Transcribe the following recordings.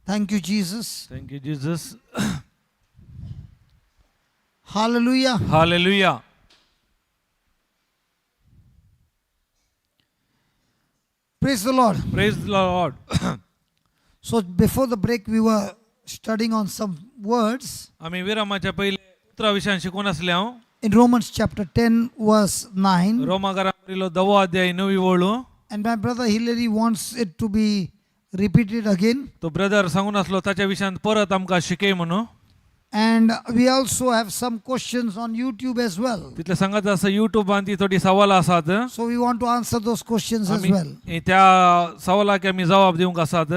Thank you, Jesus. Thank you, Jesus. Hallelujah. Hallelujah. Praise the Lord. Praise the Lord. So before the break, we were studying on some words आम्ही विरामाच्या पहिले उतराविषयान शिकून असल्या in Romans chapter 10, verse 9. रोमाकारांवरील 10 अध्याय 9 ओळू. And my brother Hillary wants it to be repeated again. तो brother सांगून असलो ताच्या विषयान परत आमकां शिकय म्हणून. And we also have some questions on YouTube as well. तितले सांगत असं युट्यूबान ती थोडी सवालां आसात. So we want to answer those questions as well. आमी त्या सवालाक आमी जवाब दिवंक आसात.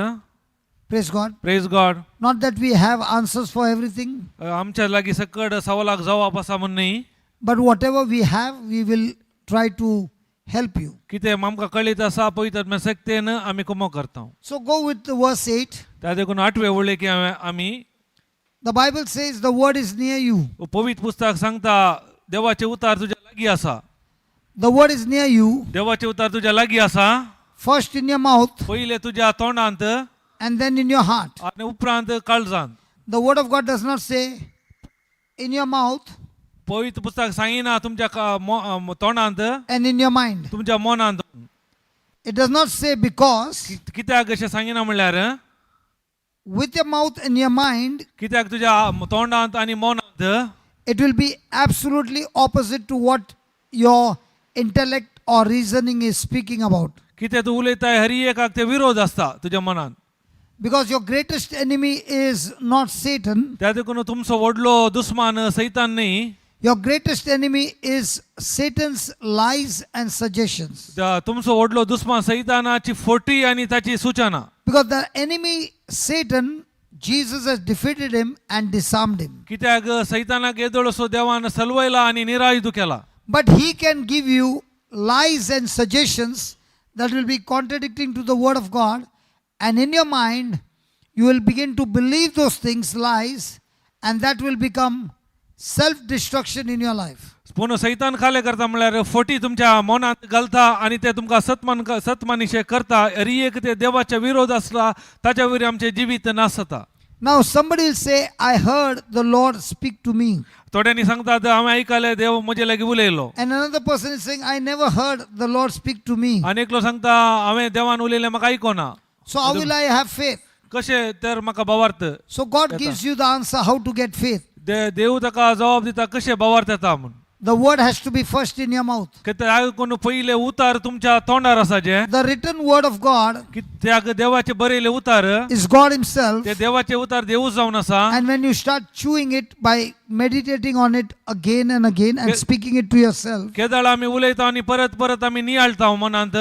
Praise God. Praise God. Not that we have answers for everything, आमच्या लागीं सकड सवालाक जवाब आसा म्हण न्ही, but whatever we have, we will try to help you. कितें आमकां कळीत आसा पवित्र शक्तीन आमी कुमो करता. So go with the verse 8. त्या देखून 8वे ओळी की आमी The Bible says the word is near you. पवित्र पुस्तक सांगता देवाचे उतार तुझ्या लागीं आसा. The word is near you. देवाचे उतार तुझ्या लागीं आसा. First in your mouth पहिले तुझ्या तोंडांत and then in your heart. आनी उपरांत काळजांत. The word of God does not say in your mouth पवित्र पुस्तक सांगिना तुमच्या तोंडांत and in your mind. तुमच्या मनांत. It does not say because कित्याक अशें सांगिना म्हणल्यार with your mouth and your mind, कित्याक तुझ्या तोंडांत आनी मनांत it will be absolutely opposite to what your intellect or reasoning is speaking about. कितें तूं उलयताय हरी एकाक ते विरोध आसता तुज्या मनांत. Because your greatest enemy is not Satan. त्या देखून तुमचो व्हडलो दुस्मान सैतान न्ही. Your greatest enemy is Satan's lies and suggestions. तुमचो व्हडलो दुस्मान सैतानाची फोटी आनी ताची सूचना. Because the enemy, Satan, Jesus has defeated him and disarmed him. कित्याक सैतानाक येदोळसो देवान सलवयला आनी निरायुध केला. But he can give you lies and suggestions that will be contradicting to the word of God. And in your mind, you will begin to believe those things, lies, and that will become self-destruction in your life. पूण सैतान खाले करता म्हणल्यार forty तुमच्या मनांत घालता आनी ते तुमकां सतमानिशे करता. हरी एक ते देवाच्या विरोध आसला ताच्या वयर आमचें जिवीत नास जाता. Now somebody will say, I heard the Lord speak to me. थोड्यांनी सांगतात हांवें आयकलें देव म्हजे लागीं उलयलो. And another person is saying, I never heard the Lord speak to me. आनी एकलो सांगता हांवें देवान उलयलें म्हाका आयकोना. So how will I have faith? कशें तर म्हाका भावार्थ. So God gives you the answer how to get faith. देव ताका जबाब दिता कशें भावार्थ येता म्हूण. The word has to be first in your mouth. कित्याक आयकून पयले उतार तुमच्या तोंडार आसा जे. The written word of God कित्याक देवाचे बरयले उतार is God himself. ते देवाचे उतार देवूच जावन आसा. And when you start chewing it by meditating on it again and again and speaking it to yourself, केदाळ आमी उलयता आनी परत परत आमी नियाळटा मनांत.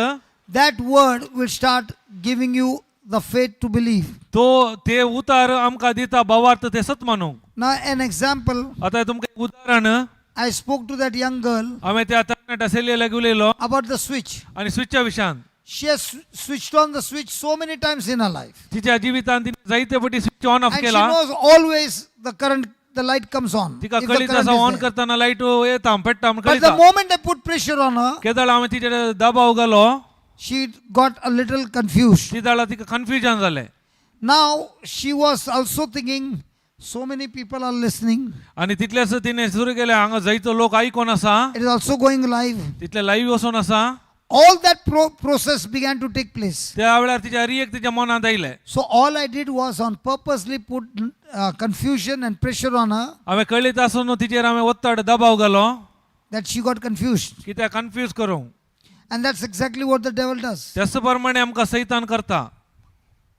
that word will start giving you the faith to believe. तो ते उतार आमकां दिता भावार्थ ते सत मानूंक. Now an example, आतां तुमकां एक उदाहरण. I spoke to that young girl हांवें त्या तरणाट्या चलये लागीं उलयलो about the switch. आनी स्विचच्या विशयान. She has switched on the switch so many times in her life. तिच्या जिवितांत तिणें जायते फावटी switch on off And she केला. knows always the light comes on. तिका if the कळीत current आसा is ऑन there. करतना लायट येता पेट्टा म्हण But the कळीता. moment I put pressure on her, केदाळ हांवें तिचेर दबाव घालो. she got a little confused. ती दाळा तिका कन्फ्युजन जालें. Now she was also thinking, so many people are listening. आनी तितलेच तिणें सुरू केलें हांगा जायतो लोक आयकोन आसा. It is also going live. Title live वचून आसा. All that process began to take place. त्या वेळार तिच्या रियेक तिच्या मनांत आयलें. So all I did was on purposely put confusion and pressure on her, हांवें कळीत आसून तिचेर हांवें वत्तड दबाव घालो that she got confused. कित्याक कन्फ्यूज करूंक. And that's exactly what the devil does. त्याच प्रमाणे आमकां सैतान करता.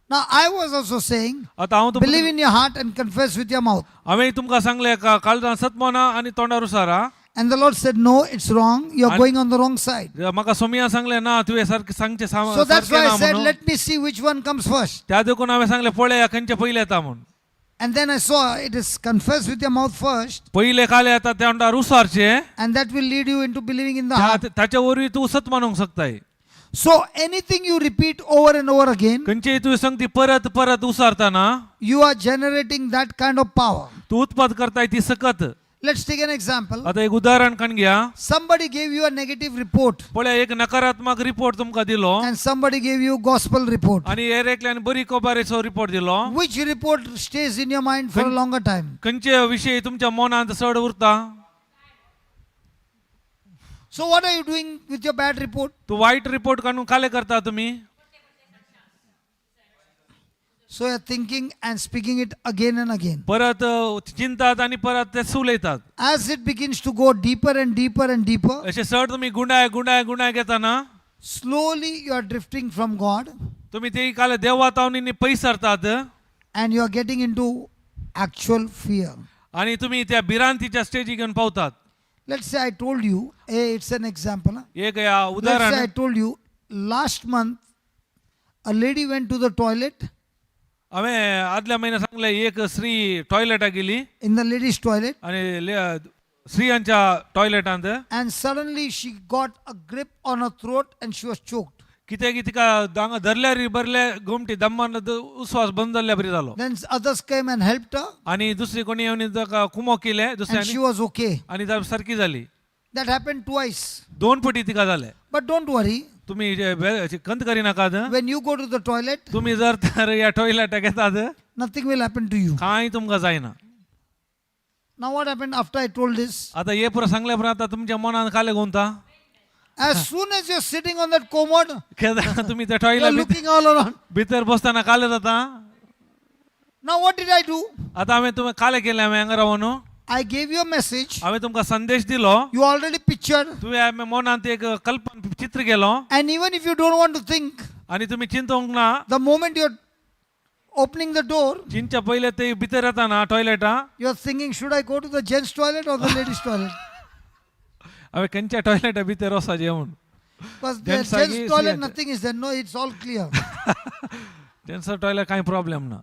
Now I was also saying, आतां हांव believe in your heart and confess with your mouth. हांवें तुमकां सांगलें काळजान सतमाना आनी तोंडार उसारा. And the Lord said, no, it's wrong. You're going on the wrong side. म्हाका सोमिया सांगलें ना तुवें सारकें सांगचें So that's why I said, म्हणून. let me see which one comes first. त्या देखून हांवें सांगलें पळया खंयचें पयलें येता म्हूण. And then I saw it is confess with your mouth first. पयलें काले येता तोंडार उसारचें. And that will lead you into believing in the heart. ताच्या वरवीं तूं सत मानूंक शकताय. So anything you repeat over and over again, खंयचेय तुवें सांगती परत परत उसारतना you are generating that kind of power. तूं उत्पाद करताय ती सकत. Let's take an example. आता एक उदाहरण कान घ्या. Somebody gave you a negative report पळय एक नकारात्मक रिपोर्ट तुमका दिलो and somebody gave you gospel report. आणि हेर एकल्यान बरी कोबारेचो रिपोर्ट दिलो. Which report stays in your mind for a longer time? खंयचे विषय तुमच्या मनात चड उरता? So what are you doing with your bad report? तो वाईट रिपोर्ट काढून काले करता तुम्ही? So you're thinking and speaking it again and again. परत चिंतात आणि परत ते सुलयतात. As it begins to go deeper and deeper and deeper, असे चड तुम्ही गुंडाय घेता ना, slowly you are drifting from God तुम्ही ते काले देवातावनी पैसरतात and you are getting into actual fear. आणि तुम्ही त्या भिरांतीच्या स्टेजी घेऊन पावतात. Let's say I told you, it's an example. Huh? एक या Let's say I उदाहरण told you, last month a lady went to the toilet, हांवें आदल्या म्हयन्यात सांगले एक स्त्री टॉयलेटाक गेली in the ladies' toilet, आणि स्त्रियांच्या टॉयलेटांत and suddenly she got a grip on her throat and she was choked. कित्याक की तिका दांगा धरल्यार बरले घुमटी दम्मान उस्वास बंद जाल्ल्या बरी जालो. Then others came and helped her आणि दुसरी कोणी येवन ताका कुमक केले and she दुसऱ्यांनी was okay. आणि ती सारकी जाली. That happened twice. 2 पटी तिका जाले. But don't worry, तुम्ही कंत करी नाकात. when you go to the toilet, तुम्ही जर तर या टॉयलेटाक येतात nothing will happen to you. कांय तुमका जायना. Now what happened after I told this? आता हे पुरो सांगल्या पर आता तुमच्या मनान काले गुंता. As soon as you're sitting on that commode, तुम्ही त्या you're toilet looking all around. भितर बसताना काले जाता. Now what did I do? आता आम्ही तुम्ही काले केले आम्ही हांगा रावून I gave you a message. आम्ही तुमका संदेश दिलो. You already pictured. तुम्ही आम्ही मनात एक कल्पन चित्र केलो And even if you don't want to think, आणि तुम्ही चिंतोंक ना the moment you're opening the door, चिंच्या पहिले ते भितर येता ना टॉयलेटा you're thinking, should I go to the gents' toilet or the ladies' toilet? हांवें खंयच्या टॉयलेटा भितर वचपाचें जेवण. Because the Gents' gents' agi, toilet, see, nothing is there. No, it's all clear. त्यांचं टॉयलेट कांय प्रॉब्लेम ना.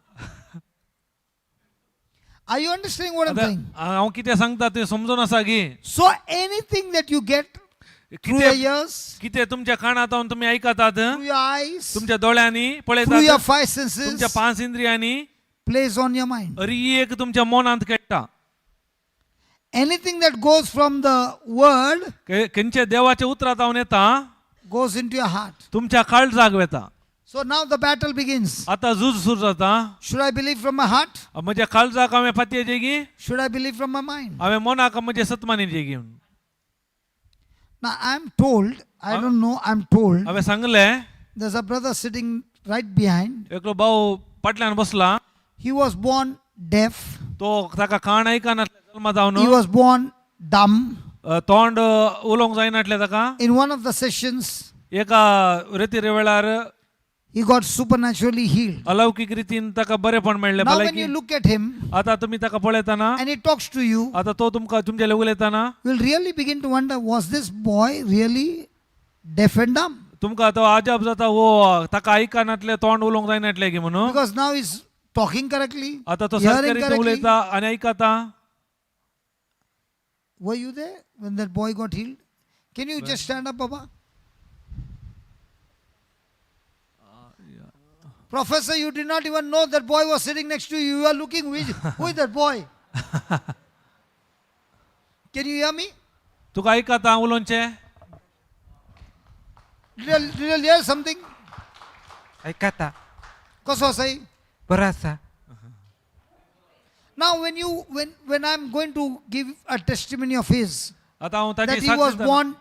Are you understanding what I'm आता saying? हांव कितें सांगता ते समजून आसा की So anything that you get through your ears, कितें तुमच्या कानात तुम्ही ऐकतात, through your eyes, तुमच्या दोळ्यांनी through your पळयतात, five senses, तुमच्या 5 इंद्रियांनी plays on your mind. एक तुमच्या मनात खेळटा. Anything that goes from the word खंयच्या देवाच्या उतरात येता goes into your heart. तुमच्या काळजाक वेता. So now the battle begins. आता झूज सुरू जाता. Should I believe from my heart? म्हज्या काळजाक हांवें फातये जेगी, Should I believe from my mind? हांवें मनाक म्हजे सतमानी जेगी. Now I'm told, I don't know, I'm told, हांवें सांगले there's a brother sitting right behind. एकलो भाऊ फाटल्यान बसला. He was born deaf. तो ताका कान ऐकनासले जल्मा जावन, He was born dumb. तोंड उलोवंक जायनासले ताका. In one of the sessions, एका रेती वेळार he got supernaturally healed. अलौकिक रितीन ताका बरेपण मेळ्ळें. Now when भलायकी. you look at him आता तुम्ही ताका पळयताना, and he talks to you, आता तो तुमका तुमच्या उलयताना you'll really begin to wonder, was this boy really deaf and dumb? तुमका तो अजाप जाता हो ताका ऐकनातले तोंड उलोवंक जायनातले की म्हणून. Because now he's talking correctly, आता तो hearing सारक्या रितीन correctly. उलयता आणि ऐकता. Were you there when that boy got healed? Can you just stand up, Baba? Professor, you did not even know that boy was sitting next to you. You are looking, who is that boy? Can you hear me? तुका ऐकता उलोवचे? Did you hear something? ऐकता Koso say. बरासा. Now when I'm going to give a testimony of his, आता हांव that ताची he was साक्ष दितां. born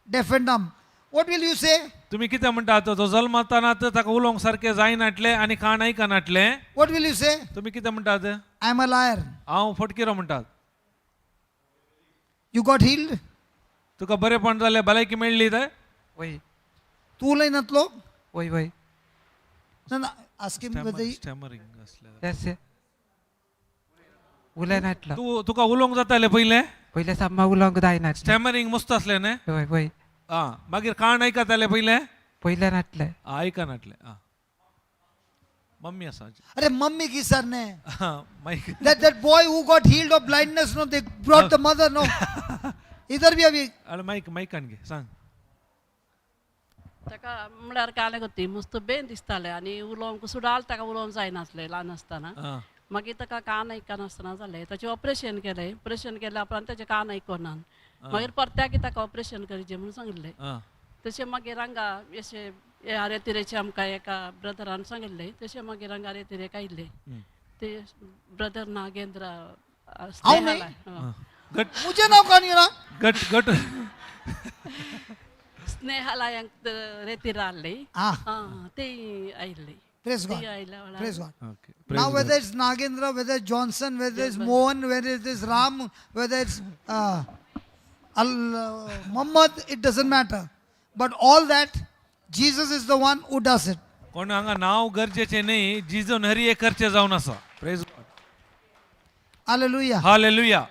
deaf and dumb, what will you say? तुम्ही कितें म्हणटात? तो जल्मताना ताका उलोवंक सारकें जायनाटले आणि कान ऐकनाटले. What will you say? तुम्ही कितें म्हणटात? I'm a liar. हांव फटकिरो म्हणटात. You got healed? तुका बरेपण जालें, भलायकी मेळ्ळी ते? वय तू लय नतलो? वय वय No, ask him whether he, Stammering असलें. त्याचे उलय नाटलं तुका उलोवंक जातालें पयलें? पहिले साम्मा उलंग दाय नाटलं स्टॅमरिंग मस्त असलें न्ही? वय वय मागीर कान ऐकताले पयलें? पहिले नाटलं ऐकनाटले. मम्मी आसा. अरे मम्मी की सर ने. Mic. That boy who got healed of blindness, no, they brought the mother, no. इधर भी अभी. अरे माईकान घे सांग. ताका म्हळ्यार काले गती मस्त बेन दिसताले आणि उलोवंक सुडाल ताका उलोवंक जायनासलें ल्हान आसतना. मागीर ताका कान आयकनासतना जालें ताचें ऑपरेशन केलें ऑपरेशन केल्या उपरांत ताचें कान आयकनान मागीर परत्याक ताका ऑपरेशन करचें म्हणून सांगिल्लें हा. तशें मागीर हांगा अशें ह्या तरेचें आमकां एका ब्रदरान सांगिल्लें तशें मागीर हांगा तरेक आयिल्लें ते ब्रदर नागेंद्र स्नेहाला हा. गट मुझे नाव कौन है ना गट गट स्नेहालयांक रेतीर आहली Ah, ते आयिल्ली praise ती God. आयल्या वेळार Praise God. Okay. Now whether it's Nagendra, whether it's Johnson, whether it's Mohan, whether it is Ram, whether it's Muhammad, it doesn't matter. But all that, Jesus is the one who does it. कोण हांगा नाव गरजेचे नाही जिजून हरी एक करचे जावन आसा praise God Hallelujah. Hallelujah.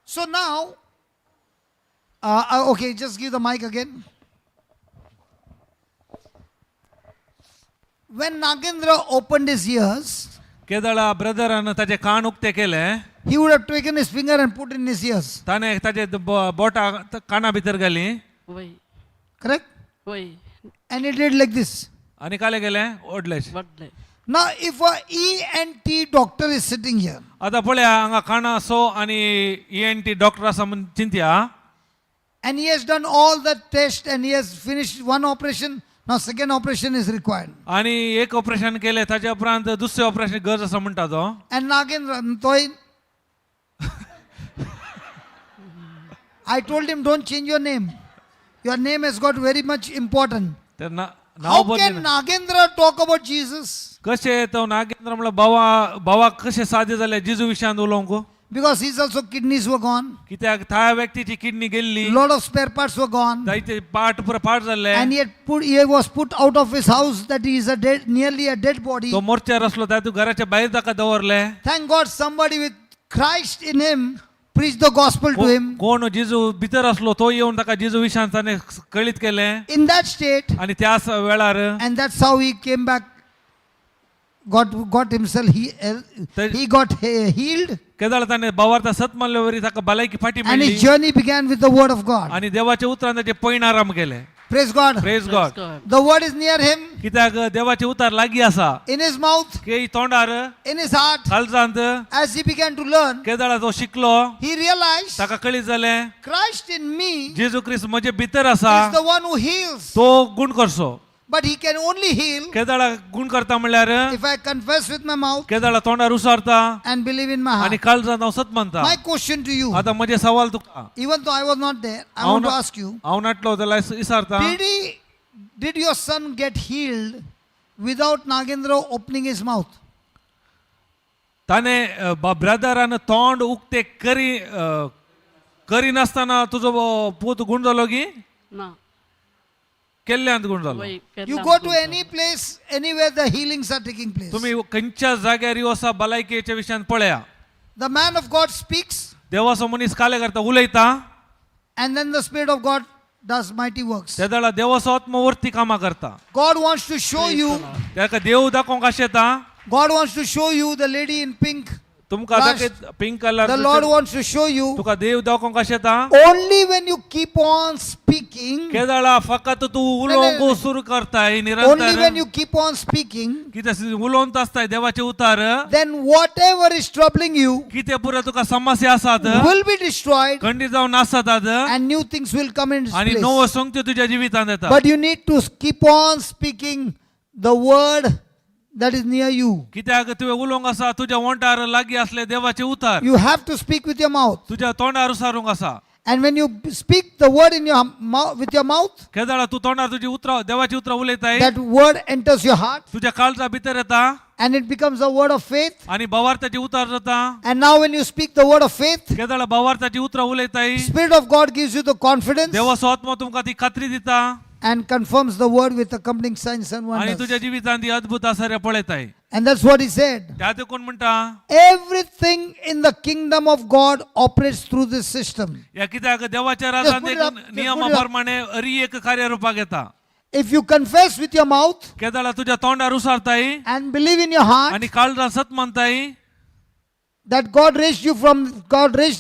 So now, okay, just give the mic again. When Nagendra opened his ears, केदळा brethren ताचे कान उक्ते केले he would have taken his finger and put in his ears. ताने ताचे बोटा काना भितर घाली वय Correct? वय And he did like this. आणि काले गेले ओडलेश. वडले Now, if a ENT doctor is sitting here, आता पळया हांगा काना सो आणि ENT डॉक्टर आसा म्हण चिंत्या and he has done all the test and he has finished one operation, now second operation is required. आणि एक ऑपरेशन केले ताच्या उपरांत दुसरे ऑपरेशन गरज आसा म्हणटा तो And Nagendra, toy, I told him, don't change your name. Your name has got very much important. तर नाव How बदल can Nagendra talk about Jesus? कशे तो नागेंद्र म्हणला भावा कशे सादे जाले जिजू विशयान उलोवंक Because his also kidneys were gone. कित्याक त्या व्यक्तीची किडनी गेल्ली Lot of spare parts were gone. जायते पार्ट पुरो पाड जाल्ले And he was put out of his house that he is a dead, nearly a dead body. तो मोर्चार असलो तातूंत घराच्या भायर ताका दवरले. Thank God somebody with Christ in him preached the gospel to him. कोण जिजू भितर असलो तो येवन ताका जिजू विशयान ताणे कळीत केले In that state, आणि त्याच वेळार and that's how he came back. Got himself, he got healed. केदाळ ताणे भावार्थ सत मानल्यावरी ताका भलायकी फाटी And his मेळ्ळी journey began with the word of God. आणि देवाच्या उतरान ताचे पैन आराम केले. Praise God. Praise God. The word is near him, कित्याक देवाचे उतार लागीं आसा in his mouth, के तोंडार in his heart. काळजांत As he began to learn, केदाळ तो शिकलो he realized ताका कळीत जालें Christ in me is जेजू ख्रिस्त म्हजे भितर आसा the one who heals. तो गुण करचो. But he can only heal केदाळा गुण करता म्हणल्यार if I confess with my mouth केदाळा तोंडार उसारता and believe in my आणि heart. काळजांत हांव सत मानता. My question to you, आता म्हजे सवाल तुका even though I was not there, I want to ask you, हांव नाटलो जाल्यार विचारता did your son get healed without Nagendra opening his mouth? ताणे ब्रदरान तोंड उक्ते करी नासतना तुजो पूत गुण जालो की ना केल्ल्यांत गुण जालो. वय You go to any place, anywhere the healings are taking place. तुम्ही खंयच्या जाग्यार वसा भलायकेच्या विशयान पळया The man of God speaks, देवाचो मनीस काले करता उलयता and then the Spirit of God does mighty works. त्या वेळा देवाचो आत्मा वरती कामां करता. God wants to show you, ताका देव दाखोवंक आशा येता. God wants to show you the lady in pink. तुमकां दाखयत pink colour The Lord wants to show you, तुका देव दाखोवंक आशा येता. only when you keep on speaking, केदाळा फकत तू उलोवंक नाही. सुरू करताय only when निरंतर you keep on speaking, कितें उलोवंत आसताय देवाचे उतार then whatever is troubling you कितें पुरो तुका समस्या आसात will be destroyed खंडीत जावन आसात and new things will come in its आणि place. नवो संगत्यो तुज्या जिवितांत येता. But you need to keep on speaking the word that is near you. कित्याक तुवें उलोवंक आसा तुज्या वंटार लागीं आसले देवाचे उतार You have to speak with your mouth. तुज्या तोंडार उसारूंक आसा. And when you speak the word in your mouth, with your mouth, केदाळा तू तोंडार तुजी उतरां देवाची उतरां उलयताय that word enters your heart तुज्या काळजा भितर येता and it becomes a word of faith. आणि भावार्थाची उतार जाता. And now when you speak the word of faith, केदाळा भावार्थाची उतरां उलयताय Spirit of God gives you the confidence देवाचो आत्मा तुमकां ती खात्री दिता and confirms the word with accompanying signs and आणि wonders. तुज्या जिवितांत ती अद्भुत आसाऱ्या पळयताय. And that's what he said. त्या देखून म्हणटा Everything in the kingdom of God operates through this system. या कित्याक देवाच्या राजांत put it एक up, just नियमा put it up. प्रमाणे हरी एक कार्यारूपाक येता. If you confess with your mouth केदाळा तुज्या तोंडार उसारताय and believe in your heart आणि काळजांत सत मानताय that God raised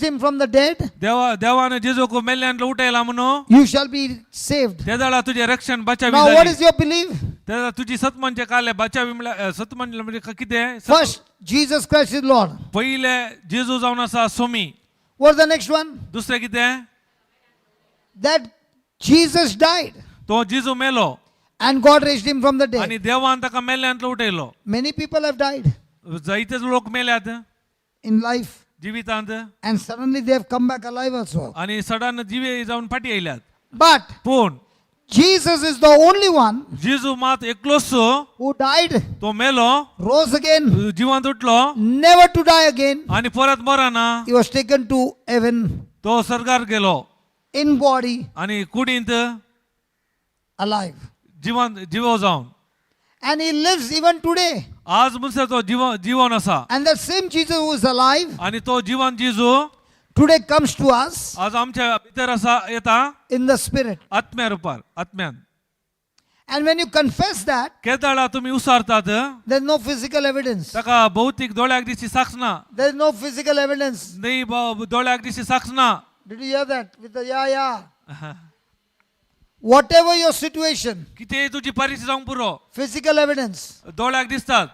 him from the dead, देवान जेजूक मेल्ल्यान उठयला म्हणून you shall be saved. त्या वेळा तुझे रक्षण बचावी Now what जाली. is your belief? त्याला तुझी सतमानचे काले बचावी सतमान म्हणजे किती आहे First, Jesus Christ is Lord. पहिले जेजू जाऊन असा Somi What's the next one? दुसरे किती आहे That Jesus died तो जेजू मेलो and God raised him from the dead. आणि देवान ताका मेल्यांतलो उठयलो Many people have died जायतेच लोक मेल्यात in life जिवितांत and suddenly they have come back alive also. आणि सडन जिवे जाऊन फाटी येयल्यात But पूण Jesus is the only one जेजू मात एकलोच who died, तो मेलो rose again, जिवंत उठलो never to die again. आणि परत मराना He was taken to heaven तो स्वर्गार गेलो in body, आणि कुडींत alive. जीव जाऊन And he lives even today. आज म्हणसे तो जीवन असा And that same Jesus who is alive आणि तो जीवन जेजू today comes to us आज आमच्या भितर असा येता in the spirit. आत्म्या Rupar आत्म्यान And when you confess that, केदाळा तुम्ही उसारतात there's no physical evidence. ताका भौतिक दोळ्याक दिसची साक्ष ना There's no physical evidence. नाही दोळ्याक दिसची साक्ष ना Did you hear that? With the yeah. Whatever your situation, किती तुझी परिस्थिती जाऊन पुरो physical evidence. दोळ्याक दिसतात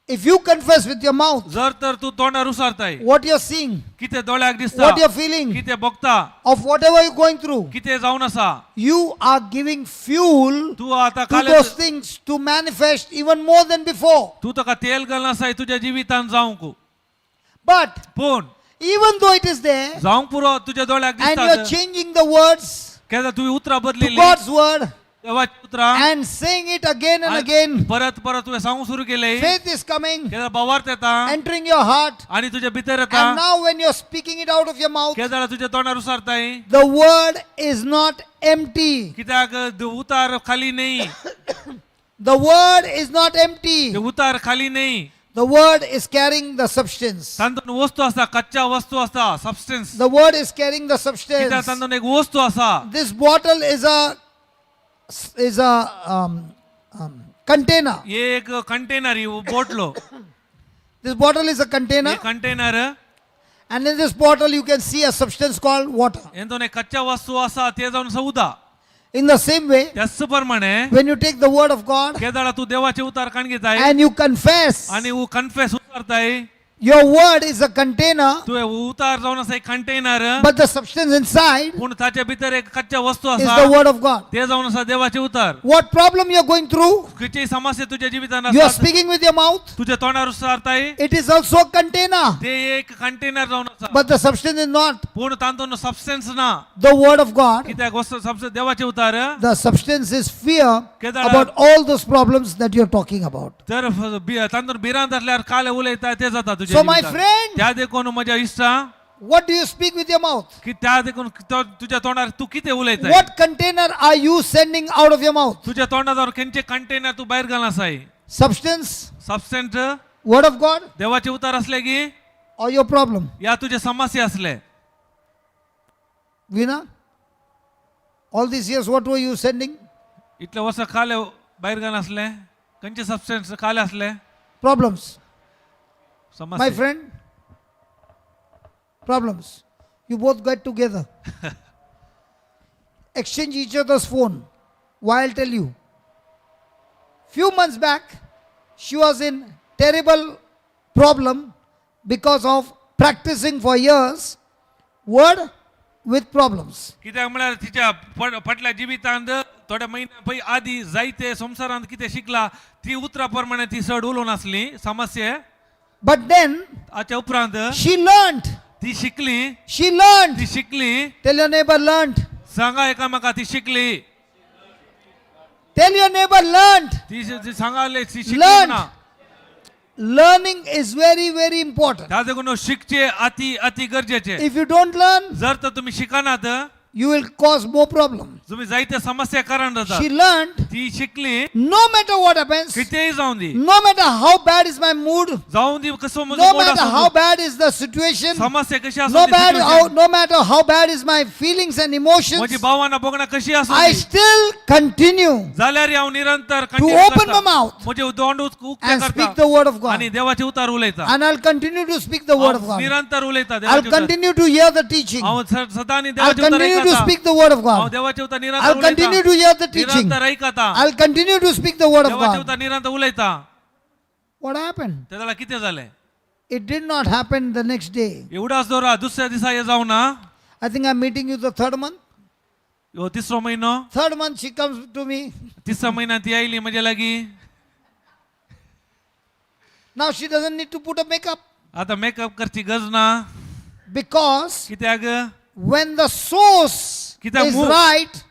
If you confess with your mouth जर तर तू तोंडार उसारताय what you're seeing, किती दोळ्याक दिसता what you're feeling, किती बघता of whatever you're going through, किती जाऊन असा you are giving fuel तू आता to काले those things to manifest even more than before. तू ताका तेल घालना साय तुझ्या जिवितान जाऊंक But पूण even though it is there, जाऊंक पुरो तुझ्या दोळ्याक and you're दिसतात changing the words केदा तुम्ही उतरा to बदलेली God's word देवाची उतरा and saying it again and again, परत परत तुवें सांगू सुरू केले faith is coming, केदा बावार्थ येता entering your heart. आणि तुझ्या भितर येता And now when you're speaking it out of your mouth, केदाळा तुझ्या तोंडार उसारताय the word is not empty. कित्याक उतार खाली नाही The word is not empty. ते उतार खाली नाही The word is carrying the substance. तांतून वस्तू असता कच्चा वस्तू असता substance The word is carrying the कित्याक substance. तांतून एक वस्तू असा This bottle is a container. हे एक कंटेनर ही बोटलो This bottle is a container, हे container and in this bottle you can see a substance called water. ಎಂತೋನೆ ಕಚ್ಚಾ ವಸ್ತು ಅಸ ते जाऊन सौदा In the same way, त्याच प्रमाणे when you take the word of God केदाळा तू देवाचे उतार काण घेताय and you confess, आणि उ कन्फेस उतारताय your word is a container, तू उतार जाऊन असा एक container but the substance inside पण ताच्या भितर एक कच्चा वस्तू is असा the word of God. ते जाऊन असा देवाचे उतार What problem you're going through, किती समस्या तुझ्या जीवितान you're असतात speaking with your mouth, तुझ्या तोंडावर उतारताय it is also a container, ते एक कंटेनर जाऊन असा but the substance is not पूर्ण तांतून सबस्टन्स ना the word of God. कित्याक वस्तू सबस्टन्स देवाचे उतार The substance is fear केदाळा- about all those problems that you're talking about. तर तांतून बिरांत असल्यावर काले उलयता ते जाता तुझ्या So my जिवितान. friend, त्या देखून माझ्या इष्टा what do you speak with your mouth? की त्या देखून तुझ्या तोंडार तू किती उलयताय What container are you sending out of your mouth? तुझ्या तोंडावर खंयचे कंटेनर तू बाहेर घालना साय Substance, substance word of God, देवाचे उतार असले की or your problem? या तुझे समस्या असले Veena, all these years, what were you sending? इतले वर्ष काले बाहेर घालना असले खंयचे सबस्टन्स काले असले Problems. My समस्या friend, problems. You both get together. Exchange each other's phone. Why, I'll tell you. Few months back, she was in terrible problem because of practicing for years word with problems. कित्याक म्हळ्यार तिच्या फाटल्या जिवितांत थोड्या महिन्या पयलीं आदी जायते संवसारांत कितें शिकला ती उतरा प्रमाणे ती चड उलोवन आसली समस्या But then हाच्या उपरांत she learned. ती शिकली She learned. ती शिकली Tell your neighbor, learned. सांगा एकामेका ती शिकली Tell your neighbor, learned. ती सांगाले ती शिकली Learned. ना Learning is very, very important. त्या देखून शिकचे अति अति गरजेचे If you don't learn, जर तर तुम्ही शिकानात you will cause more problem. तुम्ही जायते समस्या कारण जातात She learned, ती शिकली no matter what happens, कितीही जाऊन दी no matter how bad is my mood, जाऊन दी कसं no म्हणजे matter how bad is the situation, समस्या कशी no असो no matter how bad is my feelings and emotions, माझी भावना बघणं कशी असो I still continue जाल्यार हांव निरंतर to open my mouth म्हणजे दोंड उक्ते and speak करता the word of God. आणि देवाचे उतार उलयता And I'll continue to speak the word of God. निरंतर उलयता I'll देवाचे उतार continue to hear the teaching. हांव सदांनी I'll देवाचे उतार continue to ऐकता speak the word of हांव God. देवाचे उतार उतर निरंतर I'll continue to hear the teaching. निरंतर ऐकता I'll continue to speak the word of देवाचे God. उतर निरंतर उलयता What happened? त्याला किती झाले It did not happen the next day. एवढाच दोरा दुसऱ्या दिवसा हे जाऊ ना I think I'm meeting you the third month. ह्यो तिसरो महिनो Third month she comes to me. तिसऱ्या महिन्यात ती आयली म्हणजे लागी Now she doesn't need to put a makeup आता मेकअप करची गरज ना because कित्याक when the source कित्याक is मूळ right,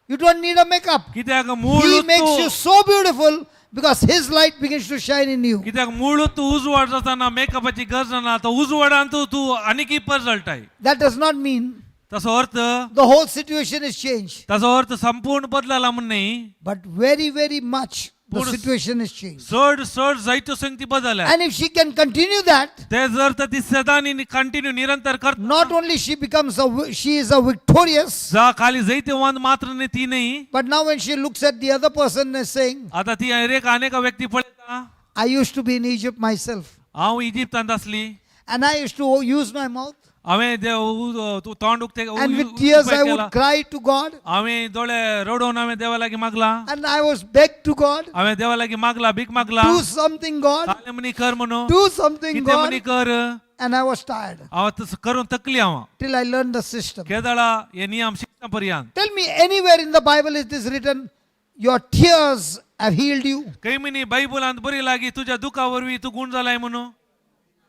you don't need a makeup. कित्याक मूळ He makes you so beautiful because his light begins to shine in you. कित्याक मूळ तू उजवाड जाताना मेकअपाची गरज ना तर उजवाडान तू आणखी रिझल्ट आहे That does not mean तसो अर्थ the whole situation is changed, तसो अर्थ संपूर्ण बदलाला म्हण नाही but very, very much the Pura- situation is changed. चढ चढ जायतो संगती बदलल्या And if she can continue that, ते जर तर ती सदानी कंटिन्यू निरंतर करत not only she becomes she is a victorious, जा खाली जायते वांद मात्र नाही ती नाही but now when she looks at the other person and saying, आता ती अनेक अनेक व्यक्ती पळता I used to be in Egypt myself, हांव इजिप्तांत असली and I used to use my mouth, हांवें तू तोंड उक्ते and with tears I would cry to God, हांवें दोळे रडोवन हांवें देवा लागीं मागला and I was begged to God, हांवें देवा लागीं मागला भीक मागला do something God, ताले म्हणी कर म्हणून do something कितें म्हणी God, कर and I was tired हांव तसं करून थकली हांव till I learned the system. केदाळा हे नियम शिकता पर्यंत Tell me anywhere in the Bible is this written, your tears have healed you. काही म्हणी बायबलांत बरी लागी तुझ्या दुखावरवी तू गुण जालाय म्हणून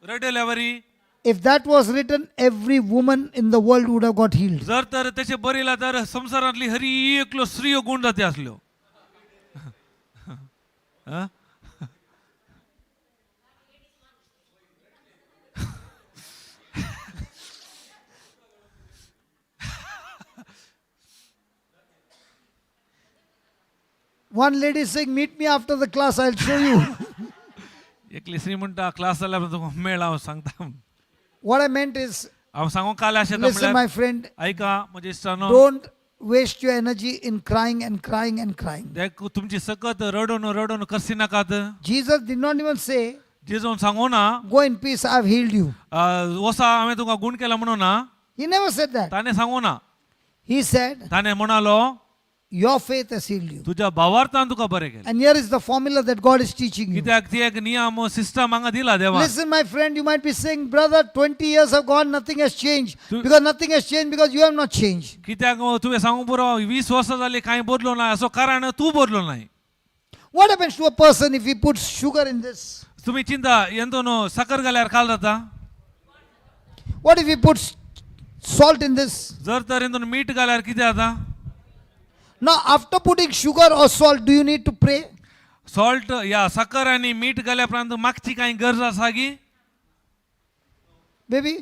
रडल्यावरी If that was written, every woman in the world would have got healed. जर तर तसे बरीला तर संसारातली हरी एकलो स्त्रियो गुण जाते असल्यो हं? One lady is saying, meet me after the class, I'll show you. एकली श्री म्हणटा क्लास जाल्या तुका मेळ हांव सांगता What I meant is, हांव सांगू काल अशें listen, my म्हणल्यार friend, ऐका म्हजे इश्टानो don't waste your energy in crying and crying and crying. देख तुमची सकत रडोन रडोन करसी नाकात Jesus did not even say, जेजून सांगू ना go in peace, I've healed you. वसा हांवें तुका गुण केला म्हणून ना He never said that. ताणे सांगू ना He said, ताणे म्हणालो your faith has healed you. तुझ्या भावार्थान तुका बरें केलें And here is the formula that God is teaching you. कित्याक ती एक नियम सिस्टम हांगा दिला देवा Listen, my friend, you might be saying, brother, 20 years have gone, nothing has changed. Tu- Because nothing has changed because you have not changed. कित्याक तुवें सांगू पुरो 20 वर्सां जाली कांय बदलो ना असो कारण तू बदलो नाही What happens to a person if he puts sugar in this? तुम्ही चिंता ಎಂತೋನು साखर घाल्यार काल जाता What if he puts salt in this? जर तर ಎಂತೋನು मीठ घाल्यार कितें जाता Now, after putting sugar or salt, do you need to pray? Salt या साखर आणि मीठ घाल्या उपरांत मागची कांय गरज आसा गी Baby?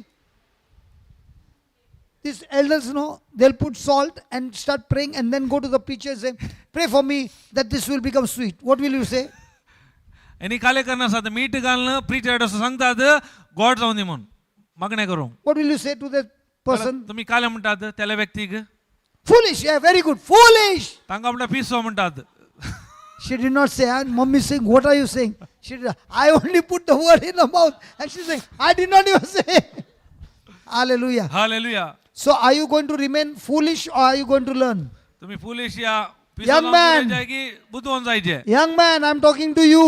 These elders know, they'll put salt and start praying and then go to the preacher and say, pray for me that this will become sweet. What will you say? आणि काले करणार आसा मीठ घालणं प्रिचर्ड असं सांगतात God जाऊन दी म्हणून मागणे करूंक What will you say to that person? तुम्ही काले म्हणतात त्याला व्यक्तीक Foolish, yeah, very good. Foolish! तांकां आपल्या पिसो म्हणतात She did not say, and mommy is saying, what are you saying? She did, I only put the word in the mouth. And she's saying, I did not even say. Hallelujah. Hallelujah So are you going to remain foolish or are you going to learn? तुम्ही foolish या Young man. जाय की बुदवून जायचे Young man, I'm talking to you.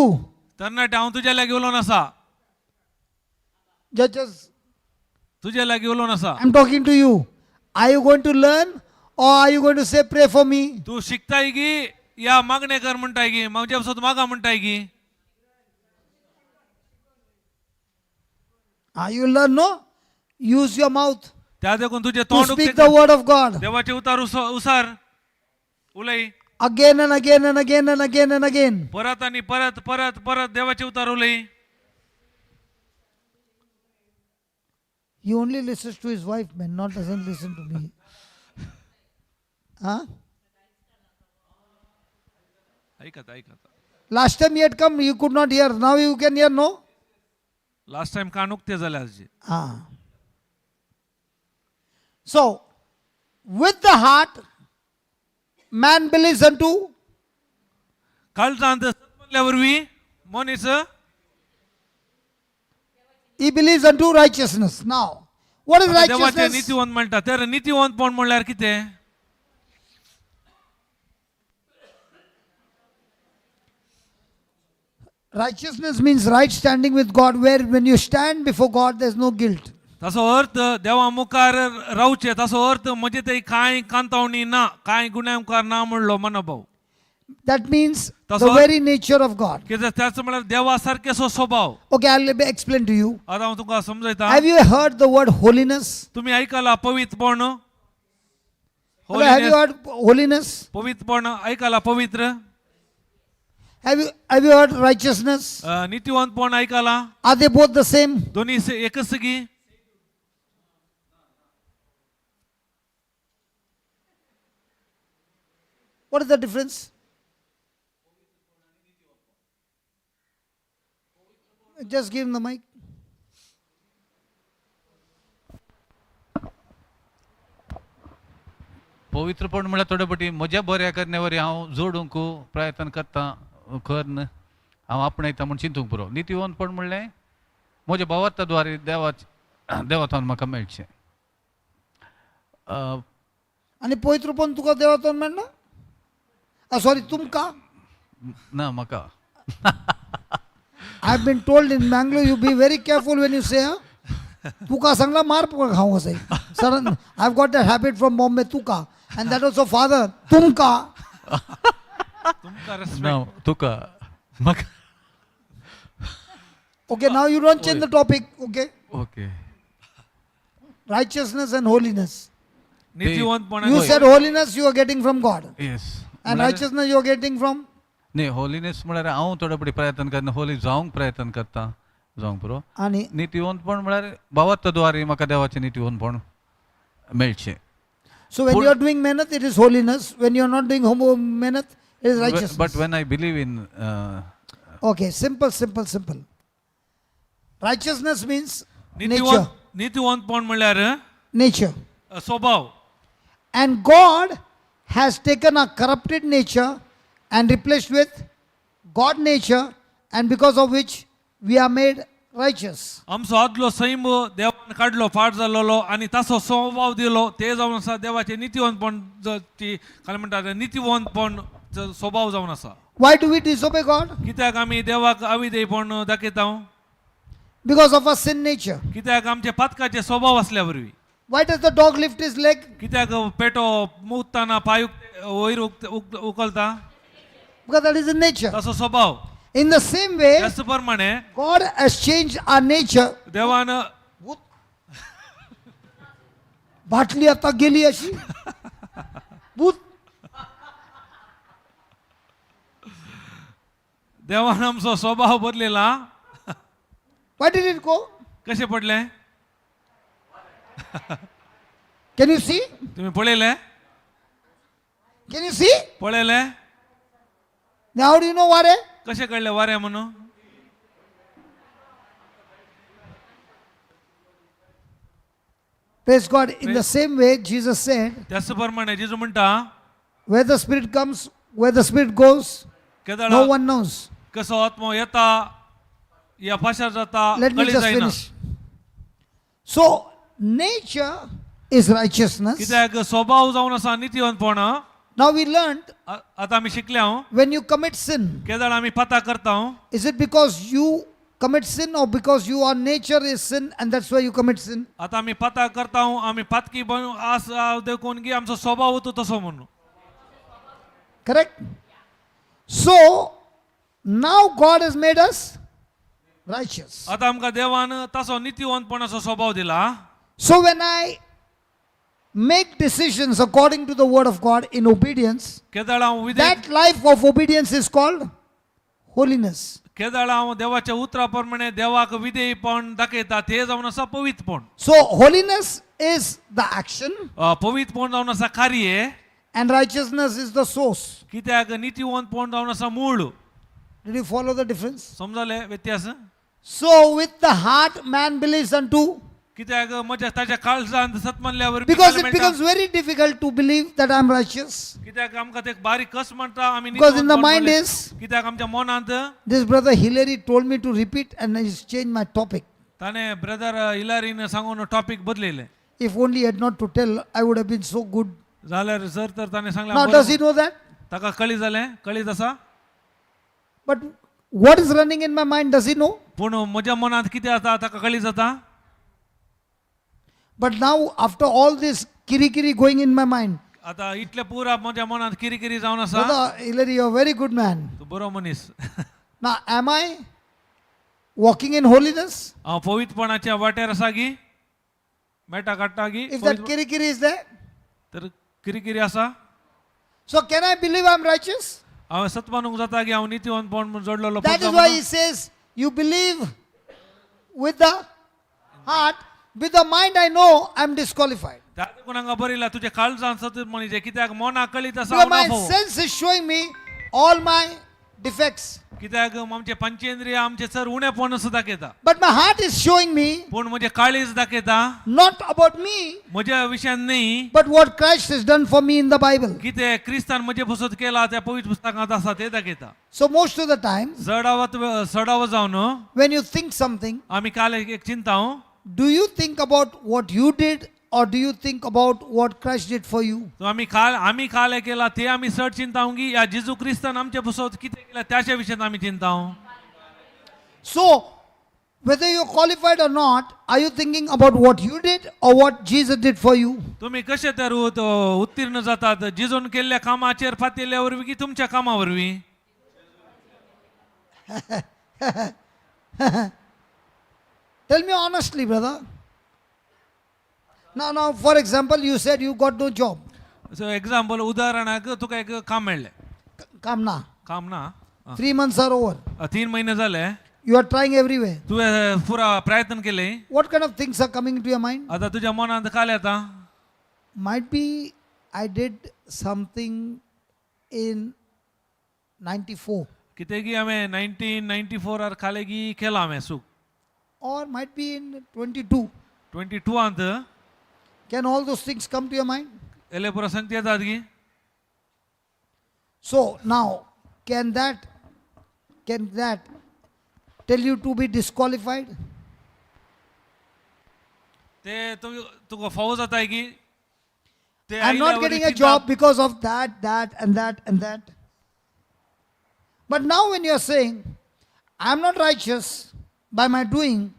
तरणाटे हांव तुज्या लागीं उलोवन आसा Judges, तुज्या लागीं उलोवन आसा I'm talking to you. Are you going to learn or are you going to say, pray for me? तू शिकताय की या मागणे कर म्हणताय की माझ्या पासून मागा म्हणताय की Are you learn? No? Use your mouth त्या देखून तुझे to तोंड speak उक्ते the word of God. देवाचे उतार उसार उलय Again and again and again and again and again. परत आणि परत परत परत देवाचे उतार उलय He only listens to his wife, man, not doesn't listen to me. Huh? ऐकत ऐकत Last time he had come, you could not hear. Now you can hear, no? Last time कान उक्ते झाले आजचे Ah. So, with the heart, man believes unto, कालचा म्हणल्यावरवी मनीस he believes unto righteousness. Now, what is देवाचे righteousness? नीतिवंत म्हणतात तर नीतिवंत पण म्हणल्यार कितें Righteousness means right standing with God, where when you stand before God, there's no guilt. तसो अर्थ देवा मुखार रावचे तसो अर्थ म्हणजे ते कांय कांतावणी ना कांय गुन्यांवकार ना म्हणलो मनोभाव That means That's the all. very nature of God. कित्याक त्याच म्हळ्यार देवा सारकेसो स्वभाव. Okay, I'll explain to you. आता हांव तुका समजयता. Have you heard the word holiness? तुम्ही ऐकला पवित्रपण? Hello, have you heard holiness? पवित्रपण ऐकला पवित्र? Have you heard righteousness? नीतिवंतपण ऐकला? Are they both the same? दोन्ही एकच की? What is the difference? Just give him the mic. पवित्रपण म्हळ्यार थोडे फावटी म्हज्या बऱ्या करण्यावरी हांव जोडूंक प्रयत्न करता करन हांव आपणयता म्हूण चिंतूंक पुरो. नितीवंतपण म्हणलें म्हज्या भावार्थाद्वारे देवाथान म्हाका मेळचें. आणि पवित्रपण तुका देवातून मेळना? सॉरी, तुमका? ना म्हाका. I have been told in Bangalore, you be very careful when you say, तुका सांगला मार खाऊ असं. Sudden, I've got that habit from Bombay, Tuka. And that also father, तुमका. तुमका ना तुका म्हाका. Okay, now you don't change the topic, okay? Okay. Righteousness and holiness. नीतिवंतपण You said holiness you are getting from God. Yes. And righteousness you are getting from? न्ही holiness म्हळ्यार हांव थोडे फावटी प्रयत्न करना होली जावंक प्रयत्न करता जावंक पुरो. आणि नितीवंतपण म्हळ्यार भावार्थाद्वारे म्हाका देवाचें नितीवंतपण मेळचें. So when you are doing mehnat, it is holiness. When you are not doing mehnat, it is righteousness. But when I believe in Okay, simple. Righteousness means nature. नीतिवंतपण म्हणल्यार Nature. स्वभाव. And God has taken a corrupted nature and replaced with God nature, and because of which we are made righteous. आमचो आदलो Sam देवान काडलो फाट जाल्लो आणि तसो स्वभाव दिलो ते जावन आसा देवाचे नीतिवंतपण काय म्हणटा नीतिवंतपण स्वभाव जावन आसा. Why do we disobey God? कित्याक आमी देवाक अविधेयपण दाखयता? Because of our sin nature. कित्याक आमचे पातकाचे स्वभाव असल्या वरवी. Why does the dog lift his leg? कित्याक पेटो मुतना पाय वयर उखलता? Because that is in nature. तसो स्वभाव. In the same way, त्याच प्रमाणे God has changed our nature. देवान बाटली आता गेली अशी. भूत. देवान आमचो स्वभाव बदलेला. Why did it go? कशे पडले? Can you see? तुम्ही पळयले? Can you see? पळयले? Now how do you know what? कशे कळले वारे म्हणून? Praise God. In the same way, Jesus said, त्याच प्रमाणे जेजू म्हणटा where the Spirit comes, where the Spirit goes, Kedar no one knows. कसो आत्मो येता या पाशार जाता Let me कळी just जायना. finish. So, nature is righteousness. कित्याक स्वभाव जावन आसा नीतिवंतपण. Now we learned, आता आमी शिकल्या when you commit sin, Kedar आमी पाता करता. is it because you commit sin or because your nature is sin and that's why you commit sin? आता आमी पाता करता आमी पातकी बन आस देखून की आमचो स्वभाव होतो तसो म्हणून. Correct? So, now God has made us righteous. आता आमकां देवान तसो नीतिवंतपणाचो स्वभाव दिला. So when I make decisions according to the word of God in obedience, Kedar हांव विधेय that life of obedience is called holiness. Kedar हांव देवाच्या उतरा प्रमाणे देवाक विधेयपण दाखयता ते जावन आसा पवित्रपण. So holiness is the action पवित्रपण जावन आसा कार्य and righteousness is the source. कित्याक नीतिवंतपण जावन आसा मूळ. Did you follow the difference? समजले व्यत्यास? So with the heart man believes unto, कित्याक म्हज्या ताच्या काळजांत सत म्हणल्यावर because it becomes very difficult to believe that I am righteous. कित्याक आमकां ते बारीक कस म्हणटा आमी Because in the mind नीतिवंतपण is, कित्याक आमच्या मनांत this brother Hillary told me to repeat and he's changed my topic. ताणे ब्रदर हिलारीन सांगून टॉपिक बदलले. If only he had not to tell, I would have been so good. जाल्यार जर तर ताणे Now सांगला does he know that? ताका कळी जालें कळीत आसा. But what is running in my mind, does he know? पूण म्हज्या मनात कितें आसा ताका कळी जाता. But now, after all this kiri going in my mind, आता इतले पुरा म्हज्या मनात किरी जावन आसा. Brother Hillary, you're a very good man. तूं बरो मनीस. Now, am I walking in holiness? हांव पवित्रपणाच्या वाटेर आसा गी, मेटा काडटा गी. If that kiri is there, तर किरी आसा. so can I believe I'm righteous? हांव सत्मानूंक जाता की हांव नितीवंतपण म्हूण जोडलेलो That पडटा is why म्हणून. he says, you believe with the heart, with the mind I know I'm disqualified. त्या देखून हांगा बरयला तुजे काळजान सतत म्हणजे कित्याक मनाक कळीत आसा Because my हांव नाफो. sense is showing me all my defects. कित्याक आमचे पंचेंद्रिय आमचे चर उणेपण सुद्धा दाखयता. But my heart is showing me पूण म्हजे काळीज दाखयता not about me, म्हज्या विशयान न्ही, but what Christ has done for me in the Bible. कितें क्रिस्तान म्हजे बसत केला त्या पवित्र पुस्तकांत आसा ते दाखयता. So most of the time, सडावत जावन when you think something, आमी काल एक चिंता do you think about what you did or do you think about what Christ did for you? आमी काल केला ते आमी चड चिंता की या जेजू क्रिस्तान आमचे बसत कितें केला त्याच्या विशयान आमी चिंता. So, whether you're qualified or not, are you thinking about what you did or what Jesus did for you? तुम्ही कशे तर उत्तीर्ण जातात जिजून केल्ल्या कामाचेर फातिल्ल्या वरवीं की तुमच्या कामा वरवीं. Tell me honestly, brother. Now, for example, you said you got no job. So example उदाहरणाक तुका एक काम मेळ्ळें. Come now. काम ना 3 months are over. 3 महिने झाले You are trying everywhere. तुवें पुरा प्रयत्न केले. What kind of things are coming into your mind? आता तुझ्या मनात काय येता. Might be I did something in 94. कितें की हांवें 1994 खाले की केला हांवें सुख. Or might be in 22. 22 Can all those things come to your mind? एले पुरा संगती येतात की. So now, can that tell you to be disqualified? ते तुका फावो जाता की. ते I'm not getting a job because of that, and that. But now when you're saying, I'm not righteous by my doing,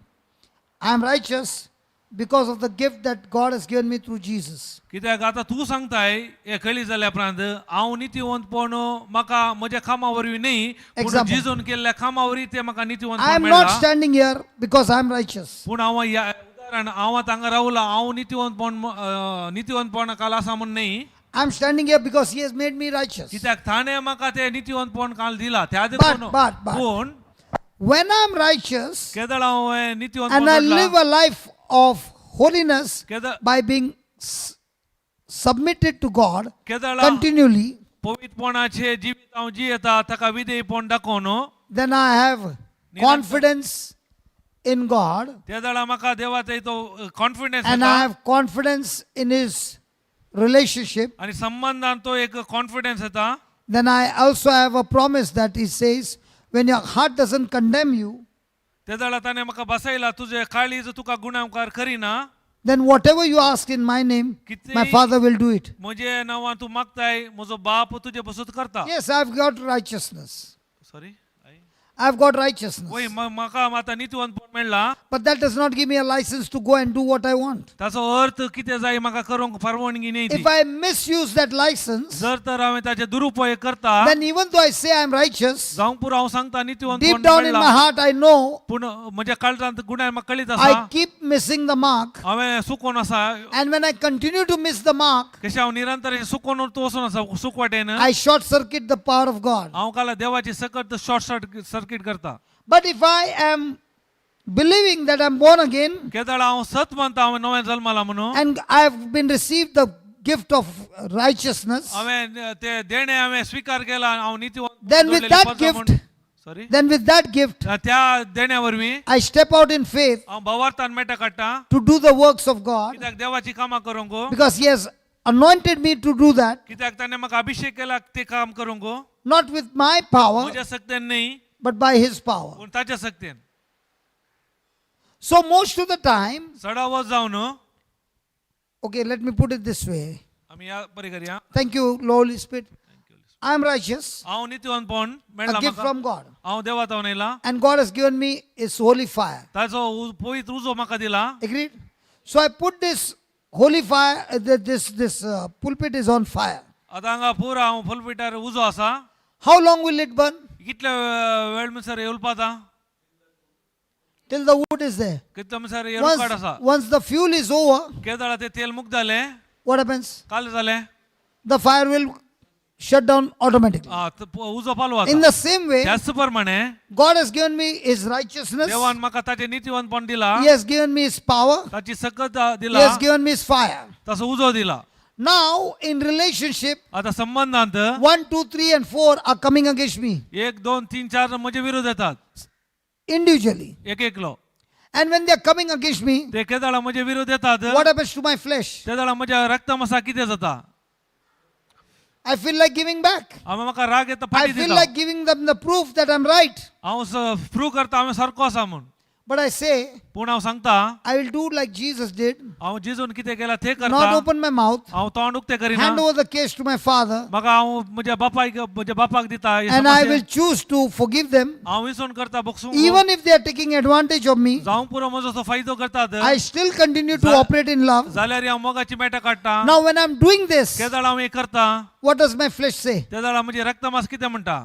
I'm righteous because of the gift that God has given me through Jesus. कित्याक आतां तूं सांगताय हे कळी जाल्या उपरांत हांव नितीवंतपण म्हाका म्हज्या कामा वरवीं न्ही पूण Example. जिजून केल्ल्या कामा वरवीं ते म्हाका I नितीवंतपण am not मेळ्ळां. standing here because I'm righteous. पूण हांव उदाहरण हांव हांगा रावला हांव नितीवंतपण काल आसा म्हूण न्ही. I'm standing here because He has made me righteous. कित्याक ताणें म्हाका ते नितीवंतपण काल दिला त्या But- देखून. but- पूण When I'm righteous केदळ हांव and नितीवंतपण I live जोडला. a life of holiness केदळ by being submitted to God केदळ continually, पवित्रपणाचे जिवीत हांव जियेता ताका विधेयपण दाखोवन then I have confidence in God त्या वेळा म्हाका देवाचो तो confidence and I have confidence in His relationship. आणि संबंधान तो एक कॉन्फिडन्स येता. Then I also have a promise that He says, when your heart doesn't condemn you, त्या वेळा ताणें म्हाका बसयला तुजे काळीज तुका गुणाकार Kareena. then whatever you ask in my name, my Father will do it. म्हजे नांवान तूं मागताय म्हजो बाप तुजे बसत करता. Yes, I've got righteousness. Sorry I've got righteousness. वय म्हाका आतां नितीवंतपण मेळ्ळा. But that does not give me a license to go and do what I want. ताचो अर्थ कितें जाय म्हाका करूंक परवानगी न्ही ती. If I misuse that license, जर तर हांवें ताचे दुरुपयोग करता then even though I say I'm righteous, जावं पुरो हांव सांगता deep नितीवंतपण down in my मेळ्ळा heart I know पूण म्हज्या काळजांत गुणाय म्हाका कळीत आसा I keep missing the mark. हांवें चुकोवन आसा. And when I continue to miss the mark, कशें हांव निरंतर चुकोवन वचून आसा सुकवाटेन. I short circuit the power of God. हांव काल देवाची सकट शॉर्ट सर्किट करता. But if I am believing that I'm born again केदळ हांव सत मानता हांवें नवें जल्माला म्हणून and I have been received the gift of righteousness, हांवें ते देणे हांवें स्वीकार केला हांव नितीवंत then with that gift, sorry then with that gift, त्या देण्या वरवीं I step out in faith हांव भावार्थान मेटा काडटा to do the works of God कित्याक देवाची कामां करूंक because He has anointed me to do that, कित्याक ताणें म्हाका अभिषेक केला ते काम करूंक not with my power, म्हज्या सक्तेन न्ही but by His power. पूण ताच्या सक्तेन. So most of the time, चढावत जावन okay, let me put it this way. आमी या बरें करया. Thank you, Holy Spirit. I am righteous, हांव नितीवंतपण मेळ्ळा a gift म्हाका from God. हांव देवातावन येयला And God has given me His holy fire. ताचो पवित्र उजो म्हाका दिला Agreed? So I put this holy fire, this pulpit is on fire. आतां हांगा पुरो हांव फुलपिटार उजो आसा How long will it burn? कितले वेळ म्हणसर येवलपाता Till the wood is there. कितले म्हणसर येवकाड आसा Once the fuel is over, केदाळा ते तेल मुक्त जालें what happens? काल जालें The fire will shut down automatically. उजो पालू In आता the same way, त्याच प्रमाणे God has given me His righteousness. देवान म्हाका ताचे नितीवंतपण दिला He has given me His power. ताची सकत He दिला has given me His fire. तसो उजो दिला Now, in relationship, आता संबंधांत 1, 2, 3, and 4 are coming against me 1, 2, 3, 4 म्हजे विरोध येतात individually. एक एकलो And when they are coming against me, ते केदाळा म्हजे विरोध येतात what happens to my flesh? केदाळा म्हज्या रक्ता मसा कितें जाता I feel like giving back. हांव म्हाका राग येता I फाटी feel दिता like giving them the proof that I'm right. हांव प्रूव करता हांवें सारको आसा म्हूण But I say, पूण हांव सांगता I will do like Jesus did, हांव जिजून कितें केलां तें not करता open my mouth, हांव तोंड उक्तें Kareena hand over the case to my father, म्हाका हांव म्हज्या बापाक दिता ही and I समस्या. will choose to forgive them. हांव विसरून करता बक्षूंक Even if they are taking advantage of me, जावं पुरो म्हजो असो फायदो करतात I still continue to Za- operate in love. जाल्यार हांव मोगाची मेटां काडटा Now, when I'm doing this, केदाळ हांव हें करता what does my flesh say? त्या जाल्यार म्हजे रक्तमास कितें म्हणटा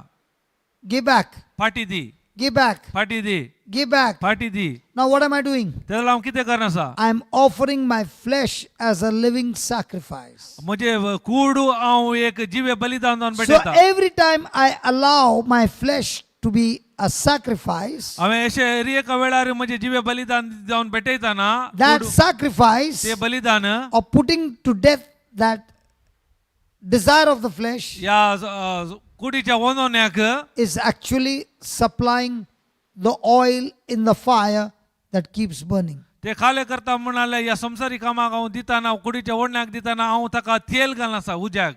Give back, फाटी दी give back, फाटी दी give back. फाटी दी Now, what am I doing? त्या जाल्यार हांव कितें करना आसा I'm offering my flesh as a living sacrifice. म्हजे कूड हांव एक जिवे बलिदान जावन So, पेटयता every time I allow my flesh to be a sacrifice, हांवें अशें एका वेळार म्हजे जिवे बलिदान जावन पेटयतना that कूड- sacrifice ते बलिदान of putting to death that desire of the flesh या कुडीच्या वनोन्याक is actually supplying the oil in the fire that keeps burning. ते खाले करता म्हणाले या संसारी कामाक हांव दिताना कुडीच्या वडण्याक दिताना हांव ताका तेल घालना आसा उज्याक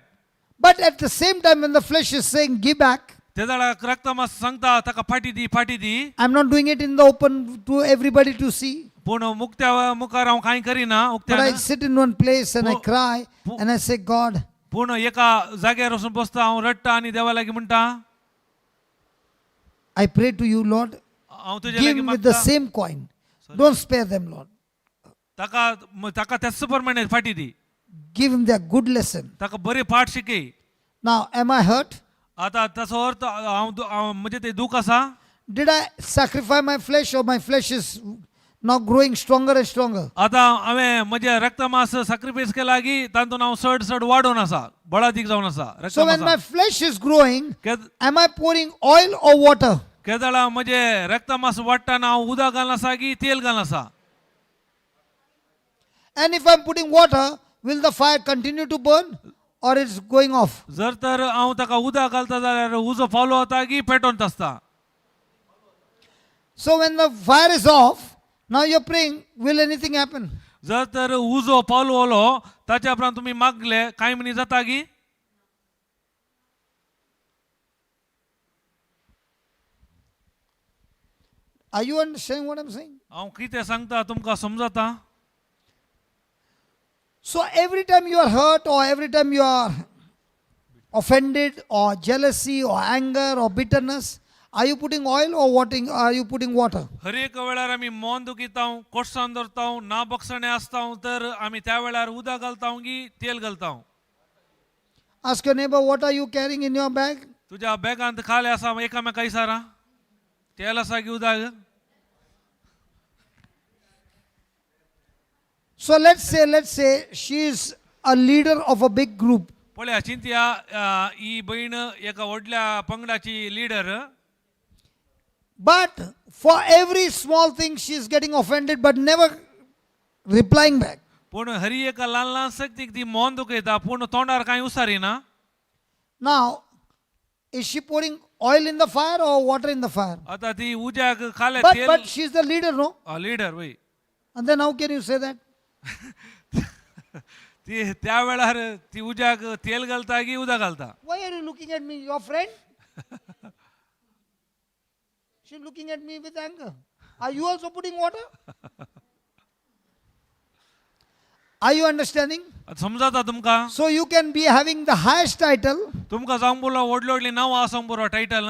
But at the same time, when the flesh is saying, give back, ते जाल्यार रक्तमास सांगता ताका फाटी दी I'm not doing it in the open to everybody to see. पूण मुक्त्या मुखार हांव कांय Kareena But उक्त्यान I sit in one place and I Pu- cry pu- and I say, God, पूण एका जाग्यार वचून बसता हांव रडटा आनी देवा लागीं म्हणटा I pray to you, Lord, हांव तुजे give लागीं with the मागता same coin. Don't spare them, Lord. ताका त्याच प्रमाणे फाटी दी Give him their good lesson. ताका बरी पाठ शिकय Now, am I hurt? आता ताचो अर्थ हांव म्हणजे ते दूख आसा Did I sacrifice my flesh or my flesh is now growing stronger and stronger? आतां हांवें म्हजे रक्तमास सॅक्रिफायस केला की तातूंत हांव चड वाडोवन आसा बळादीक जावन आसा So when my flesh is growing, केद- am I pouring oil or water? केदाळा म्हजे रक्तमास वाडटाना हांव उदक घालना आसा की तेल घालना आसा And if I'm putting water, will the fire continue to burn or it's going off? जर तर हांव ताका उदक घालता जाल्यार उजो फावलो वता की पेटोवन आसता So when the fire is off, now you're praying, will anything happen? जर तर उजो पावलो ताच्या उपरांत तुमी मागले कांय मनी जाता की Are you understanding what I'm saying? हांव कितें सांगता तुमकां समजता So every time you are hurt or every time you are offended or jealousy or anger or bitterness, are you putting oil or are you putting water? हर एक वेळार आमी मौन दुखितांव कोर्सान दवरतांव ना बक्षणे आसतांव तर आमी त्या वेळार उदक घालतांव की तेल घालतांव Ask your neighbor, what are you carrying in your bag? तुज्या बॅगांत खाले आसा एकामेका इसारा तेल आसा की उदक So let's say she is a leader of a big group. पळया चिंतया ही बहीण एका व्हडल्या पंगडाची leader But for every small thing she is getting offended but never replying back. पूण हरी एका ल्हान ल्हान सक्तीक ती मौन दुखयता पूण तोंडार कांय उसारिना Now, is she pouring oil in the fire or water in the fire? आता ती उज्याक खाले But तेल she is the leader, no? Leader वय And then how can you say that? ती त्या वेळार ती उज्याक तेल घालता की उदक घालता Why are you looking at me? Your friend? She's looking at me with anger. Are you also putting water? Are you understanding? समजाता तुमका So you can be having the highest title, तुमका जाऊन बोला व्हडली व्हडली नाव आसोंक पुरो title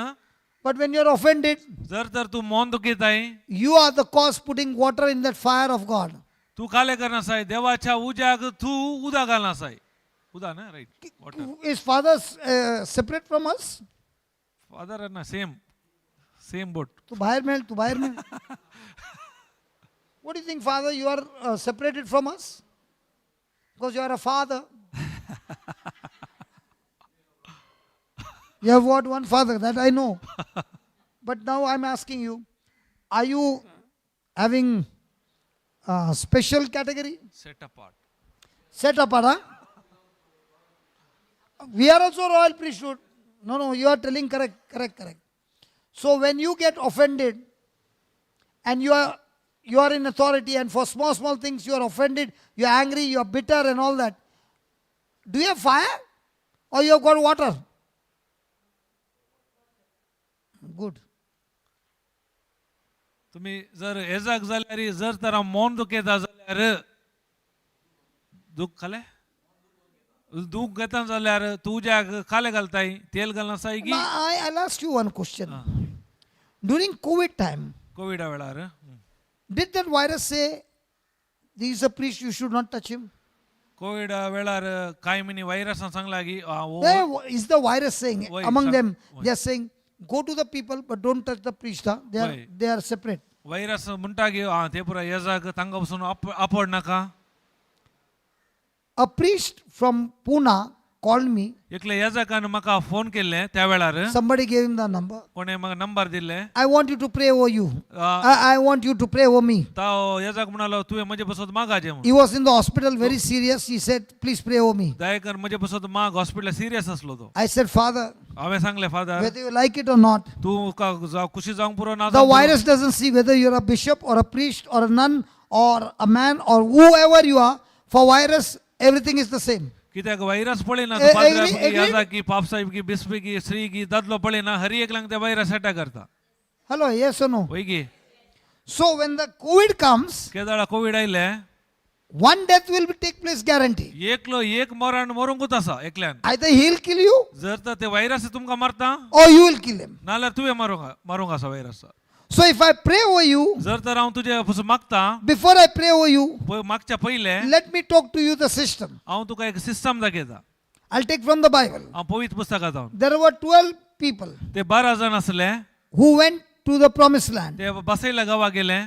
but when you're offended, जर तर तू मौन दुखीत आहे you are the cause putting water in that fire of God. तू काले करनास आहे देवाच्या उज्याक तू उदा घालनास आहे उदा ना right water Is Father separate from us? Father ना सेम बोट तू बाहेर मिळेल, तू बाहेर मिळेल. What do you think, Father? You are separated from us? Because you are a father. You have what? One father, that I know. But now I'm asking you, are you having a special category? Set apart Set apart, huh? We are also royal priesthood. No, you are telling correct. So when you get offended and you are in authority and for small things you are offended, you are angry, you are bitter and all that. Do you have fire or you have got water? Good. तुम्ही जर एजाक जाल्यार जर तर मौन दुखेता जाल्यार दुख खाले दूख घेता जाल्यार तू ज्याक खाले घालताय तेल घालनास आहे की I'll ask you one question. During COVID time, Covid वेळार did that virus say, "He is a priest, you should not touch him"? Covid वेळार काय मिनी व्हायरस सांगला की Is the virus saying Why, among sir? them? Why? They are saying, "Go to the people, but don't touch the priest." Huh? Why? They are separate. Virus म्हणटा की ते पुरा एजाक तांगा पासून आपड नाका A priest from Pune called me. एकले एजाकान म्हाका phone केल्ले त्या वेळार Somebody gave him the number. कोणे म्हाका नंबर दिले I want you to pray over you. I want you to pray over me. तो एजाक म्हणालो तुवें म्हजे पासून मागाचे He was in the hospital, very serious. He said, "Please pray over me." Dayakar म्हजे पासून माग हॉस्पिटल सिरियस असलो तो I said, "Father, हांवें सांगले father whether you like it or not, तू खुशी जावंक पुरो ना the virus doesn't see whether you're a bishop or a priest or a nun or a man or whoever you are. For virus, everything is the same." कित्याक virus पळयना agree- पाद्र्याक agree? याजा की पाप साहेब की बिस्पी की श्री की दादलो पळयना हर एकल्यांक ते व्हायरस अटॅक करता Hello, yes or no? होय की So when the COVID comes, केदाळा कोविड आयले one death will take place, guarantee. एकलो एक मरण मरूंकूच आसा एकल्यान Either he'll kill you जर तर ते व्हायरस तुमकां मारता or you will kill him. नाल्यार तुवें मारूंक आसा virus So if I pray over you, जर तर हांव तुजे पासून मागता before I pray over you, मागच्या पयले let me talk to you the system. हांव तुका एक सिस्टम दाखयता I'll take from the Bible. हांव पवित्र पुस्तकांत हांव There were 12 people ते 12 जण आसले who went to the promised land ते बसयल्या गांवा गेले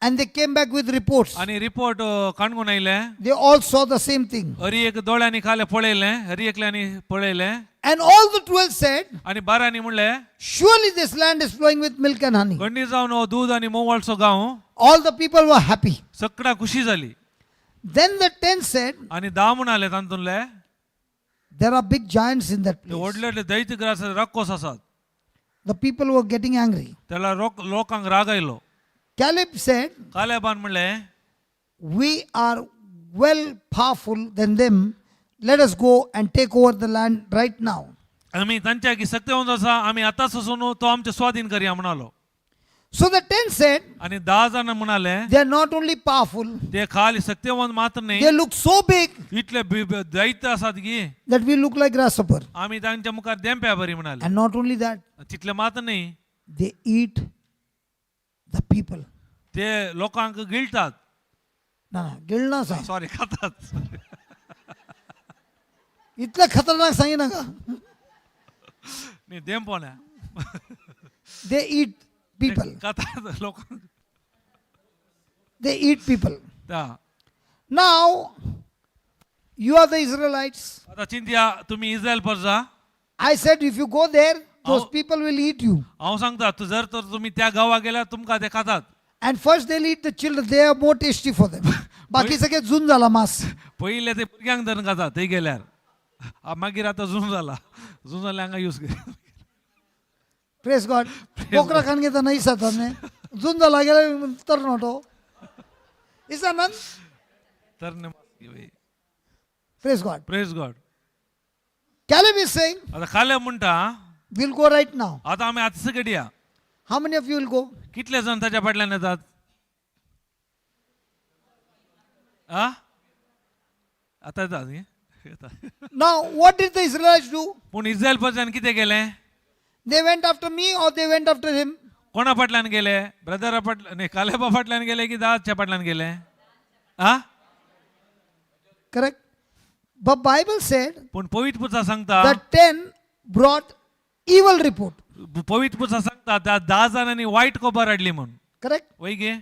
and they came back with reports. आनी रिपोर्ट काणून आयले They all saw the same thing. Hari एक दोळ्यांनी खाले पळयले हरी एकल्यांनी पळयले And all the 12 said, आनी 12 म्हणले "Surely this land is flowing with milk and honey." गंडी जावन हो दूध आनी मोवाळसो गांव All the people were happy. सगळा खुशी जाली Then the 10 said, आनी 10 म्हणाले तांतूंतले "There are big giants in that ते place." व्हडले व्हडले दैत्यग्रास राक्षस आसात The people were getting angry. त्याला लोकांक राग आयलो Caleb said, कालेबान म्हणले "We are well powerful than them. Let us go and take over the land right now." आमी तांच्या की सत्यवंत आसा आमी आतांच वचून तो आमचे स्वाधीन करया म्हणालो So the 10 said, आनी 10 जण म्हणाले "They are not only powerful, ते खाली सत्यवंत मात्र they नाही look so big इतले दैत्य आसात की that we look like grasshopper. आमी तांच्या मुखार देंप्या बरी म्हणाले And not only that, तितले मात्र नाही they eat the people." ते लोकांक गिळतात No, गिळणं सांग. सॉरी खातात इतलं खतरनाक सांगी नका. नाही देंपोण्या They eat people. खातात लोकांक They eat people. त्या Now, you are the Israelites. आता चिंत्या तुम्ही इस्रायल पर जा I said, if you go there, those Oh. people will eat you. हांव सांगता तू जर तर तुम्ही त्या गावा गेल्यार तुमकां ते खातात And first they'll eat the children. They are more tasty for them. बाकी सगळे जून झाला मास. पहिले ते भुरग्यांक धरून खातात थंय गेल्यार मागीर आता जून जाला जून जाल्यार हांगा यूज कर Praise God. कोकरा खान घेता नाही सातारने. जून झाला गेला तर नव्हतो. Is that none? तर Praise God. Praise God Caleb is saying, आता खाले म्हणटा we'll go right now. आता आम्ही आता सगळी या How many of you will go? कितले जण ताच्या फाटल्यान येतात आ आता येता न्ही? येता. Now, what did the Israelites do? पूण इस्रायल पर्सन कितें केलें? They went after me or they went after him? कोणा फाटल्यान गेले? ब्रदरा फाटल्यान नाही, कालेबा फाटल्यान गेले की दासच्या फाटल्यान गेले? हा? Correct? But Bible said पूण पवित्र पुस्तक सांगता, the 10 brought evil report. पवित्र पुस्तक सांगता त्या 10 जाणांनी वाईट खबर हाडली म्हणून. Correct? वय गे?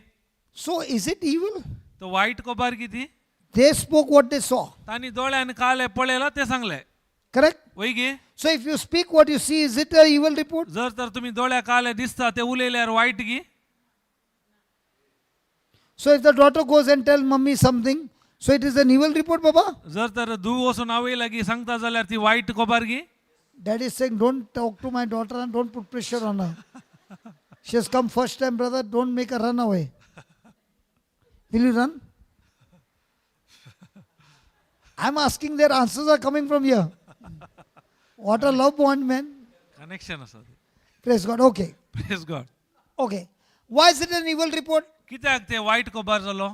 So is it evil? तो वाईट खबर किती? They spoke what they saw. तांणी दोळ्यान काले पळयला ते सांगले. Correct? वय गे? So if you speak what you see, is it an evil report? जर तर तुम्ही दोळ्या काले दिसता ते उलयल्यार वाईट गी? So if the daughter goes and tell mummy something, so it is an evil report, Baba? जर तर धूव वचून आवयला गी सांगता जाल्यार ती वाईट खबर गी? Daddy is saying, don't talk to my daughter and don't put pressure on her. She has come first time, brother. Don't make her run away. Will you run? I'm asking, their answers are coming from here. What a love bond, man. Connection आसा. Praise God. Okay. Praise God. Okay. Why is it an evil report? कित्याक ते वाईट खबर जालो?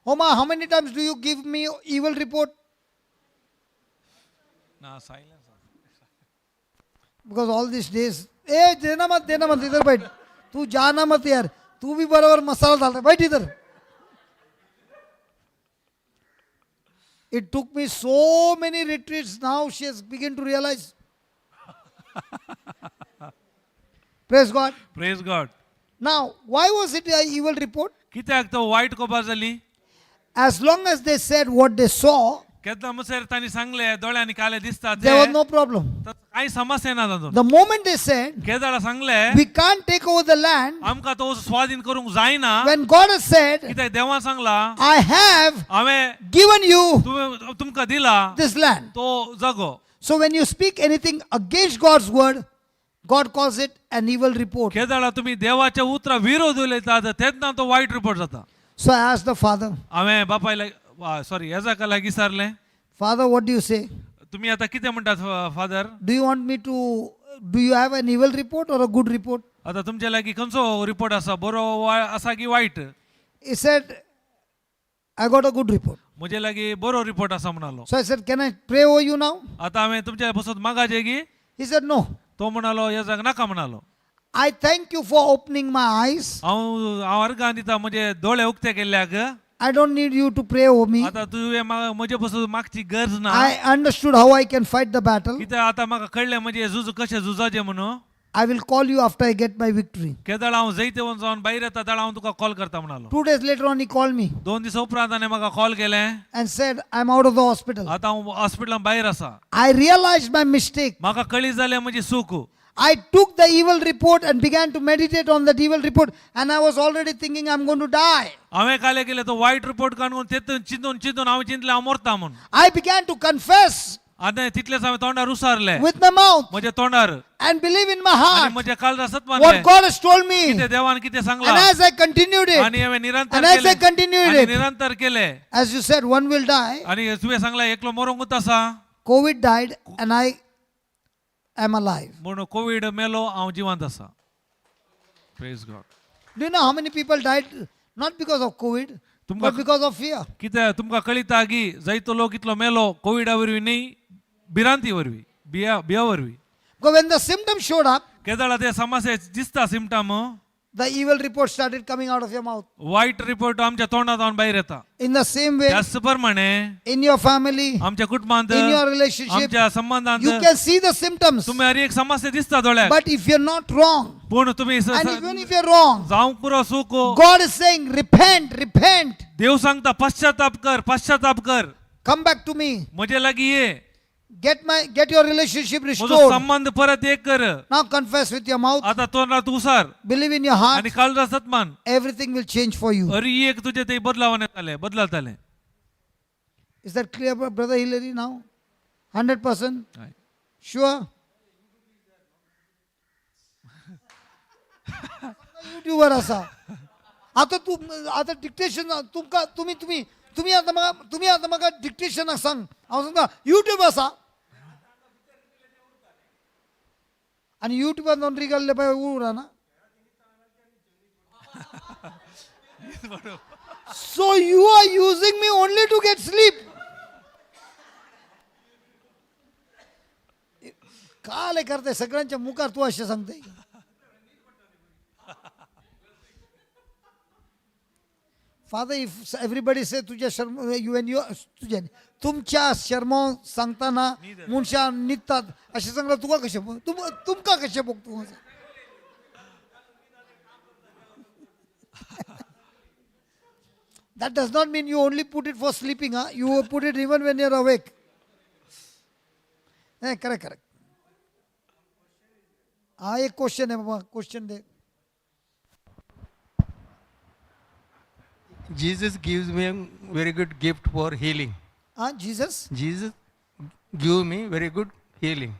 Oma, how many times do you give me evil report? ना silence. Because all these days, देना मत इधर बैठ. तू जाना मत यार. तू भी बराबर मसाला डाल रहा है. बैठ इधर. It took me so many retreats. Now she has begun to realize. Praise God. Praise God. Now, why was it an evil report? कित्याक तो वाईट खबर जाली? As long as they said what they saw, केन्ना मुसेर तांणी सांगले दोळ्यांनी काले दिसता ते, there was no problem. तर काही समस्या ना तातूंत. The moment they said, केदाळा सांगले we can't take over the land, आमकां तो स्वाधीन करूंक जायना, when God has said, कित्याक देवान सांगला I have हांवें given you तुमकां दिला this land. तो जगो. So when you speak anything against God's word, God calls it an evil report. केदाळा तुम्ही देवाच्या उतरा विरोध उलयतात तेन्ना तो वाईट रिपोर्ट जाता. So I asked the father, हांवें बापायला सॉरी येजाका लागीं विचारलें, Father, what do you say? तुम्ही आता कितें म्हणटात father? Do you want me to, do you have an evil report or a good report? आता तुमच्या लागीं खंयचो रिपोर्ट आसा, बरो आसा की वायट? He said, I got a good report. म्हजे लागीं बरो रिपोर्ट आसा म्हणालो. So I said, can I pray over you now? आता हांवें तुमच्या पासून मागाचें की? He said, no. तो म्हणालो येजाक नाका म्हणालो. I thank you for opening my eyes. हांव अर्गां दिता म्हजे दोळे उक्ते केल्ल्याक. I don't need you to pray over me. आता तुवें म्हजे पासून मागची गरज ना. I understood how I can fight the battle. कित्याक आतां म्हाका कळ्ळें म्हणजे झूज कशें झुजाचें म्हणून. I will call you after I get my victory. केदाळ हांव जैते वचून जावन भायर येता तेन्ना हांव तुका कॉल करता म्हणालो. 2 days later on, he called me 2 दीस उपरांत ताणें म्हाका कॉल केलें. and said, I'm out of the hospital. आतां हांव हॉस्पिटलांत भायर आसा. I realized my mistake. म्हाका कळी जालें म्हजी चूक. I took the evil report and began to meditate on that evil report, and I was already thinking I'm going to die. हांवें काले केले तो वायट रिपोर्ट काडून तेतून चिंतून हांवें चिंतलें हांव मरता म्हणून. I began to confess आतां तितलेंच हांवें तोंडार उसारलें, with my mouth म्हज्या तोंडार and believe in my आनी heart म्हज्या काळजांत what मानलें God has told me. कितें देवान कितें And सांगलां. as I continued it, आनी हांवें निरंतर and as I केलें continued आनी it, निरंतर केलें. as you said, one will die. आनी तुवें सांगलें एकलो मरूंकूच आसा COVID died, and I am alive. म्हणून कोविड मेलो हांव जिवंत आसा. Praise God. Do you know how many people died? Not because of COVID, but because of fear. कितें तुमकां कळिता की जायतो लोक इतलो मेलो कोविडा वरवीं न्ही, भिरांती वरवीं, भिया वरवीं. Because when the symptoms showed up, केदाळा ते समस्या दिसता symptom, the evil report started coming out of your mouth. वायट रिपोर्ट आमच्या तोंडांत भायर येता. In the same way, त्याच प्रमाणे in your family, आमच्या कुटुंबांत, in your relationship, आमच्या संबंधांत you can see the symptoms. तुम्ही हर एक समस्या दिसता दोळ्याक. But if you're not wrong, पूण तुम्ही and even if you're wrong, जावंक पुरो चूक, God is saying, repent, repent, देव सांगता पश्चाताप कर. come back to me, म्हजे लागीं ये, get your relationship म्हजो restored. संबंध परत एक कर. Now confess with your mouth, आता तोंडात उसार believe in your heart, आनी काळजांत मान. everything will change for you. हर एक तुजे ते बदलताले. Is that clear, Brother Hillary, now? 100%? Sure? YouTuber असा. आता डिक्टेशन तुम्ही आता म्हाका डिक्टेशन सांग. हांव सांगता युट्यूब आसा आनी युट्यूबार नोंदणी घाल्ले पळय उरा ना. So you are using me only to get sleep. काय करताय सगळ्यांच्या मुखात तू असे सांगते फादर इफ एव्हरीबडी से तुझ्या शर्म यू एन यू तुझ्या तुमच्या शर्म सांगताना मुनशा निघतात असे सांगला तुका कसे तुमका कसे बघतो That does not mean you only put it for sleeping, huh? You put it even when you're awake. Correct. एक क्वेश्चन है बाबा question they Jesus gives me a very good gift for healing. Jesus Jesus give me very good healing.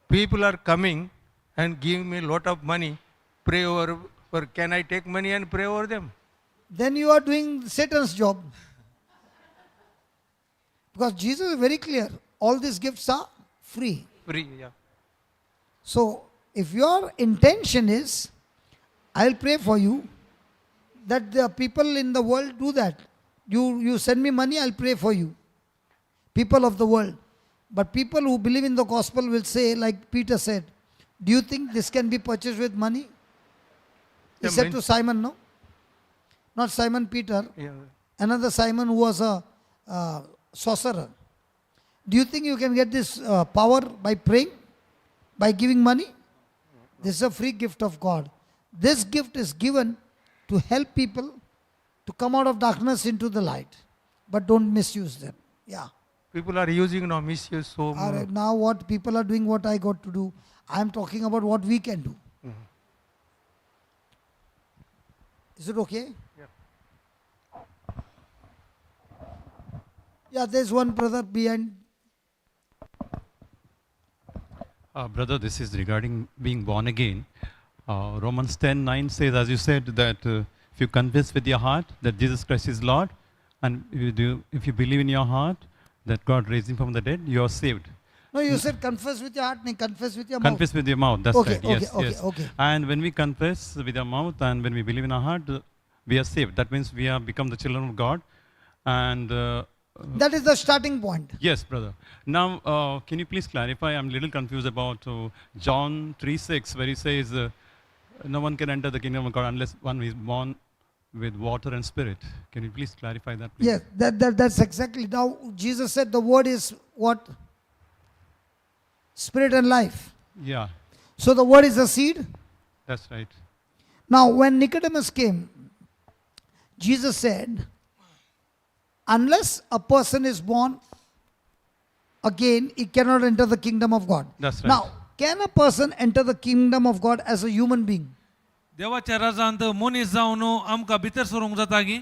People are coming and giving me lot of money. Pray over. Can I take money and pray over them? then you are doing Satan's job. Because Jesus is very clear. All these gifts are free. Free, yeah. So, if your intention is, I'll pray for you, that the people in the world do that. You send me money, I'll pray for you. People of the world. But people who believe in the gospel will say, like Peter said, do you think this can be purchased with money? He Yeah, said to Simon, no? Not Simon Peter. Yeah. Another Simon who was a sorcerer. Do you think you can get this power by praying? By giving money? This is a free gift of God. This gift is given to help people to come out of darkness into the light. But don't misuse them. Yeah. People are using now, misuse so All much. right, now what people are doing, what I got to do. I am talking about what we can do. Is it okay? Yeah, there's one brother behind. Brother, this is regarding being born again. Romans 10:9 says, as you said, that if you confess with your heart that Jesus Christ is Lord, and if you believe in your heart that God raised him from the dead, you are saved. No, you said confess with your heart, no, confess with your mouth. Confess with your mouth, that's Okay, right. okay, Yes, okay, yes. okay. And when we confess with our mouth and when we believe in our heart, we are saved. That means we have become the children of God. And That is the starting point. yes, brother. Now, can you please clarify? I'm a little confused about John 3:6, where he says, no one can enter the kingdom of God unless one is born with water and spirit. Can you please clarify that, please? Yes, that's exactly. Now, Jesus said the word is what? Spirit and life. Yeah, So the word is a seed. that's right. Now, when Nicodemus came, Jesus said, unless a person is born again, he cannot enter the kingdom of God. That's right. Now, can a person enter the kingdom of God as a human being? देवाच्या राजांत मनीस जावन आमकां भितर सरूंक जाता की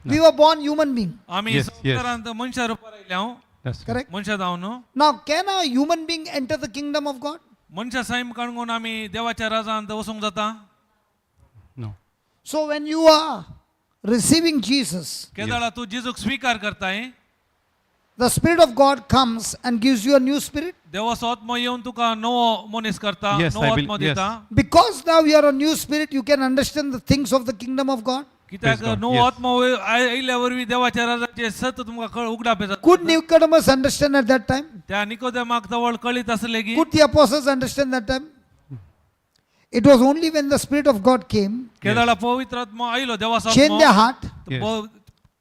We were born human being. आमी Yes, yes. संवसारांत मनशा रुपार आयले हांव That's right. Correct? मनशा जावन Now, can a human being enter the kingdom of God? मनशा सायम काणगून आमी देवाच्या राजांत वचूंक जाता No. So, when you are receiving Jesus, केदाळा तूं जेजूक स्वीकार करताय the Spirit of God comes and gives you a new spirit. देवाचो आत्मो येवन तुका नवो मनीस करता Yes, नवो I आत्मो yes. दिता Because now you are a new spirit, you can understand the things of the kingdom of God. कित्याक Praise God, नवो yes. आत्मो आयल्या वरवीं देवाच्या राजाचे सत तुमकां उगडापे जाता Could Nicodemus understand at that time? त्या निकोदेमाक जवळ कळीत आसले की Could the apostles understand that time? It was only when the Spirit of God came, केदाळा पवित्र आत्मो आयलो देवाचो changed their आत्मो heart, Yes.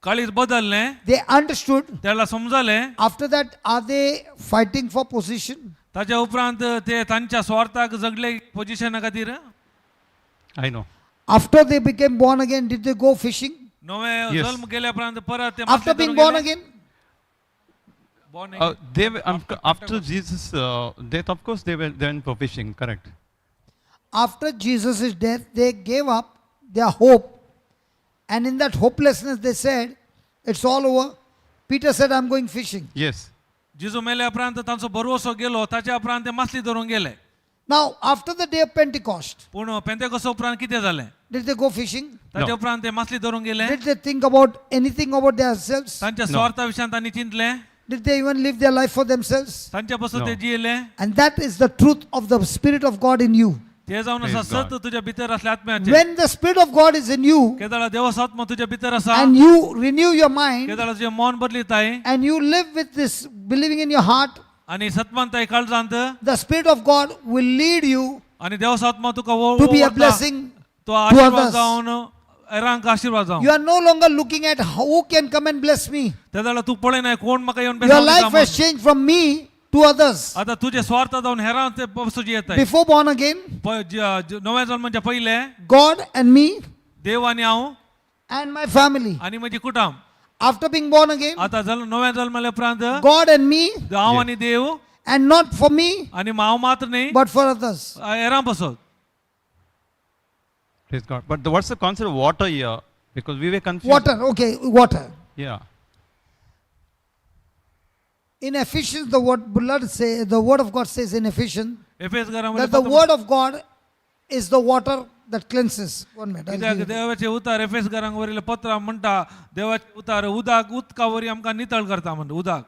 काळीज बदललें they understood. त्याला समजलें After that, are they fighting for position? ताच्या उपरांत ते तांच्या स्वार्थाक जगले पोजिशना खातीर I know. After they became born again, did they go fishing? नवे Yes. जल्म गेल्या उपरांत परत ते After मासे being धरून born गेले. again? Born Uh, again. they were, after Jesus' death, of course, they went for fishing, correct? After Jesus' death, they gave up their hope. And in that hopelessness, they said, it's all over. Peter said, I'm going fishing. Yes. जिजू मेल्या उपरांत तांचो भरवसो गेलो ताच्या उपरांत ते मासली धरून गेले Now, after the day of Pentecost, पूण पेंतेकोस्ता उपरांत कितें जालें did they go fishing? ताच्या No. उपरांत ते मासली धरून गेले Did they think about anything about themselves? तांच्या No. स्वार्था विशयान तांणी चिंतले Did they even live their life for themselves? तांच्या पासून No. ते जियेले And that is the truth of the Spirit of God in you. ते जावन आसा Praise सत God. तुज्या भितर असले आत्म्याचे When the Spirit of God is in you केदाळा देवाचो आत्मा तुज्या भितर आसा and you renew your mind केदाळा तुजें मन बदलिताय and you live with this believing in your heart आणि सत्मंताय काळजांत the Spirit of God will lead you आणि देवाचो आत्मा तुका to be a blessing तो to आशीर्वाद others. जावन एरांक आशीर्वाद You जावन are no longer looking at who can come and bless me. तेदाला तू पळयनाय कोण म्हाका येवन Your बेजावंक life दिता has म्हणून. changed from me to others. आता तुझे स्वार्थ जावन हेरां ते पसून येताय Before born again, नव्या जन्माच्या पयले God and me देव आणि हांव and my family. आणि म्हजी कुटुंब After being born again, आता नव्या जन्मल्या उपरांत God and me, हांव आणि देव and not for me, आणि हांव मात्र न्ही but for others. हेरां पसत. Praise God. But what's the concept of water here? Because we were confused. Water, okay, water. Yeah. In Ephesians, the word of God says in Ephesians एफेस that the word of God is the water that cleanses. 1 minute. I'll कित्याक give you. देवाचे उतार एफेस घरांवरील पत्र म्हणटा देवाचे उतार उदक उदकावरी आमकां नितळ करता म्हणटा उदक.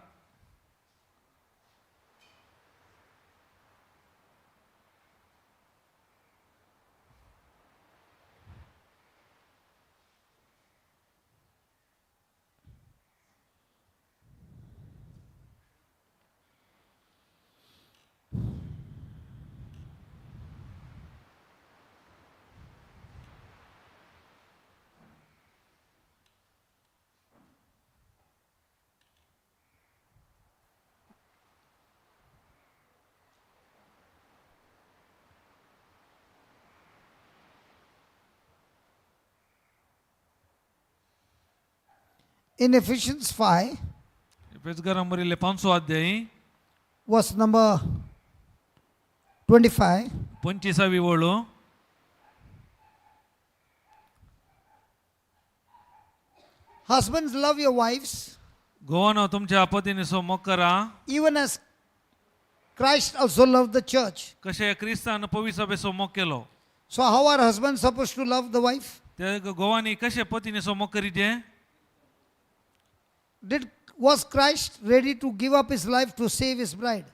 In Ephesians 5, एफेस घरांवरील 5 अध्याय verse number 25, 25वी ओळ. husbands, love your wives, गोवानो तुमच्या पतीने सो मोग करा even as Christ also loved the church. कशे क्रिस्तान पवित्र सभेचो मोग केलो. So how are husbands supposed to love the wife? ते गोवानी कशे पतीने सो मोग करीचे. Was Christ ready to give up his life to save his bride?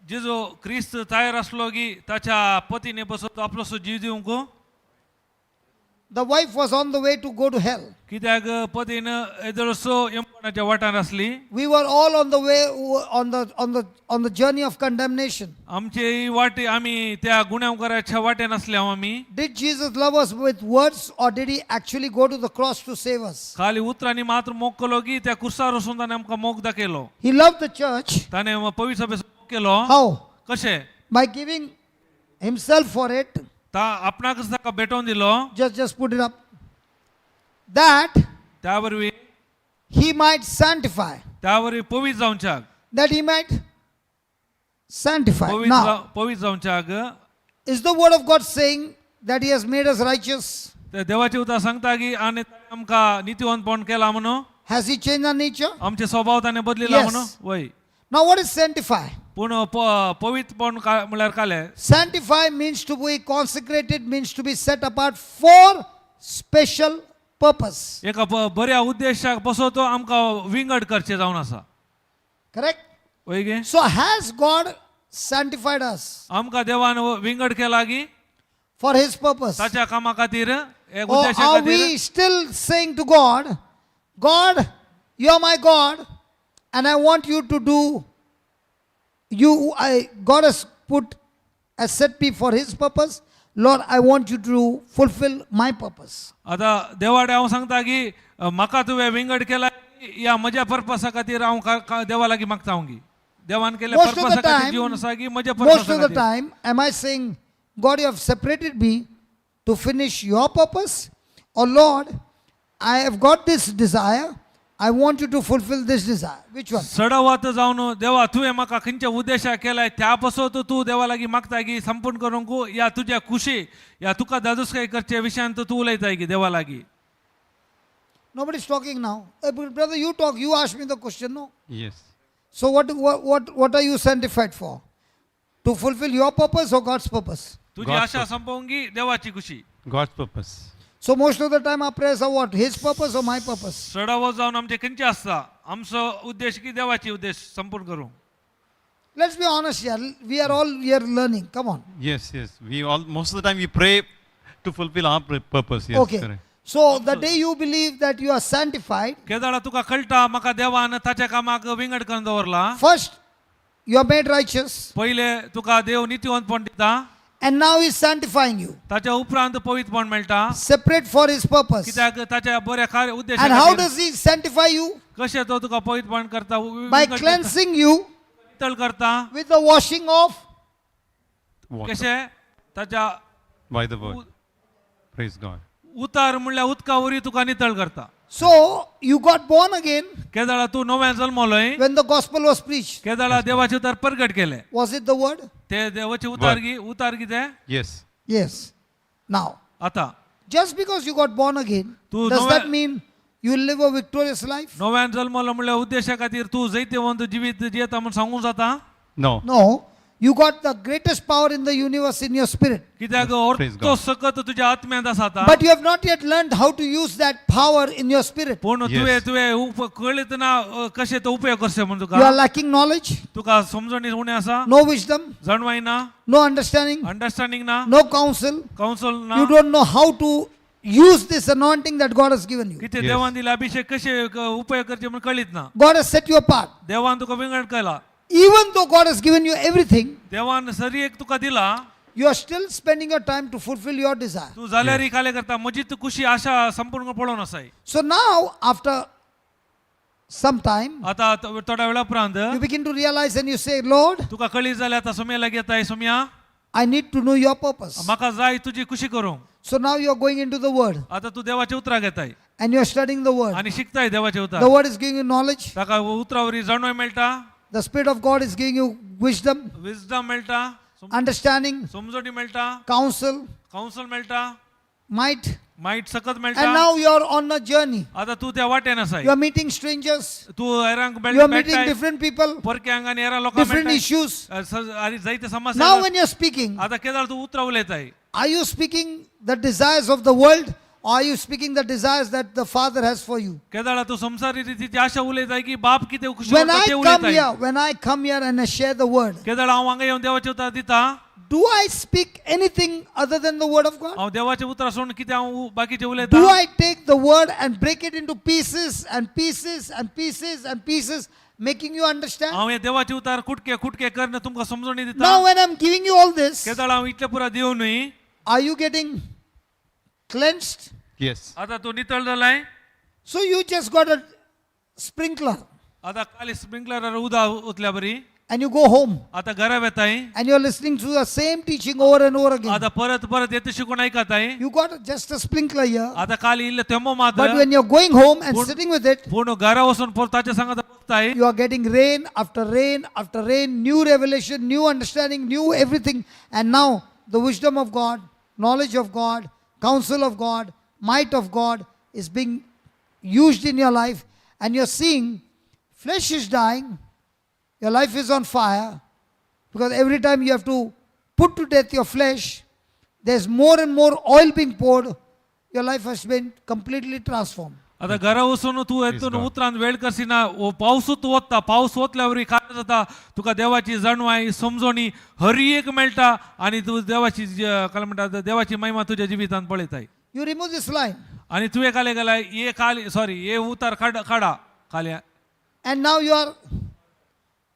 जिजो क्रिस्त तयार असलो की ताच्या पतीने बसत आपलोसो जीव दिवंक. The wife was on the way to go to hell. कित्याक पतीन एदळसो यमपणाच्या वाटार असली. We were all on the way on the journey of condemnation. आमचे ही वाटे आम्ही त्या गुन्हेगाराच्या वाटेन असल्या आम्ही. Did Jesus love us with words or did he actually go to the cross to save us? खाली उतरांनी मात्र मोग केलो की त्या कुर्सार वचून ताणें आमकां मोग दाखयलो. He loved the church. ताणें पवित्र सभेचो मोग केलो. How? कशे By giving himself for it. ता आपणाकच ताका भेटोवन दिलो. Just put it up. That त्या वरवीं he might sanctify. त्या वरवीं पवित्र जावच्याक. That he might sanctify. Now, पवित्र जावच्याक is the word of God saying that he has made us righteous? ते देवाचे उतर सांगता की आनी आमकां नितीवंतपण केला म्हणून. Has he changed our nature? आमचे स्वभाव ताणें बदलिला Yes. म्हणून. वय Now what is sanctify? पूण पवित्रपण म्हळ्यार काले. Sanctify means to be consecrated, means to be set apart for special purpose. एका बऱ्या उद्देशाक बसो तो आमकां विंगड करचे जावन आसा. Correct? वय गे So has God sanctified us आमकां देवान विंगड केला की for his purpose? ताच्या कामा खातीर एक Or उद्देशा are खातीर. we still saying to God, God, you're my God, and I want you to do, God has set me for his purpose. Lord, I want you to fulfill my purpose. आता देवाडे हांव सांगता की म्हाका तुवें विंगड केला या म्हज्या पर्पसा खातीर हांव देवा लागीं मागता हांव की देवान केले Most of पर्पसा the खातीर time, जीवन आसा की म्हज्या most पर्पसा of the खातीर. time, am I saying, God, you have separated me to finish your purpose? Or Lord, I have got this desire, I want you to fulfill this desire. Which one? सडवत जावन देवा तुवें म्हाका खंयच्या उद्देशा केलाय त्या पासत तूं देवा लागीं मागता की संपूर्ण करूंक या तुज्या खुशी या तुका दादूसकाय करचे विशयान तूं उलयताय की देवा लागीं. Nobody's talking now. Brother, you talk. You ask me the question, no? Yes. So what are you sanctified for? To fulfill your purpose or God's purpose? तुझी God's आशा संपवंगी देवाची खुशी. God's purpose. So most of the time our prayers are what? His purpose or my purpose? सडवत जावन आमचे खंयचे आसता आमचो उद्देश की देवाची उद्देश संपूर्ण करूं. Let's be honest here. We are all here learning. Come on. Yes, yes. Most of the time we pray to fulfill our purpose. Yes, Okay. correct. So the day you believe that you are sanctified, केदाळा तुका कळटा म्हाका देवान ताच्या कामाक विंगड करून दवरला. first you are made righteous, पहिले तुका देव नितीवंतपण दिता, and now He is sanctifying you, ताच्या उपरांत पवित्रपण मेळटा, separate for His purpose. कित्याक ताच्या बऱ्या कार्य And उद्देशा how खातीर. does He sanctify you? कशें तो तुका पवित्रपण करता, By विंगड करता, cleansing you नितळ करता, with the washing of. Water. कशें ताच्या By the word. Praise God. उतार म्हणल्यार उदका वरी तुका नितळ करता. So you got born again केदाळा तू नव्यान जल्मलोय, when the gospel was preached. केदाळा देवाचे उतार प्रगट केले. Was it the word? ते देवाचे उतार कितें? Yes. Yes. Now, आता just because you got born again, Tu does that नव्या- mean you will live a victorious life? नव्यान जल्मलो म्हणल्यार उद्देशा खातीर तू जैतेवंत जिवीत जियेता म्हणून सांगूंक जाता? No. No. You got the greatest power in the universe in your spirit. कित्याक Praise तो God. सकत तुज्या आत्म्यांत आसा आता. But you have not yet learned how to use that power in your spirit. पूण Yes. तुवें कळीत ना कशें तो उपयोग करचें म्हणून You are Tuka. lacking knowledge, तुका समजणी उणें आसा, no wisdom, जाणवाय ना, no understanding, अंडरस्टँडिंग ना, no counsel. काउन्सल ना. You don't know how to use this anointing that God has given you. कितें Yes. देवान दिला अभिषेक कशें उपयोग करचे म्हणून कळीत ना. God has set you apart. देवान तुका विंगड केला. Even though God has given you everything, देवान सरी एक तुका दिला, you are still spending your time to fulfill your desire. तू जाल्यारय काले करता, म्हजी तू खुशी आशा संपूर्ण पळोवन आसाय. So now, after some time, आता थोड्या वेळा उपरांत you begin to realize and you say, Lord, तुका कळीत जाल्यार आतां सोम्या लागीं येताय, Saumya I need to know your purpose. म्हाका जाय तुजी खुशी करूंक. So now you are going into the word आता तू देवाचे उतरां घेताय and you are studying the word. आनी शिकताय देवाचे The उतर. word is giving you knowledge. ताका उतरावरी जाणवाय मेळटा, The Spirit of God is giving you wisdom, wisdom मेळटा, understanding, समजणी मेळटा, counsel, काउन्सल मेळटा, might. माहीत सकत And मेळटा. now you are on a journey. आता तू त्या वाटेन आसाय. You are meeting strangers. तू हेरांक You are meeting मेळटाय, different people, परक्यांक आनी हेरां लोकांक different मेळटाय. issues. आनी जायते Now समस्या. when you are speaking, आता केदार तू उतरां उलयताय. are you speaking the desires of the world or are you speaking the desires that the Father has for you? केदाळा तू संसारी रीतीची आशा उलयताय की बाप कितें खुशी When करता I ते come उलयताय. here, when I come here and I share the word, केदाळा हांव हांगा येवन देवाचे उतर दिता, do I speak anything other than the word of God? हांव देवाचे उतरां सोडून कितें हांव बाकीचे उलयता? Do I take the word and break it into pieces and pieces and pieces and pieces, making you understand? हांव हे देवाचे उतार कुटके कुटके करन तुमकां समजणी दिता. Now when I'm giving you all this, केदाळा हांव इतले पुरा दिवनूय are you getting cleansed? Yes. आता तू नितळ जालाय. So you just got a sprinkler आता खाली स्प्रिंकलर उदक उतल्या बरी. and you go home आता घरा येताय. and you're listening to the same teaching over and over again. आता परत परत येते शिकून ऐकताय. You got just a sprinkler here, आता खाली इल्ले थेंबो मात. but when you're going home and Pun- sitting with it, पूण घरा वचून परत ताच्या सांगात बघताय. you are getting rain after rain after rain, new revelation, new understanding, new everything. And now the wisdom of God, knowledge of God, counsel of God, might of God is being used in your life. And you're seeing flesh is dying, your life is on fire. Because every time you have to put to death your flesh, there's more and more oil being poured. Your life has been completely transformed. आता घरा वचून तू येतून God. उतरान वेळ करसिना पावसूच वता. पावस वतल्यावर काय जाता तुका देवाची जाणवाय समजणी हरी एक मेळटा आनी तू देवाची काय म्हणटा देवाची महिमा तुझ्या जिवितांत पळयताय. You remove this line. आणि तुवें काले गेलाय ये खाली सॉरी ये उतार काडा खाल्या And now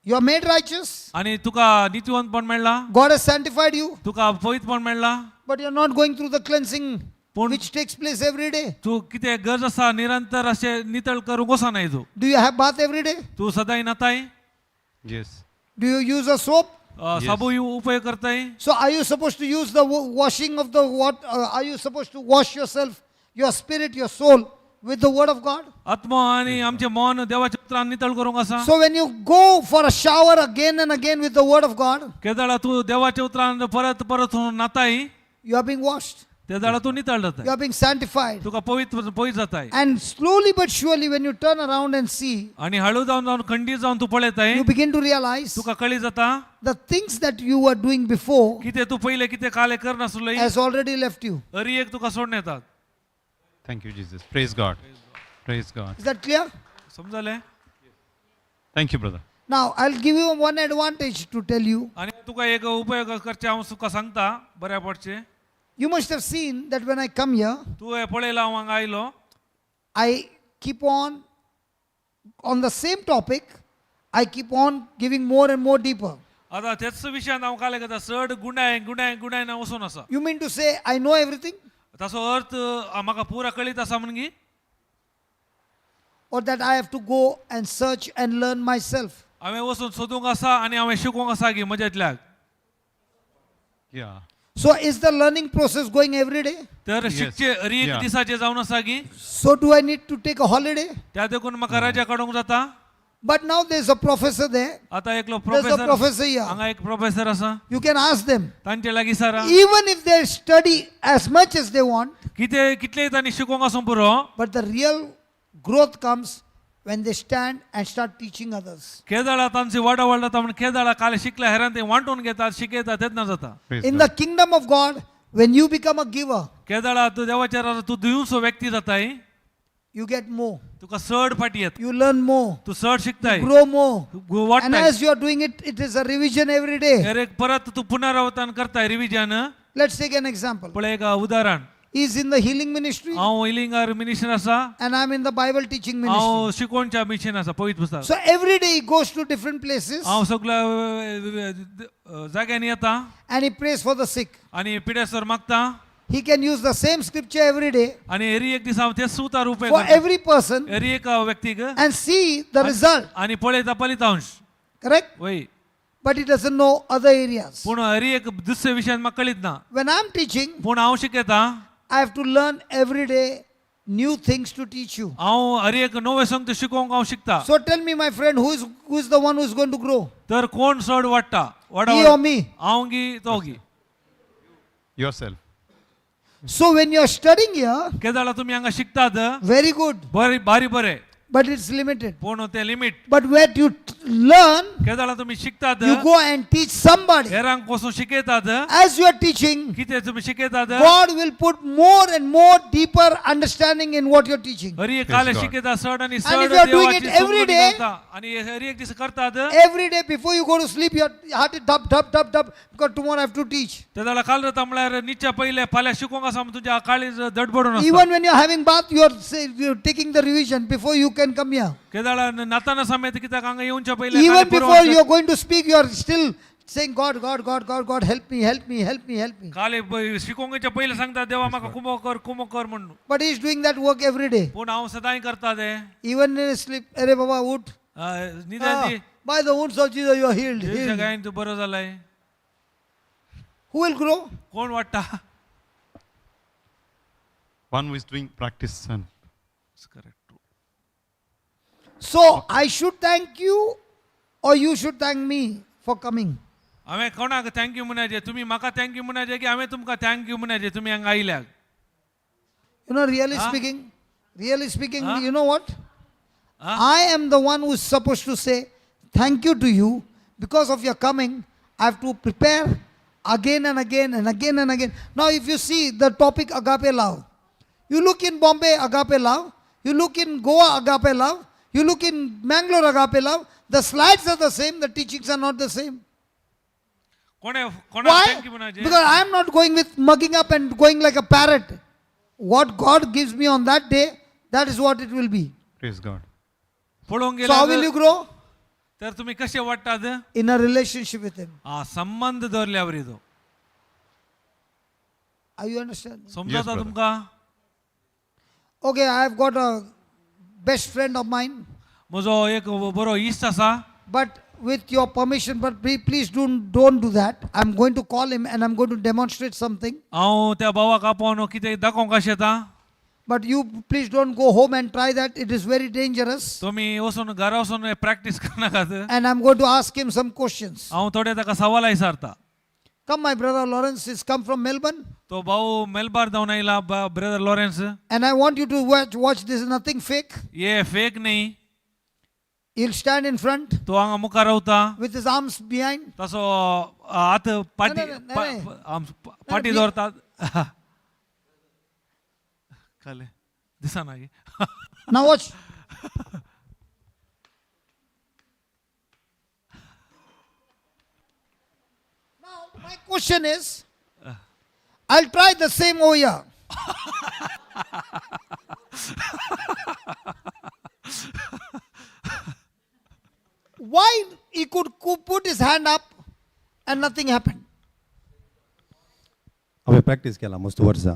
you are made righteous. आणि तुका नितीवंतपण मेळला, God has sanctified you, Tuka पवित्रपण मेळला. but you're not going through the cleansing Pun- which takes place every day. तू कितें गरज आसा निरंतर अशें नितळ करूंक वचनाय तू. Do you have bath every day? Tu सदांय नाताय, Yes. Do you use a soap? साबू उपयोग करताय. So are you supposed to use the washing of the what? Are you supposed to wash yourself, your spirit, your soul with the word of God? आत्मा आणि आमचे मन देवाच्या उतरान नितळ करूंक आसा. So when you go for a shower again and again with the word of God, केदाळा तू देवाच्या उतरान परत परत नाताय, you are being washed, त्या दाळा तू नितळ you जाताय, are being sanctified. तुका पवित्र जाताय. And slowly but surely when you turn around and see, आणि हळू जाऊन खंडीत जाऊन तू पळयताय, you begin to realize तुका कळी जाता the things that you were doing before कितें तू पहिले कितें काले करनासलोय has already left you. Hari एक तुका सोडून येतात. Thank you, Jesus. Praise God. Praise God. Is that clear? समजले? Thank you, brother. Now I'll give you one advantage to tell you. आणि तुका एक उपयोग करचे हांव तुका सांगता बऱ्या पडचे. You must have seen that when I come here, तू हे पळयला हांव हांगा आयलो, I keep on the same topic. I keep on giving more and more deeper. आता तेच विशयान हांव काले घेता चड गुणाय गुणाय गुणाय ना वचून आसा You mean to say I know everything? ताचो अर्थ म्हाका पुरा कळीत आसा म्हणगी Or that I have to go and search and learn myself? हांवें वचून सोदूंक आसा आनी हांवें शिकूंक आसा की म्हज्यातल्याक Yeah. So is the learning process going every day? तर Yes. शिकचे हरी एक Yeah. दिसाचे जावन आसा की So do I need to take a holiday? त्या देखून म्हाका रजा काडूंक जाता But now there's a professor there. आता एकलो There's a professor professor here. हांगा एक प्रोफेसर आसा You can ask them. तांचे लागीं सारा Even if they study as much as they want, कितें कितलेय तांणी शिकूंक आसूं पुरो but the real growth comes when they stand and start teaching others. केदाळा तांची वाडा वाडा जाता म्हण केदाळा काले शिकल्या हेरान ते वांटून घेतात शिकयतात तेन्ना जाता Praise In God. the kingdom of God, when you become a giver, केदाळा तूं देवाच्या राजा तूं दिवसो व्यक्ती जाताय you get more. तुका चड फाटी येता You learn more. तूं चड शिकताय Grow more. तूं And वाडटाय as you are doing it, it is a revision every day. हेर एक परत तूं पुनरावतन करताय revision Let's take an example. पळय एक उदाहरण He is in the healing ministry हांव इलिंगार मिनिस्टर आसा and I'm in the Bible teaching हांव ministry. शिकोवणच्या मिशन आसा पवित्र पुस्तक So every day he goes to different places हांव सगळ्या जाग्यांनी येता and he prays for the sick. आनी पिडेसर मागता He can use the same scripture every day आनी हेरी एक दीस हांव तेच उतार उपेग for करता. every person हेरी एक व्यक्तीक and see the result. आनी पळयता फलितांश Correct? वय But he doesn't know other areas. पूण हरी एक दुसऱ्या विशयान म्हाका कळीत ना When I'm teaching, पूण हांव शिकयता I have to learn every day new things to teach you. हांव हरी एक नवे संगती शिकोवंक हांव शिकता So tell me, my friend, who is the one who is going to grow? तर कोण चड वाडटा वाडा He or me? हांव गी तो गी Yourself. So when you are studying here, केदाळा तुमी हांगा शिकतात very good, बरी भारी बरें but it's limited. पूण ते limit But when you learn, केदाळा तुमी शिकतात you go and teach somebody. हेरांक वचून शिकयतात As you are teaching, कितें तुमी शिकयतात God will put more and more deeper understanding in what you're teaching. Hari एक Praise काले God. शिकयता चड आनी if चड you are doing देवाची it every समजुती day, घालता. आनी हरी एक दीस करतात Every day before you go to sleep, your heart is dub, dub, dub, dub, because tomorrow I have to teach. तेदाळा काल जाता म्हळ्यार न्हिदच्या पयले फाल्यां शिकोवंक आसा म्हण तुज्या काळीज धडपडून आसता Even when you're having bath, you're taking the revision before you can come here. केदाळा नाताना समेत कित्याक हांगा येवच्या पयले Even काले before पुरवण you're going to speak, you're still saying, God, God, God, God, God, help me, help me, help me, help me. काले शिकोवंकच्या पयले सांगता देवा म्हाका कुमो कर म्हणून But he's doing that work every day. पूण हांव सदांय करता ते Even in his sleep, Arey Baba, ut. न्हिदा the By the wounds of Jesus, you are healed. देवच्या healed. गायन तूं बरो जालाय Who will grow? कोण वाडटा One who is doing practice and So I should thank you, or you should thank me for coming. हांवें कोणाक thank you म्हणाचे तुमी म्हाका थँक्यू म्हणाचे की हांवें तुमकां थँक्यू म्हणाचे तुमी हांगा आयल्याक You know, really Huh? speaking, Huh? you know what? Huh? I am the one who is supposed to say thank you to you because of your coming. I have to prepare again and again and again and again. Now, if you see the topic agape love, you look in Bombay agape love, you look in Goa agape love, you look in Mangalore agape love, the slides are the same, the teachings are not the same. कोणे कोणाक Why? Thank you म्हणाचे Because I am not going with mugging up and going like a parrot. What God gives me on that day, that is what it will be. praise God. पळोवंक So how will गेल्यार you grow? तर तुमी कशे वाडटात In a relationship with Him. संबंध दवरल्यावर येतो Are you understand? समजता brother. तुमकां Okay, I have got a best friend of mine, म्हजो एक बरो इश्ट आसा but with your permission, but please don't do that. I'm going to call him and I'm going to demonstrate something. हांव त्या भावाक आपोवन कितें दाखोवंक कशें येता But you please don't go home and try that. It is very dangerous. तुमी वचून घरा वचून practice करनाकात And I'm going to ask him some questions. हांव थोडे ताका सवाल विचारता Come, my brother Lawrence has come from Melbourne. तो भाऊ मेलबार जावन आयला brother Lawrence And I want you to watch this. Nothing fake. ये फेक न्ही He'll stand in front तो हांगा मुखार रावता with his arms behind. तसो हात पाटी नाही. पाटी दवरतात कळ्ळें दिसना गे Now watch. Now my question is, I'll try the same over here. why he could put his hand up and nothing happened? हांवें प्रॅक्टीस केला मस्त वर्सां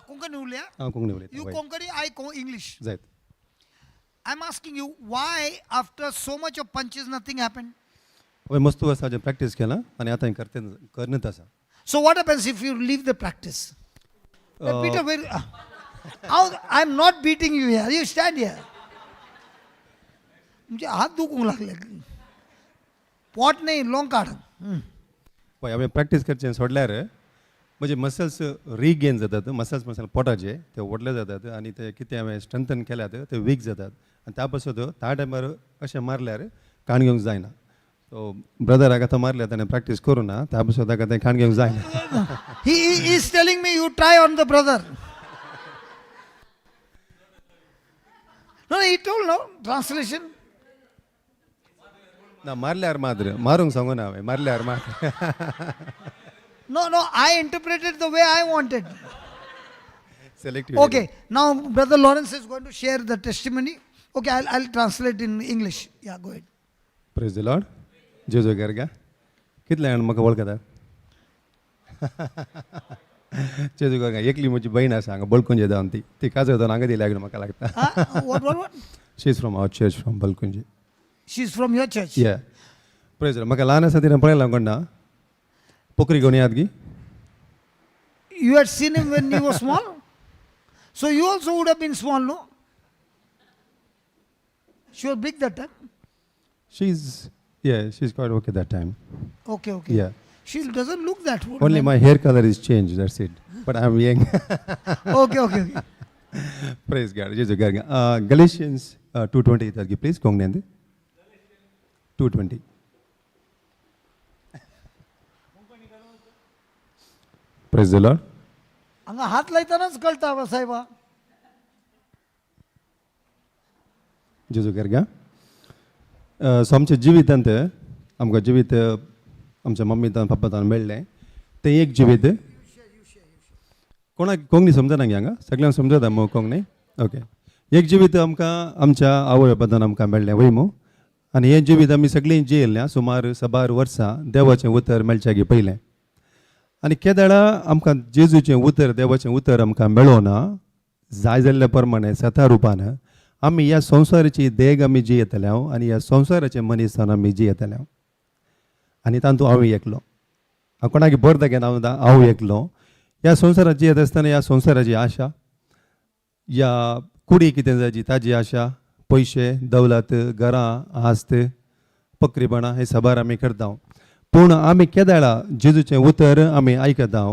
Konkani उलया? हांव कोंकणी उलयतां You वय. Konkani, I English. जायत I'm asking you, why after so much of punches nothing happened? हांवें मस्त वर्सां हाजें प्रॅक्टीस केलां आनी आतां हांवें करनूच आसा. So what happens if you leave the practice? Peter, I'm not beating you here. You stand here. म्हणजे हात दुखूंक लागले. पोट नाही लोंग काढ. पळय हांवें प्रॅक्टीस करचें सोडल्यार म्हजे मसल्स रिगेन जातात. मसल्स पोटाचे ते व्हडले जातात आनी ते कितें हांवें स्ट्रेंथन केल्यात ते वीक जातात आनी त्या पासून त्या टायमार अशें मारल्यार काण घेवंक जायना. सो ब्रदराक आतां मारल्या ताणें प्रॅक्टीस करूं ना त्या पासून ताका तें काण घेवंक जायना. He is telling me you try on the brother. No, he told no translation. ना मारल्यार मात्र मारूंक सांगू ना हांवें मारल्यार मात्र. No, I interpreted the way I wanted. Selective. Okay, now Brother Lawrence is going to share the testimony. Okay, I'll translate in English. Yeah, go ahead. Praise the Lord. जेजू गर्गा कितले जाण म्हाका वळखतात. जेजू गर्गा एकली म्हजी भयण आसा हांगा बळकुंजे जावन ती काजळतो हांगा दिल्या म्हाका लागता. What? She is from our church from Balkunje. She's from your church. या प्रेज म्हाका ल्हान आसा तिणें पळयलां कोण ना पोकरी घेवन याद गी. You had seen him when you were small? So you also would have been small, no? She was big that time? She's quite okay that time. Okay. Yeah. She doesn't look that old. Only my hair color is changed, that's it. But I'm young. Okay. Praise God. Jesu garga. Galatians 2:20 targi please kongnende. 2:20. Praise the Lord. हांगा हात लायतानाच कळटा साहेबा. जेजू गर्गा. So आमच्या जिवितांत आमकां जिवीत आमच्या मम्मीतान पप्पातान मेळ्ळें तें एक जिवीत कोणाक कोंकणी समजना गे हांगा सगळ्यांक समजता मू कोंकणी. ओके एक जिवीत आमकां आमच्या आवय बापायन आमकां मेळ्ळें वय मू आनी हें जिवीत आमी सगळीं जियेल्ल्या सुमार 12 वर्सां देवाचें उतर मेळच्या गे पयलें. आनी केदाळा आमकां जेजूचें उतर देवाचें उतर आमकां मेळो ना जाय जाल्ल्या प्रमाणे सता रुपान आमी ह्या संवसाराची देग आमी जियेतल्या आनी ह्या संवसाराचे मनीसान आमी जियेतल्या आनी तातूंत हांव एकलो. हांव कोणाक बरं दाखयना हांव एकलो. ह्या संवसारात जियेत आसतना ह्या संवसाराची आशा या कुडी कितें जायची ताजी आशा पयशे दौलत घरां आस्त पक्रीपणां हे सबार आमी करता. पूण आमी केदाळा जेजूचें उतर आमी आयकता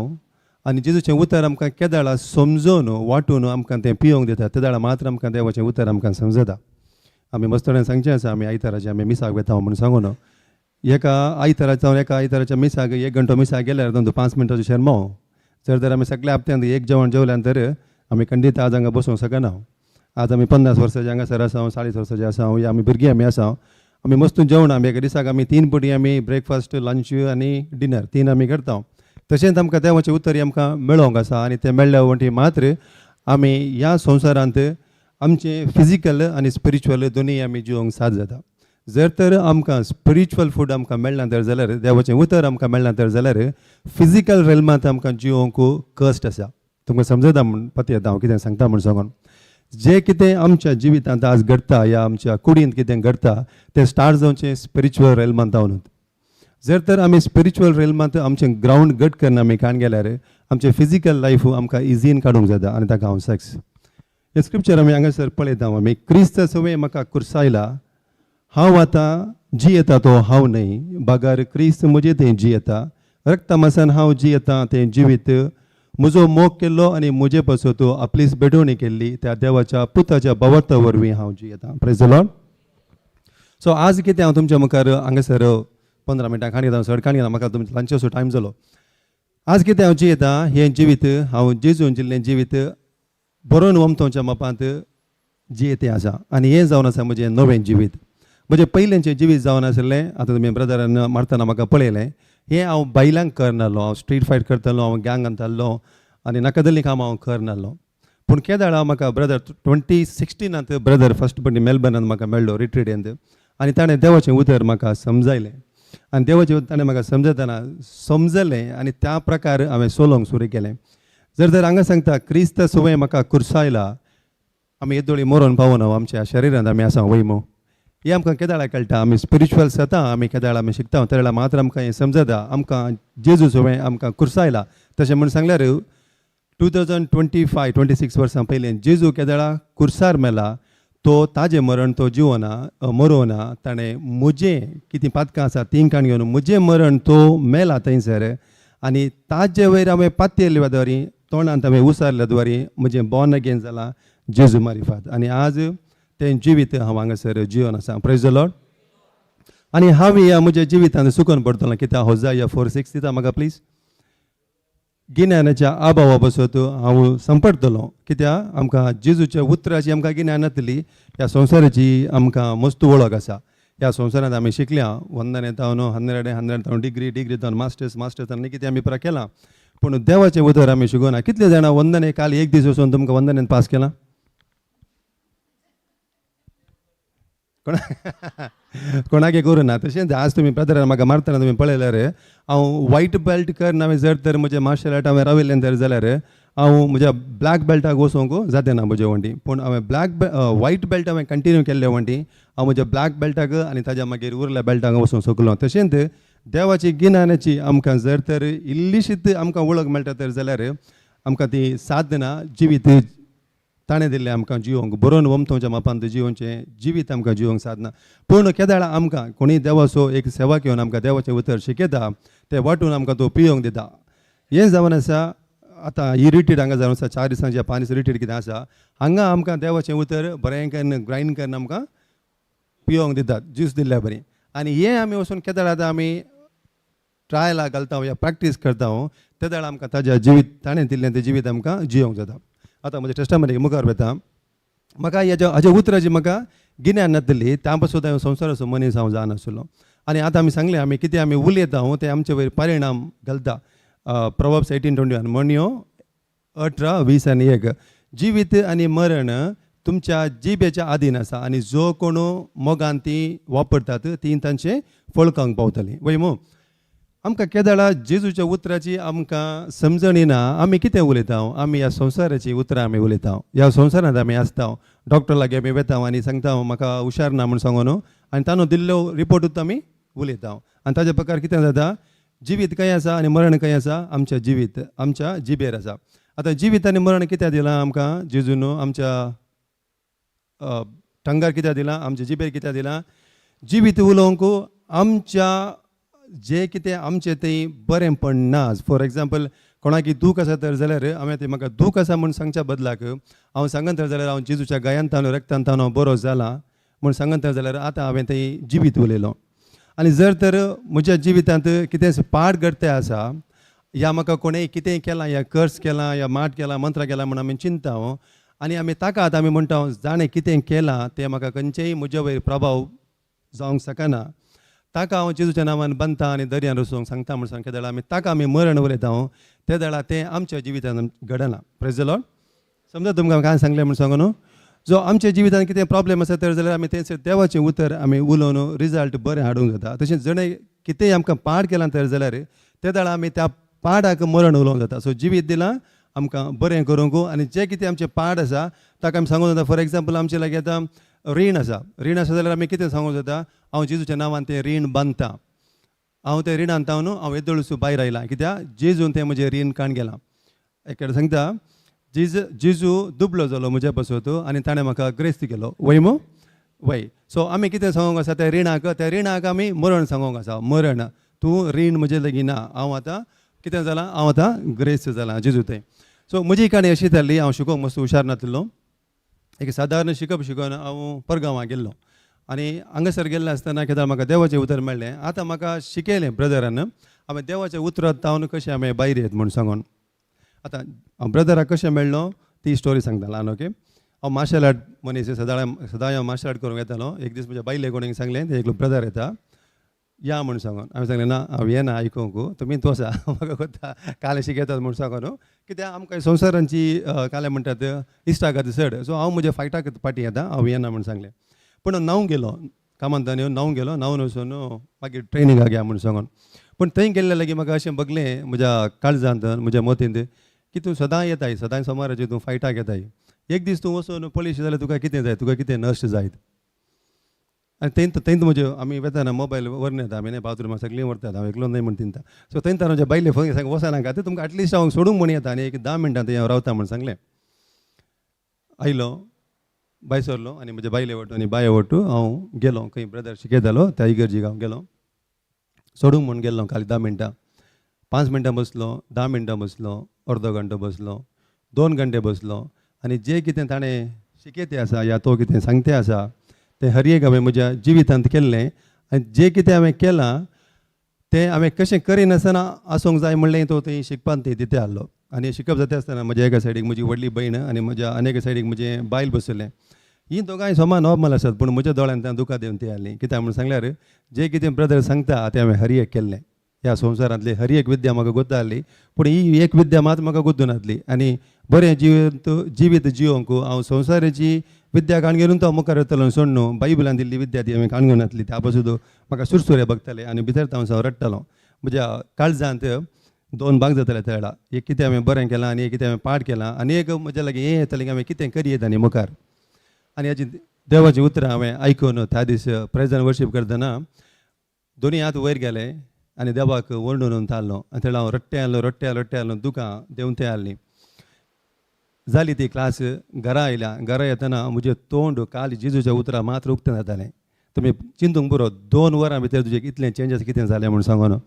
आनी जेजूचें उतर आमकां केदाळा समजून वाटून आमकां तें पियोंक दिता तेदाळा मात्र आमकां देवाचें उतर आमकां समजता. आमी मस्तोडेन सांगचें आसा आमी आयताराचे आमी मिसाक वेता म्हणून सांगून एका आयताराचो एका आयताराच्या मिसाक 1 घंटो मिसाक गेल्यार तातूंत 5 मिनटाचो शर्मो. जर आमी सगळ्या हप्त्यांत एक जेवण जेवल्यान तर आमी खंडीत आज हांगा बसूंक शकना. आज आमी 50 वर्सांचे हांगासर आसा 40 वर्सांचे आसा या आमी भुरगीं आमी आसा आमी मस्तून जेवण आमी एका दिसाक आमी 3 पटी आमी ब्रेकफास्ट लंच आनी डिनर 3 आमी करता. तशेंच आमकां देवाचें उतर आमकां मेळोंक आसा आनी तें मेळ्ळ्या वटी मात्र आमी ह्या संवसारांत आमचें फिजिकल आनी स्पिरिच्युअल दोनूय आमी जिवंक साद जाता. जर तर आमकां स्पिरिच्युअल फूड आमकां मेळना तर जाल्यार देवाचें उतर आमकां मेळना तर जाल्यार फिजिकल रेल्मांत आमकां जिवंक कश्ट आसा. तुमकां समजता म्हूण पती येता हांव कितें सांगता म्हूण सांगून. जें कितें आमच्या जिवितांत आज घडटा या आमच्या कुडींत कितें घडटा तें स्टार्ट जावचें स्पिरिच्युअल रेल्मांत जावन. जर तर आमी स्पिरिच्युअल रेल्मांत आमचें ग्रावंड घट करना आमी काण गेल्यार आमचें फिजिकल लायफ आमकां इझीन काडूंक जाता आनी ताका हांव सक्स. हे स्क्रिप्चर आमी हांगासर पळयता आमी क्रिस्त सवय म्हाका कुर्सायला हांव आतां जियेता तो हांव न्हय बागार क्रिस्त म्हजें तें जियेता रक्ता मासान हांव जियेता तें जिवीत म्हजो मोग केल्लो आनी म्हजे पासून तो आपलीच बेडवणी केल्ली त्या देवाच्या पुताच्या भावार्था वरवीं हांव जियेता. Praise the lord. सो आज कितें हांव तुमच्या मुखार हांगासर 15 मिनटां खाणी घेता चड खाणी घेता म्हाका तुमचो लंचाचो टायम जालो. आज कितें हांव जियेता हें जिवीत हांव जेजून जिल्लें जिवीत बरोवन वमतोच्या मापांत जियेतें आसा आनी हें जावन आसा म्हजें नवें जिवीत. म्हजें पयलेंचें जिवीत जावन आसलें आतां तुमी ब्रदरान मारतना म्हाका पळयलें हें हांव बायलांक करनासलो हांव स्ट्रीट फायट करतालो हांव गँग घालतालो आनी नाका जाल्लीं कामां हांव करनासलो. पूण केदाळा म्हाका ब्रदर 2016 ब्रदर फस्ट फावटी मेलबर्नांत म्हाका मेळ्ळो रिट्रीटेंत आनी ताणें देवाचें उतर म्हाका समजायलें आनी देवाचें उतर ताणें म्हाका समजताना समजलें आनी त्या प्रकार हांवें सोलोंक सुरू केलें. जर हांगा सांगता क्रिस्त सुवें म्हाका कुर्सायला आमी येदोळी मरोन पावून आमच्या शरिरांत आमी आसा वयमो हें आमकां केदाळा कळटा. आमी स्पिरिच्युअल जाता आमी केदाळा आमी शिकता त्या वेळार मात्र आमकां हें समजता आमकां जेजू सुवें आमकां कुर्सायला. तशें म्हूण सांगल्यार 2025-26 वर्सां पयलीं जेजू केदाळा कुर्सार मेला तो ताजें मरण तो जिवना मरोना ताणें म्हजें कितें पातकां आसा तीं काण घेवन म्हजें मरण तो मेला थंयसर आनी ताजे वयर हांवें पातयेल्ले वेदारी तोंडांत हांवें उसारल्या द्वारी म्हजें बॉर्न अगेन जालां जेजू मारिफात आनी आज तें जिवीत हांव हांगासर जिवन आसा. Praise the Lord. आनी हांव ह्या म्हज्या जिवितांत सुकून पडटलो कित्याक होजाया 4:6 दिता म्हाका प्लीज. गिन्यानाच्या अभावा बसत हांव संपडटलो कित्याक आमकां जेजूच्या उतराची आमकां गिन्यान नातली. ह्या संवसाराची आमकां मस्त वळख आसा. ह्या संवसारांत आमी शिकल्या वंदन जावन 100 जावन डिग्री जावन मास्टर्स आनी कितें आमी पुरा केलां पूण देवाचें उतर आमी शिकोना. कितले जाणां वंदने काल एक दीस वचून तुमकां वंदनेन पास केलां कोणाक करूना. तशेंच आज तुमी ब्रदर म्हाका मारतना तुमी पळयल्यार हांव वायट बेल्ट करना हांवें जर तर म्हजें मार्शल आर्ट हांवें राविल्लें तर जाल्यार हांव म्हज्या ब्लॅक बेल्टाक वचोंक जाते ना म्हजे वंटी पूण हांवें वायट बेल्ट हांवें कंटिन्यू केल्ले वंटी हांव म्हज्या ब्लॅक बेल्टाक आनी ताज्या मागीर उरल्या बेल्टाक वचूंक शकलो. तशेंच देवाची गिन्यानाची आमकां जर तर इल्लीशीच आमकां वळख मेळटा तर जाल्यार आमकां ती साधना जिवीत ताणें दिल्लें आमकां जिवंक बरोवन वमतोच्या मापान जिवोवचें जिवीत आमकां जिवंक साधना. पूण केदाळा आमकां कोणी देवाचो एक सेवा घेवन आमकां देवाचें उतर शिकयता तें वाटून आमकां तो पियोंक दिता. हें जावन आसा आतां ही रिट्रीट हांगा जावन आसा 4 दिसांची 5 दीस रिट्रीट कितें आसा हांगा आमकां देवाचें उतर बरें करून ग्रायंड करून आमकां पियोंक दितात ज्यूस दिल्ल्या बरी. आनी हें आमी वचून केदाळा आतां आमी ट्रायलाक घालता या प्रॅक्टीस करता त्या वेळार आमकां ताज्या जिवीत ताणें दिल्लें तें जिवीत आमकां जियोंक जाता. आतां म्हज्या टेस्टामॅन्टाक मुखार वता म्हाका हाज्या उतराची म्हाका गिन्यान नासली त्या पासून हांव संवसाराचो मनीस हांव जानासलो आनी आतां आमी सांगलें आमी कितें आमी उलयता तें आमचे वयर परिणाम घालता. प्रोवर्ब्स 18:21 म्हणयो 18, 20 आनी 1 जिवीत आनी मरण तुमच्या जिबेच्या आधीन आसा आनी जो कोण मोगान ती वापरतात ती तांचे फळकांक पावतली. वयमो आमकां केदाळा जेजूच्या उतराची आमकां समजण येना आमी कितें उलयता आमी ह्या संवसाराची उतरां आमी उलयता. ह्या संवसारांत आमी आसता डॉक्टर लागीं आमी वेता आनी सांगता म्हाका हुशार ना म्हूण सांगून आनी ताणें दिल्लो रिपोर्टूच आमी उलयता. आनी ताजे प्रकार कितें जाता जिवीत खंय आसा आनी मरण खंय आसा आमच्या जिवीत आमच्या जिबेर आसा. आतां जिवीत आनी मरण कित्याक दिलां आमकां जेजून आमच्या टंगार कित्याक दिलां आमच्या जिबेर कित्याक दिलां. जिवीत उलोवंक आमच्या जे कितें आमचें तें बरेंपण ना. फॉर एग्जाम्पल कोणाकी दूख आसा तर जाल्यार हांवें तें म्हाका दूख आसा म्हूण सांगच्या बदलाक हांव सांगन तर जाल्यार हांव जेजूच्या गायांत तांदूळ रक्तांत तांदूळ बरो जाला म्हूण सांगन तर जाल्यार आतां हांवें तें जिवीत उलयलो. आनी जर तर म्हज्या जिवितांत कितें पाड घडतें आसा या म्हाका कोणेंय कितेंय केलां या कर्स केलां या माट केलां मंत्र केलां म्हूण आमी चिंता आनी आमी ताका आतां आमी म्हणटा जाणें कितें केलां तें म्हाका खंयचेय म्हज्या वयर प्रभाव जावंक शकना. ताका हांव जेजूच्या नांवान बांदता आनी दर्यान रचोवंक सांगता म्हूण सांग त्या आमी ताका आमी मरण उलयता त्या वेळार तें आमच्या जिवितांत घडना. Praise the Lord. समजा तुमकां काय सांगलें म्हूण सांगून जो आमच्या जिवितांत कितें प्रॉब्लेम आसा तर जाल्यार आमी तें देवाचें उतर आमी उलोवन रिजल्ट बरें हाडूंक जाता. तशेंच जणें कितेंय आमकां पाड केलां तर जाल्यार त्या वेळार आमी त्या पाडाक मरण उलोवंक जाता. सो जिवीत दिलां आमकां बरें करूंक आनी जें कितें आमचें पाड आसा ताका आमी सांगूंक जाता. फॉर एग्जाम्पल आमचे लागीं आतां रीण आसा जाल्यार आमी कितें सांगूंक जाता हांव जेजूच्या नांवान तें रीण बांदतां. हांव तें रिणांत हांव येदोळूच भायर आयलां कित्याक जेजून तें म्हजें रीण काण गेलां. एक सांगता जेजू दुबलो जालो म्हज्या पासून आनी ताणें म्हाका ग्रेस्त केलो. वयमो वय. सो आमी कितें सांगूंक आसा त्या रिणाक आमी मरण सांगूंक आसा. मरण तूं रीण म्हजे लागीं ना हांव आतां कितें जालां हांव आतां ग्रेस्त जालां जेजू तें. सो म्हजी काणी अशी जाल्ली हांव शिकोवंक मस्त हुशार नासलो. एक सादारण शिकून हांव परगांवां गेल्लो आनी हांगासर गेल्ले आसतना कित्याक म्हाका देवाचें उतर मेळ्ळें. आतां म्हाका शिकयलें ब्रदरान हांवें देवाच्या उतरांत तावन कशें हांवें भायर येत म्हूण सांगून. आतां ब्रदराक कशें मेळ्ळो ती स्टोरी सांगता ल्हान. ओके. हांव मार्शल आर्ट मनीस सदां हांव मार्शल आर्ट करूंक येतालो. एक दीस म्हज्या बायले कोणें सांगलें ते एक ब्रदर येता या म्हणून सांगून हांवें सांगलें ना हांव येना आयकूंक तुमी तूं आसा म्हाका कोत्ता काले शिकयतात म्हणून सांगून कित्याक आमकां संवसारांची काले म्हणटात इश्टां खातीर चड सो हांव म्हज्या फायटाक फाटी येता हांव येना म्हणून सांगलें पूण न्हांवून गेलो कामांतल्यान येवन न्हांवून गेलो न्हांवन वचून मागीर ट्रेनिंगाक या म्हणून सांगून पूण थंय गेल्ले लागीं म्हाका अशें बगलें म्हज्या काळजांत म्हज्या मतींत की तूं सदां येताय सदां सोमाराचे तूं फायटाक येताय एक दीस तूं वचून पळयशी जाल्यार तुका कितें जाय तुका कितें नश्ट जायत आनी थंय म्हजे आमी वेताना मोबायल व्हरून येता आमी बाथरुमाक सगळीं व्हरतात हांव एकलो न्हय म्हणून तिनता सो थंय म्हजे बायले फोन सांग वचनाका ते तुमकां एटलिस्ट हांव सोडूंक म्हण येता आनी एक 10 मिनटां थंय हांव रावता म्हण सांगलें आयलो भायर सरलो आनी म्हजे बायले वटू आनी बाये वटू हांव गेलो खंय ब्रदर शिकयतालो त्या इगर्जीक हांव गेलो सोडूंक म्हूण गेल्लो खाली 10 मिनटां 5 मिनटां बसलो 10 मिनटां बसलो अर्दो घंटो बसलो 2 घंटे बसलो आनी जें कितें ताणें शिकयतें आसा या तो कितें सांगतें आसा तें हर एक हांवें म्हज्या जिवितांत केल्लें आनी जें कितें हांवें केलां तें हांवें कशें करिनासतना आसूंक जाय म्हणलें तो थंय शिकपाक थंय तिथे आहलो आनी शिकप जाता आसतना म्हज्या एका सायडीक म्हजी व्हडली भयण आनी म्हज्या आनी एका सायडीक म्हजें बायल बसयलें हीं दोगांय समान नॉर्मल आसात पूण म्हज्या दोळ्यांत दुखां दिवन ती आहलीं कित्याक म्हूण सांगल्यार जें कितें ब्रदर सांगता तें हांवें हर एक केल्लें ह्या संवसारांतली हर एक विद्या म्हाका गोत्ता आहली पूण ही एक विद्या मात म्हाका गोतूं नासली आनी बरें जिवीत जिवोवंक हांव संवसाराची विद्या काणगेरून तो मुखार येतलो सोड न्हू बायबलान दिल्ली विद्या ती हांवें काणगेवन नासली त्या पासून म्हाका सुरसुरे बगताले आनी भितर हांव रडटालो म्हज्या काळजांत 2 भाग जाताले त्या वेळा एक कितें हांवें बरें केलां आनी एक कितें हांवें पाठ केलां आनी एक म्हज्या लागीं हें येतालें की हांवें कितें करियेत आनी मुखार आनी हाजी देवाचीं उतरां हांवें आयकून त्या दीस प्रेज एंड वर्शीप करतना दोनी हात वयर गेले आनी देवाक वर्णून थारलो आनी थंय हांव रडटे आहलो दुखां देंवन ते आहलीं जाली ती क्लास घरा येतना म्हजें तोंड काल जेजूच्या उतरां मात्र उक्तें जातालें तुमी चिंतूंक पुरो 2 वरां भितर तुजें इतलें चेंजीस कितें जालें म्हूण सांगून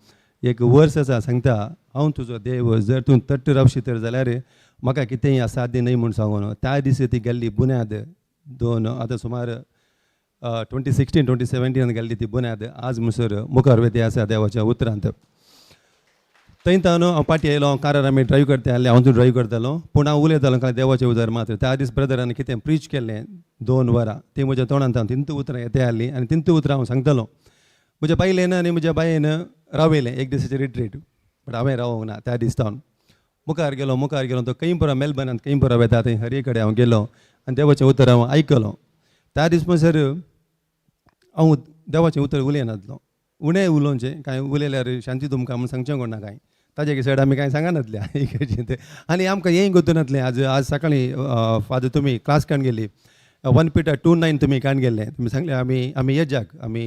एक वर्स आसा सांगता हांव तुजो देव जर तूं तट्ट रावशी तर जाल्यार म्हाका कितेंय असाध्य न्हय म्हूण सांगून त्या दिसा ती गेल्ली बुन्याद 2 आतां सुमार 2016-2017 गेल्ली ती बुन्याद आज म्हणसर मुखार वेती आसा देवाच्या उतरांत थंय हांव पाटी येयलो कारार आमी ड्रायव्ह करता आहले हांव ड्रायव्ह करतालो पूण हांव उलयतालो काय देवाचें उतर मात्र त्या दीस ब्रदरान कितें प्रीच केल्लें 2 वरां ती म्हज्या तोंडांत हांव तिंत उतरां येते आहलीं आनी तिंत उतरां हांव सांगतालो म्हज्या बायलेन आनी म्हज्या बायेन रावयलें एक दिसाचें रिट्रीट बट हांवें रावोंक ना त्या दिसतावन मुखार गेलो तो कैंपुरा मेलबर्नांत कैंपुरा वेता थंय हर एक कडेन हांव गेलो आनी देवाचें उतर हांव आयकलो त्या दीस म्हणसर हांव देवाचें उतर उलयनासलो उणें उलोवचें कांय उलयल्यार शांती तुमकां म्हूण सांगचें कोण ना कांय ताजे सायड आमी कांय सांगनासलें इगर्जेंत आनी आमकां हेंय गोतूं नासलें आज सकाळीं फादर तुमी क्लास काण गेली 1 Peter 2:9 तुमी काण गेल्लें तुमी सांगलें आमी येजाक आमी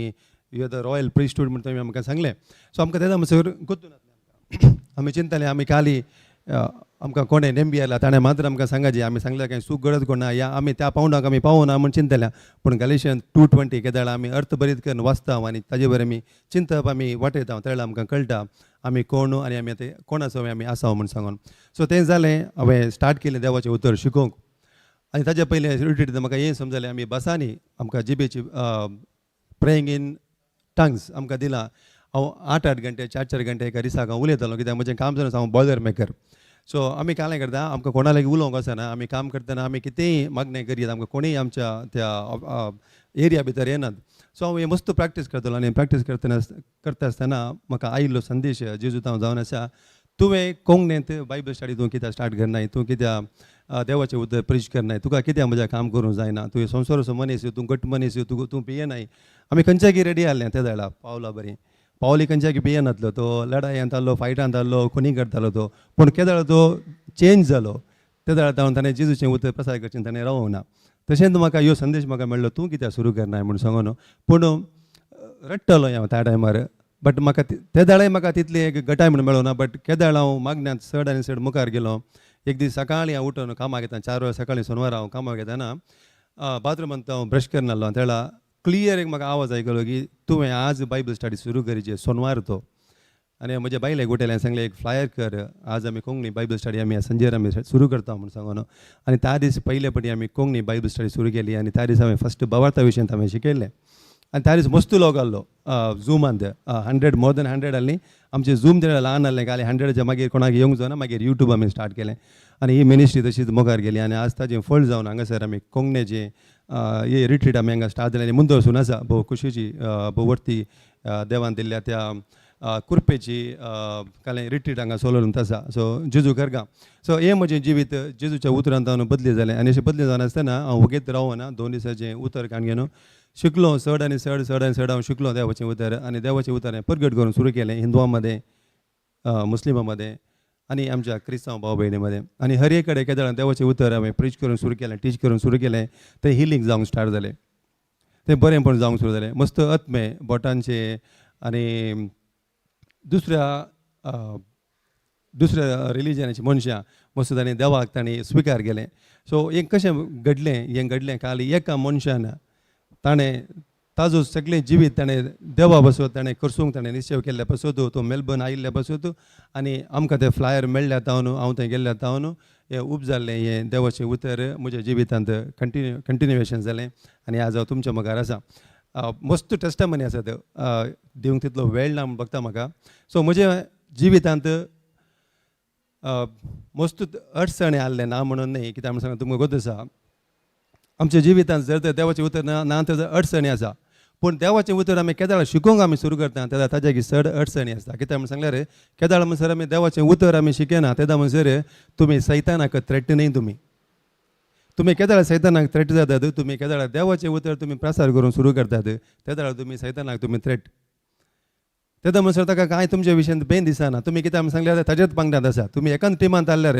यू आर द रॉयल प्रिस्टहूड म्हणून तुमी आमकां सांगलें सो आमकां तेन्ना म्हणसर गोतूं नासलें आमी चिंतताले आमी खाली आमकां कोणें नेंबी आयला ताणें मात्र आमकां सांगाची आमी सांगलें कांय सूख गरज कोण ना या आमी त्या पावंडाक आमी पावना म्हूण चिंतल्या पूण गॅलेशियन 2:20 केदाळ आमी अर्थ बरीत करून वाचता आनी ताजे बरें आमी चिंतप आमी वाटयता त्या वेळार आमकां कळटा आमी कोण आनी आमी आतां कोणाचो आमी आसा म्हूण सांगून सो तें जालें हांवें स्टार्ट केलें देवाचें उतर शिकोवंक आनी ताजे पयलें रिट्रीट म्हाका हें समजलें आमी बसांनी आमकां जिबेची प्रेयींग इन टंग्स आमकां दिलां हांव 8 घंटे 4 घंटे एका दिसाक हांव उलयतालो कित्याक म्हजें काम जावन हांव बॉयलर मेकर सो आमी कालें करता आमकां कोणा लागीं उलोवंक वचना आमी काम करतना आमी कितेंय मागणें करीत आमकां कोणीय आमच्या त्या एरिया भितर येनात सो हांव हें मस्त प्रॅक्टीस करतालो आनी प्रॅक्टीस करता आसतना म्हाका आयिल्लो संदेश जेजूत हांव जावन आसा तुवें कोंकणींत बायबल स्टडी तूं कित्याक स्टार्ट करनाय तूं कित्याक देवाचें उतर प्रीच करनाय तुका कित्याक म्हजें काम करूंक जायना तुवें संवसाराचो मनीस तूं घट्ट मनीस तूं पियेनाय आमी खंयच्याकी रेडी आहलें त्या वेळार पावला बरें पावली खंयच्याकी पियेनासलो तो लढाई आणतालो फायटांत आहलो कोणी करतालो तो पूण केदाळ तो चेंज जालो त्या वेळार ताणें जेजूचें उतर प्रसार करचें ताणें रावोंक ना तशेंच म्हाका ह्यो संदेश म्हाका मेळ्ळो तूं कित्याक सुरू करनाय म्हूण सांगून पूण रडटालो हांव त्या टायमार बट म्हाका त्या दाळे म्हाका तितली एक गटाय म्हणून मेळूं ना बट केदाळ हांव मागण्यांत चड आनी चड मुखार गेलो एक दीस सकाळीं हांव उठून कामाक येता 4 वरां सकाळीं सोनवार हांव कामाक येताना बाथरुमांत हांव ब्रश करनासलो त्या वेळार क्लियर एक म्हाका आवाज आयकलो की तुवें आज बायबल स्टडी सुरू करीचे सोनवार तो आनी म्हज्या बायलेक उठयलें सांगलें एक फ्लायर कर आज आमी कोंकणी बायबल स्टडी आमी संजेर आमी सुरू करता म्हणून सांगून आनी त्या दीस पयले फावटी आमी कोंकणी बायबल स्टडी सुरू केली आनी त्या दीस हांवें फस्ट भावार्था विशयांत हांवें शिकयलें आनी त्या दीस मस्त लोक आहलो झुमांत 100 मोर दॅन 100 आहलीं आमचें झूम तेन्ना ल्हान आहलें काले 100च्या मागीर कोणाक येवंक जायना मागीर यूट्यूब आमी स्टार्ट केलें आनी ही मिनिस्ट्री तशीच मुखार गेली आनी आज ताजें फळ जावन हांगासर आमी कोंकणीचें हे रिट्रीट आमी हांगा स्टार्ट जालें आनी मुंदर वचून आसा भोव खुशीची भोव वर्ती देवान दिल्ल्या त्या कुरपेची काले रिट्रीट हांगा सोलोन आसा सो जेजू करगा सो हें म्हजें जिवीत जेजूच्या उतरांत हांव बदली जालें आनी अशें बदली जावन आसतना हांव वगेत रावना 2 दिसाचें उतर काणगेन शिकलो चड आनी चड हांव शिकलो देवाचें उतर आनी देवाचें उतर हांवें परगट करून सुरू केलें हिंदुवां मदें मुस्लिमां मदें आनी आमच्या क्रिस्तांव भाव भयणी मदें आनी हर एक कडेन केदार देवाचें उतर हांवें प्रीच करून सुरू केलें टीच करून सुरू केलें तें हिलींग जावंक स्टार्ट जालें तें बरेंपण जावंक सुरू जालें मस्त आत्मे बोटांचे आनी दुसऱ्या रिलिजनाची मनशां मस्त ताणें देवाक ताणें स्विकार केलें सो हें कशें घडलें काल एका मनशान ताणें ताजो सगळें जिवीत ताणें देवा बसत ताणें करसूंक ताणें निश्चय केल्ल्या पासून तो मेलबर्न आयिल्ल्या पासून आनी आमकां तें फ्लायर मेळ्ळ्या तावन हांव थंय गेल्ल्या तावन हें उब जाल्लें हें देवाचें उतर म्हज्या जिवितांत कंटिन्युएशन जालें आनी आज हांव तुमच्या मुखार आसा मस्त टेस्टामनी आसा त्यो दिवंक तितलो वेळ ना म्हण बघता म्हाका सो म्हज्या जिवितांत मस्त अडचणी आसले ना म्हणून न्ही कित्याक म्हणून सांग तुमकां गोत आसा आमच्या जिवितांत जर तर देवाचें उतर ना तर अडचणी आसा पूण देवाचें उतर आमी केदाळ शिकोवंक आमी सुरू करता तेन्ना ताज्या चड अडचणी आसता कित्याक म्हणून सांगल्यार केदाळ म्हणसर आमी देवाचें उतर आमी शिकना तेन्ना म्हणसर तुमी सैतानाक थ्रेट न्ही तुमी केदाळ सैतानाक थ्रेट जातात तुमी केदाळ देवाचें उतर तुमी प्रसार करून सुरू करतात तेदाळ तुमी सैतानाक तुमी थ्रेट तेदा म्हणसर ताका कांय तुमच्या विशयान बेन दिसना तुमी कित्याक म्हणून सांगल्यार ताजेच पंगडांत आसा तुमी एकाच टिमांत आसल्यार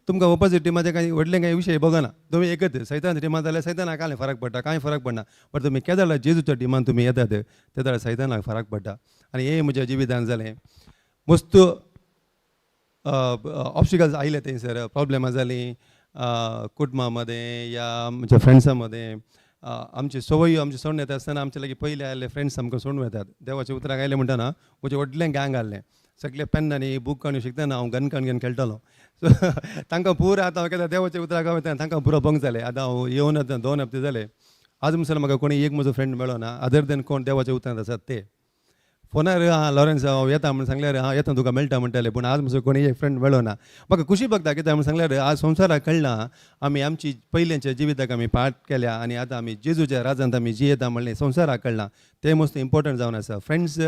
तुमकां ऑपोजीट टिमाचे कांय व्हडले कांय विशय बघना तुमी एकच सैतान टिमांत जाल्यार सैतानाक कांय फरक पडटा कांय फरक पडना बट तुमी केदाळ जेजूच्या टिमांत तुमी येतात तेदाळ सैतानाक फरक पडटा आनी हें म्हज्या जिवितांत जालें मस्त ऑब्स्टिकल्स आयले थंयसर प्रॉब्लेमां जालीं कुटुंबा मदें या आमच्या फ्रेंड्सां मदें आमचे सवयी आमचे सोडून येता आसतना आमचे लागीं पयले आयले फ्रेंड्स आमकां सोडून येतात देवाच्या उतराक आयले म्हणटाना म्हजें व्हडलें गँग आहलें सगळे पेनांनी बूक काडून शिकतना हांव गन काडून खेळटालो सो तांकां पुरो आतां हांव केन्ना देवाच्या उतराक वयता तांकां पुरो भंग जालें आतां हांव येवन आतां 2 हप्ते जाले आज म्हणसर म्हाका कोणी एक म्हजो फ्रेंड मेळ्ळो ना अदर देन कोण देवाच्या उतरांत आसात ते फोनार लॉरेन्स हांव येता म्हणून सांगल्यार हांव येता तुका मेळटा म्हणटाले पूण आज म्हजो कोणी एक फ्रेंड मेळ्ळो ना म्हाका खुशी भोगता कित्याक म्हणून सांगल्यार आज संवसाराक कळना आमी आमची पयलींच्या जिविताक आमी पाठ केल्या आनी आतां आमी जेजूच्या राजांत आमी जियेता म्हणलें संवसाराक कळना तें मस्त इम्पॉर्टंट जावन आसा फ्रेंड्स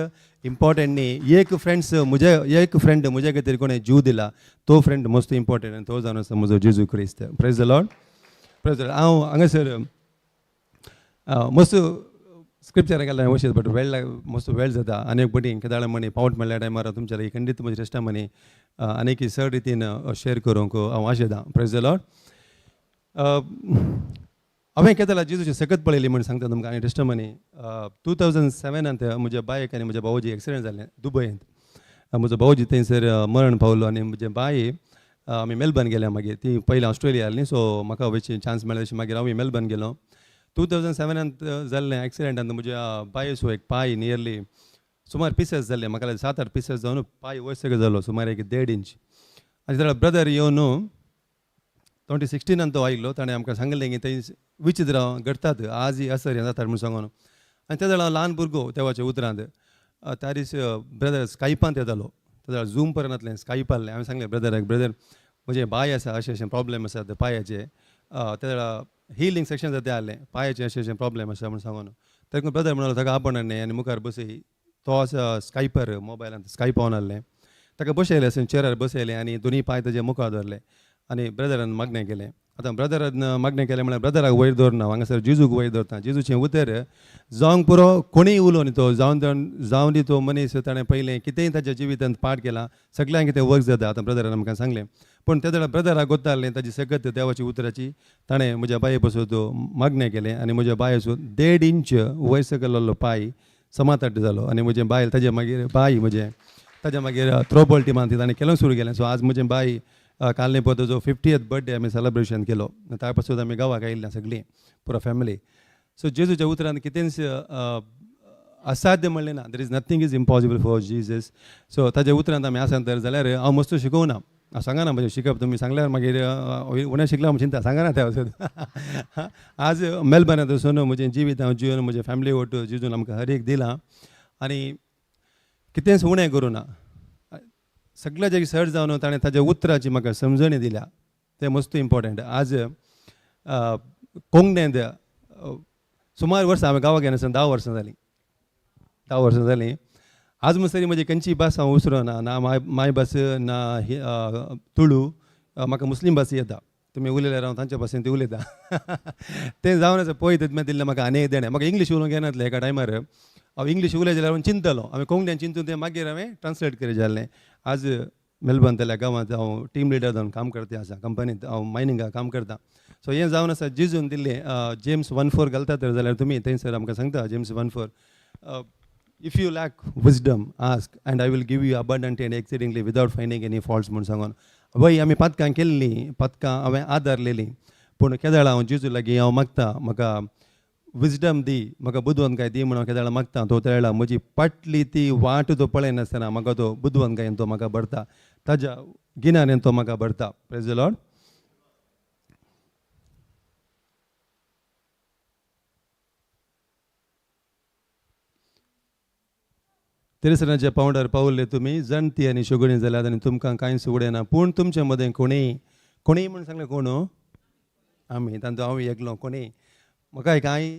इम्पॉर्टंट न्ही एक फ्रेंड म्हजे खातीर कोणें जीव दिला तो फ्रेंड मस्त इम्पॉर्टंट आनी तो जावन आसा म्हजो जेजू क्रिस्त praise the lord praise the lord हांव हांगासर मस्त स्क्रिप्चराक गेल्यार वशीत बट मस्त वेळ जाता आनी फावटी केदाळ म्हणी पावट म्हणल्या टायमार तुमच्या लागीं खंडीत म्हजे रेस्टा म्हणी आनीक चड रितीन शेअर करूंक हांव आशेता प्रेज द लॉर्ड हांवें केदाळ जेजूची सकत पळयली म्हण सांगता तुमकां आनी रेस्टा म्हणी 2007 म्हज्या बायक आनी म्हज्या भावजी एक्सिडेंट जालें दुबयंत म्हजो भावजी थंयसर मरण पावलो आनी म्हजे बाय आमी मेलबर्न गेले मागीर ती पयलीं ऑस्ट्रेलिया न्ही सो म्हाका वयची चान्स मेळ्ळो तशी मागीर हांव मेलबर्न गेलो 2007 जाल्लें एक्सिडेंटांत म्हज्या बायेचो एक पांय नियरली सुमार पिसेस जाल्ले म्हाका 7-8 पिसेस जावन पांय वयर सकयल जालो सुमार एक 1.5 इंच आनी ताका ब्रदर येवन 2016 तो आयिल्लो ताणें आमकां सांगलें की थंय विचित्र घडटात आजय असर हें जाता म्हूण सांगून आनी त्या वेळार ल्हान भुरगो देवाच्या उतरांत त्या दीस ब्रदर स्कायपांत येतालो त्या वेळार झूम पर्यंतलें स्कायप आहलें हांवें सांगलें ब्रदराक ब्रदर म्हजें बाय आसा अशें प्रॉब्लेम आसा पांयाचे त्या वेळार हिलींग सेक्शन जाता तें आहलें पांयाचें अशें प्रॉब्लेम आसा म्हूण सांगून ताका ब्रदर म्हणलो ताका आपण न्ही आनी मुखार बसय तो आसा स्कायपर मोबायलांत स्कायप ऑन आहलें ताका बसयलें अशें चेरार बसयलें आनी दोनी पांय ताजे मुखार धरले आनी ब्रदरान मागणें केलें आतां ब्रदरान मागणें केलें म्हळ्यार ब्रदराक वयर दवरना हांगासर जेजूक वयर दवरता जेजूचें उतर जावंक पुरो कोणीय उलो न्ही तो जावन दी तो मनीस ताणें पयलें कितेंय ताच्या जिवितांत पाठ केलां सगळ्यांक कितें वर्क जाता आतां ब्रदरान आमकां सांगलें पूण त्या वेळार ब्रदराक गोतालें ताची सकत देवाची उतराची ताणें म्हज्या बाये पासून तो मागणें केलें आनी म्हज्या बायेचो 1.5 इंच वयर सकयल आसलो पांय समाताट जालो आनी म्हजें बायल ताजे मागीर बाय म्हजें ताज्या मागीर थ्रोबॉल टिमांत ताणें केलो सुरू केलें सो आज म्हजें बाय कालने पळय 50th बर्थडे आमी सेलिब्रेशन केलो त्या पासून आमी गांवाक आयिल्लीं सगळीं पुरो फॅमिली सो जेजूच्या उतरांत कितेंच असाध्य म्हणलें ना there is nothing is impossible for Jesus so ताज्या उतरांत आमी आसात तर जाल्यार हांव मस्त शिकोवना हांव सांगना म्हणजे शिकप तुमी सांगल्यार मागीर उणें शिकला म्हूण चिंता सांगना त्या वचून आज मेलबर्नांत वचून म्हजें जिवीत हांव जिवन म्हजे फॅमिली ओट जिजून आमकां हर एक दिलां आनी कितेंच उणें करूं ना सगळ्या जागी सर्च जावन ताणें ताज्या उतराची म्हाका समजणी दिल्या तें मस्त इम्पॉर्टंट आज कोंकणींत सुमार वर्सां हांवें गांवाक येनासतना 10 वर्सां जालीं 10 वर्सां जालीं. आज म्हणसरी म्हजी खंयची भास हांव उसरना, ना माय भास ना तुळू, म्हाका मुस्लीम भास येता. तुमी उलयल्यार हांव तांच्या भाशेन ती उलयता. तें जावन आसा पळय तितून दिल्लें म्हाका आनी एक देणें. म्हाका इंग्लीश उलोवंक येनासलें एका टायमार. हांव इंग्लीश उलय जाल्यार हांव चिंतलो. हांवें कोंकणीन चिंतून तें मागीर हांवें ट्रान्सलेट करें जाल्लें. आज मेलबर्न त्या गांवांत हांव टीम लिडर जावन काम करता आसा. कंपनींत हांव मायनिंगाक काम करता. सो हें जावन आसा जेजून दिल्लें. जेम्स 1:4 घालता तर जाल्यार तुमी थंयसर आमकां सांगता James 1:4. If you lack wisdom ask and I will give you abundantly and exceedingly without finding any faults म्हूण सांगून. वय आमी पातकां केल्लीं, पातकां हांवें आदारलेलीं. पूण केदाळ हांव जेजू लागीं हांव मागता म्हाका विजडम दी, म्हाका बुदवंतकाय दी म्हणून केदाळ मागता. तो त्या वेळा म्हजी पटली ती वाट तो पळयनासतना म्हाका तो बुदवंतकायेन तो म्हाका भरता. ताज्या गिन्यान तो म्हाका भरता. Praise the lord. तिरसनाचे पावंडार पावल्ले तुमी जाणटी आनी शुगणी जाल्यात आनी तुमकां कांयच उडयना. पूण तुमच्या मदें कोणीय म्हणून सांगलें कोण? आमी. तांचो हांव एकलो कोणीय म्हाका कांय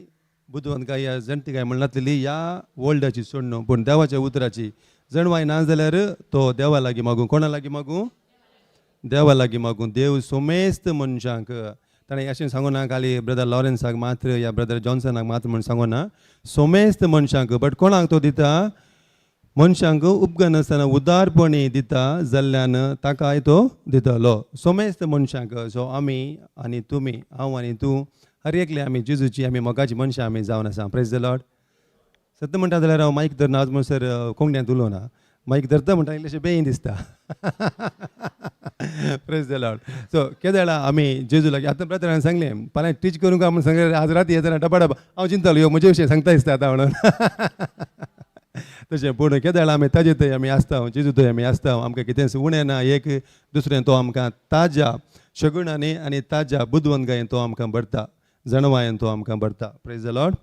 बुदवंत काय या जाणटी काय म्हणनातली या वर्ल्डाची सोड न्हू, पूण देवाच्या उतराची जणवाय ना जाल्यार तो देवा लागीं मागूं. कोणा लागीं मागूं? देवा लागीं मागूं. देव सोमेस्त मनशांक ताणें अशें सांगूं ना खाली ब्रदर लॉरेन्साक मात्र या ब्रदर जॉन्सनाक मात्र म्हूण सांगूं ना. सोमेस्त मनशांक. बट कोणाक तो दिता? मनशांक उपगनासतना उदारपणी दिता जाल्ल्यान ताकाय तो दितलो. सोमेस्त मनशांक. सो आमी आनी तुमी, हांव आनी तूं हर एकले आमी जेजूची आमी मोगाची मनशां आमी जावन आसा. Praise the Lord. सत्य म्हणटा जाल्यार हांव मायक धरना आज म्हणसर कोंकण्यात उलोवना. मायक धरता म्हणटा इल्लेशें बेगीन दिसता. Praise the lord. सो केदाळा आमी जेजू लागीं आतां ब्रदरान सांगलें फाल्यां टीच करूंक काय म्हूण सांगलें. आज राती येतना डबा हांव चिंतलो ह्यो म्हजे विशय सांगता दिसता आतां म्हणून. तशें पूण केदाळ आमी ताजे थंय आमी आसता, जेजू थंय आमी आसता. आमकां कितेंच उणें ना. एक दुसरें तो आमकां ताज्या शगुणांनी आनी ताज्या बुदवंतकायेन तो आमकां भरता. जणवायेन तो आमकां भरता. Praise the Lord.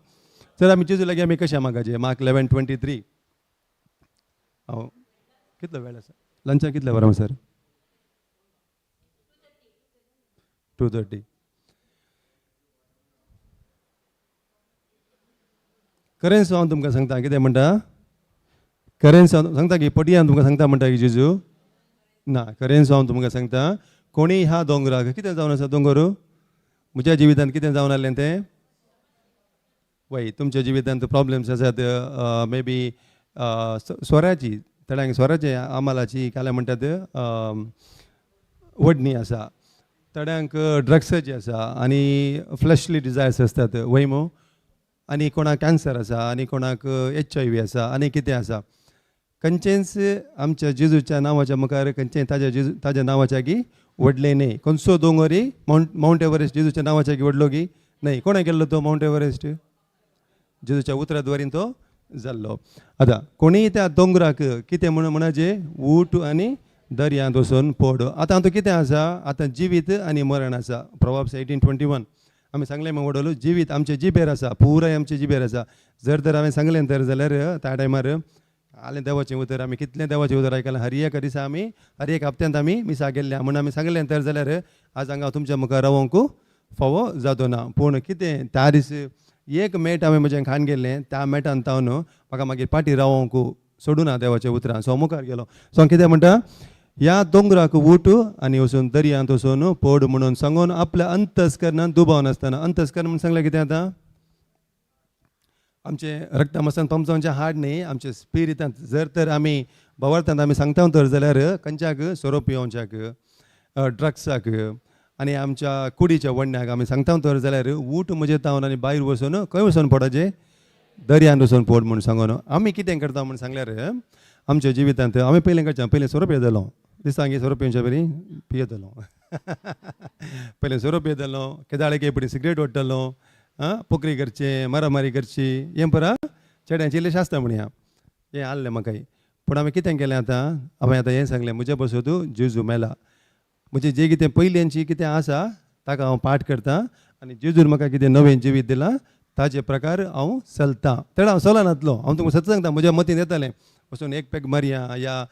सर आमी जेजू लागीं आमी कशें मागाचें? मार्क 11:23. हांव कितलो वेळ आसा? लंचाक कितले वरां सर? 2:30. खरेंच हांव तुमकां सांगता कितें म्हणटा? खरेंच सांगता की पटयान तुमकां सांगता म्हणटा की जेजू ना. खरेंच हांव तुमकां सांगता कोणी ह्या दोंगराक कितें जावन आसा दोंगर? म्हज्या जिवितांत कितें जावन आहलें तें? वय तुमच्या जिवितांत प्रॉब्लेम्स आसात मे बी स्वराची थोड्यांक स्वराचे आमालाची काल्यां म्हणटात वडणी आसा. थोड्यांक ड्रग्साची आसा आनी फ्लॅशली डिजायर्स आसतात. वय मो. आनी कोणाक कॅन्सर आसा आनी कोणाक HIV आसा आनी कितें आसा. खंयचेंच आमच्या जेजूच्या नांवाच्या मुखार खंयचें ताज्या नांवाच्या गी व्हडलें न्ही. खंयचो दोंगरी माउंट एव्हरेस्ट जेजूच्या नांवाच्या गी व्हडलो गी न्हय. कोणें केल्लो तो माउंट एव्हरेस्ट? जेजूच्या उतराद्वारीन तो जाल्लो. आतां कोणीय त्या दोंगराक कितें म्हणचे ऊट आनी दर्यांत वचून पड. आतां तो कितें आसा? आतां जिवीत आनी मरण आसा. प्रोवर्ब्स 18:21 आमी सांगलें म्हणून वडलो जिवीत आमचे जिबेर आसा. पुराय आमचे जिबेर आसा. जर तर हांवें सांगलें तर जाल्यार त्या टायमार आलें देवाचें उतर आमी कितलें देवाचें उतर आयकलां. हर एक दिसा आमी हर एक हप्त्यांत आमी मिसा गेल्ल्या म्हणून आमी सांगलें तर जाल्यार आज हांगा तुमच्या मुखार रावोंक फावो जातो ना. पूण कितें त्या दीस एक मेट हांवें म्हजें खाण गेल्लें. त्या मेटान तावन म्हाका मागीर पाटी रावोंक सोडूना देवाच्या उतरान. सो मुखार गेलो. सो कितें म्हणटा? ह्या दोंगराक उठ आनी वचून दर्यांत वचून पड म्हणून सांगून आपल्या अंतस्करणांत दुबाव नासतना. अंतस्करण म्हणून सांगलें कितें आतां? आमचे रक्तामसान पंपसांचे हाड न्ही, आमचे स्पिरितांत. जर तर आमी भवार्थांत आमी सांगता तर जाल्यार खंयच्याक सोरो पियोवच्याक, ड्रग्साक आनी आमच्या कुडीच्या वडण्याक आमी सांगता तर जाल्यार ऊट म्हजे तावन आनी भायर वचून खंय वचून पडचें? दर्यांत वचून पड म्हणून सांगून. आमी कितें करता म्हणून सांगल्यार आमच्या जिवितांत आमी पयलें करचें पयलें सोरो पियेतलो. दिसांगी सोरो पिवचे बरी पियेतलो. पयलें सोरो पियेतलो. केदाळे केपडी सिगरेट ओडटलो. पोकरी करचें, मारामारी करची. हें परा चेड्यांची इल्लें शास्त्र म्हणया. हें आहलें म्हाकाय. पूण हांवें कितें केलें आतां? हांवें आतां हें सांगलें म्हज्या पासून जेजू मेला. म्हणजे जें कितें पयलींची कितें आसा ताका हांव पाठ करतां आनी जेजून म्हाका कितें नवें जिवीत दिलां ताजे प्रकार हांव चलतां. तेन्ना हांव चलना नासलो. हांव तुमकां सत सांगता म्हज्या मतीन येतालें वचून एक पॅक मारया या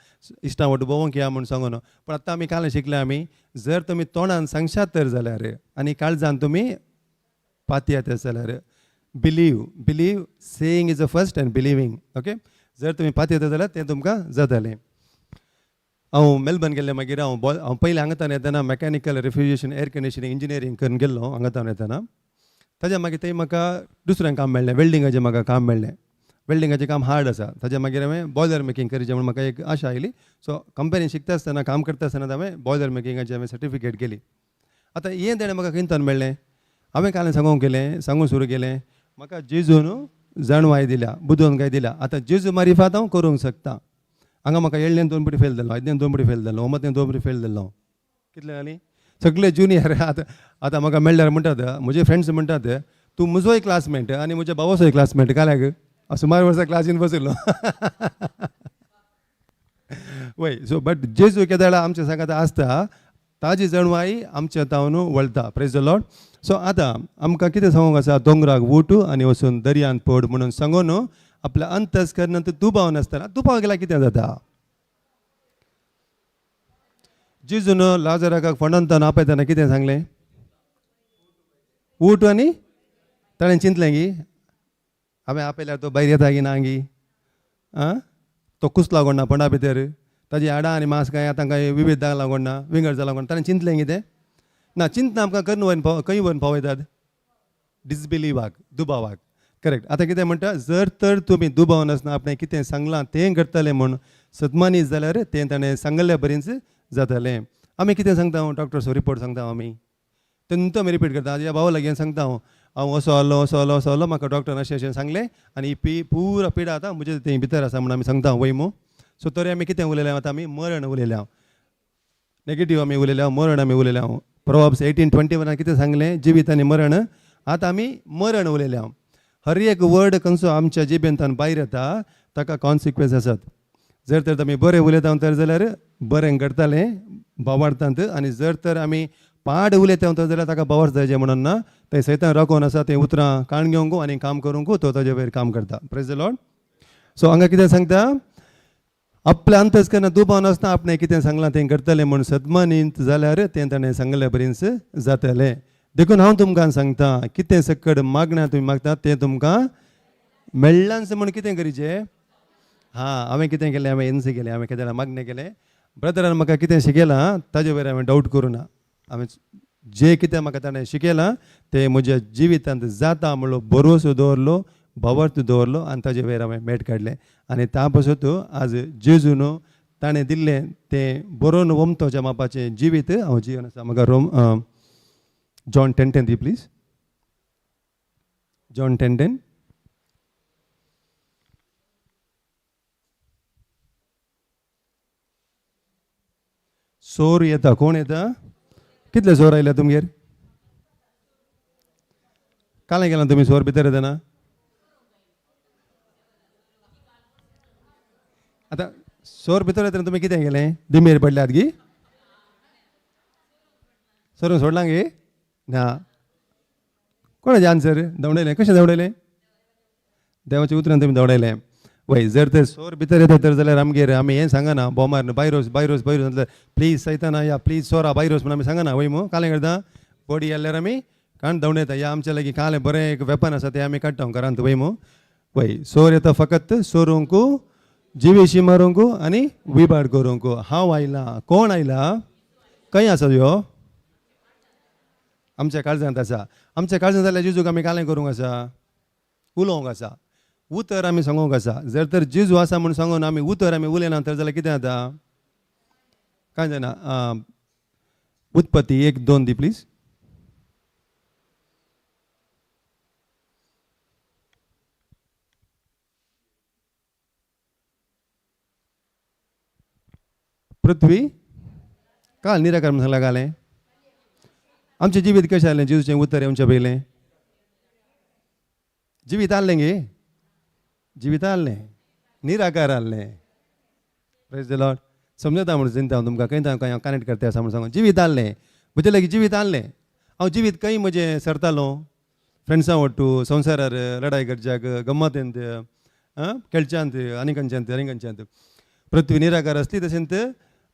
इश्टां वाट भोंवूंक या म्हूण सांगून. पूण आतां आमी काल शिकल्या आमी जर तुमी तोंडान सांगशात तर जाल्यार आनी काळजान तुमी पातयात जाल्यार believe seeing is the first and believing. Okay, जर तुमी पात येता जाल्यार तें तुमकां जातालें. हांव मेलबर्न गेल्ले मागीर हांव पयलीं हांगातान येतना mechanical refrigeration air conditioning engineering करून गेल्लो हांगातान येतना. ताज्या मागीर थंय म्हाका दुसरें काम मेळ्ळें, वेल्डिंगाचें म्हाका काम मेळ्ळें. वेल्डिंगाचें काम हार्ड आसा. ताज्या मागीर हांवें बॉयलर मेकींग करचें म्हूण म्हाका एक आशा आयली. सो कंपनीन शिकता आसतना काम करता आसतना हांवें बॉयलर मेकिंगाची हांवें सर्टिफिकेट केली. आतां हें ताणें म्हाका खंयच्यान मेळ्ळें, हांवें कालें सांगूंक सुरू केलें, म्हाका जेजून जाणवाय दिल्या, बुदोवणकाय दिल्या. आतां जेजू मारिफात हांव करूंक शकता. हांगा म्हाका येळ्ळेन 2 फावटी फेल जालो, आदलेन 2 फावटी फेल जालो, होमांतल्यान 2 फावटी फेल जालो. कितले जालीं सगळे जुनियर. आतां म्हाका मेळ्ळ्यार म्हणटात, म्हजे फ्रेंड्स म्हणटात, तूं म्हजोय क्लासमेट आनी म्हज्या भावाचोय क्लासमेट काल्याक सुमार वर्सां क्लासीन बसयलो. वय सो बट जेजू केद्या वेळार आमच्या सांगात आसता, ताजी जणवाई आमच्या तावन वळटा. Praise the lord. सो आतां आमकां कितें सांगूंक आसा, दोंगराक वूट आनी वचून दर्यान पड म्हणून सांगून आपल्या अंतस्करणांत दुबाव नासतना दुबाव गेल्यार कितें जाता. जेजून लाजराक फणंतान आपयतना कितें सांगलें, ऊट आनी ताणें चिंतलें की हांवें आपयल्यार तो भायर येता की ना गी, तो कुस लागून ना पोंडा भितर, ताजी हाडां आनी मांस काय तांकां विविधांक लागून ना, विंगड लागून. ताणें चिंतलें कितें ना, चिंतना आमकां करून व्हरून खंय व्हरून पावयतात, डिसबिलिवाक, दुबावाक. करेक्ट. आतां कितें म्हणटा, जर तर तुमी दुबाव नासतना आपणें कितें सांगलां तें करतलें म्हूण सदमानीत जाल्यार तें ताणें सांगल्या परींच जातालें. आमी कितें सांगता, डॉक्टर्स रिपोर्ट सांगता आमी, तेन्ना आमी रिपीट करता. हाज्या भावा लागीं सांगता हांव असो आलो म्हाका डॉक्टरान अशें सांगलें आनी ही पुरा पिडा आतां म्हजे थंय भितर आसा म्हणून आमी सांगता वयमू. सो तरी आमी कितें उलयल्या, आतां आमी मरण उलयल्या, नेगेटीव आमी उलयल्या, मरण आमी उलयल्या. प्रोवर्ब्स 18:21 कितें सांगलें, जिवीत आनी मरण. आतां आमी मरण उलयल्या. हर एक वर्ड खंयचो आमच्या जिबेंतल्यान भायर येता ताका कॉन्सिक्वन्स आसात. जर तर आमी बरें उलयता तर जाल्यार बरें करतालें भावार्थांत, आनी जर तर आमी पाड उलयता जाल्यार ताका भावार्थ जायचें म्हणून ना. थंय सैतान राखून आसा, तें उतरां काण घेवंक आनी काम करूंक तो ताजे वयर काम करता. Praise the lord. सो हांगा कितें सांगता, आपल्या अंतस्करणांत दुबाव नासतना आपणें कितें सांगलां तें करतलें म्हूण सदमानीत जाल्यार तें ताणें सांगल्या परींच जातलें. देखून हांव तुमकां सांगता, कितें सकड मागण्या तुमी मागतात तें तुमकां मेळ्ळांच म्हूण कितें करीचें. हांवें कितें केलें, हांवें एनसी केलें, हांवें केदें मागणें केलें. ब्रदरान म्हाका कितें शिकयलां ताजे वयर हांवें डावट करूं ना. हांवें जें कितें म्हाका ताणें शिकयलां तें म्हज्या जिवितांत जाता म्हणलो भरोसो दवरलो, भावार्थ दवरलो आनी ताजे वयर हांवें मेट काडलें. आनी त्या पासून आज जेजून ताणें दिल्लें तें बरोवन वमतोच्या मापाचें जिवीत हांव जिवन आसा. म्हाका John 10:10 दी प्लीज. John 10:10. सोर येता, कोण येता, कितले सोर आयल्या तुमगेर, कालें गेलां तुमी सोर भितर येतना. आतां सोर भितर येतना तुमी कितें केलें, दिमेर पडल्यात गी, सोरूंक सोडलां गे ना. कोणाचें आन्सर दवडयलें, कशें दवडयलें, देवाच्या उतरान तुमी दवडयलें. वय जर तर सोर भितर येता तर जाल्यार आमगेर आमी हें सांगना बोमार भायरोस जाल्यार प्लीज सैताना या प्लीज सोरा भायरोस म्हणून आमी सांगना. वय मू कालें करता, बॉडी येल्यार आमी काण दवडयता. या आमच्या लागीं कालें बरें एक वेपन आसा तें आमी काडटा घरांत. वय मू वय सोर येता फकत सोरूंक, जिवेशी मारूंक आनी विबाड करूंक. हांव आयलां, कोण आयला, खंय आसा ह्यो, आमच्या काळजांत आसा. आमच्या काळजांत जाल्यार जेजूक आमी कालें करूंक आसा, उलोवंक आसा, उतर आमी सांगूंक आसा. जर तर जेजू आसा म्हूण सांगून आमी उतर आमी उलयना तर जाल्यार कितें जाता, कांय जायना. उत्पत्ती 1:2 दी प्लीज. पृथ्वी काल निराकार म्हणून सांगला कालें. आमचें जिवीत कशें जालें, जेजूचें उतर येवचें पयलें जिवीत आहलें गे, जिवीत आहलें, निराकार आहलें. Praise the Lord. समजता म्हणून चिंता हांव तुमकां खंय कनेक्ट करता आसा म्हणून सांगून जिवीत आहलें. म्हजे लागीं जिवीत आहलें. हांव जिवीत खंय म्हजें सरतालो, फ्रेंड्सां वट्टू, संवसारार लढाई करच्याक, गम्मतेंत, खेळच्यांत, आनी खंयच्यांत. पृथ्वी निराकार आसली तशेंच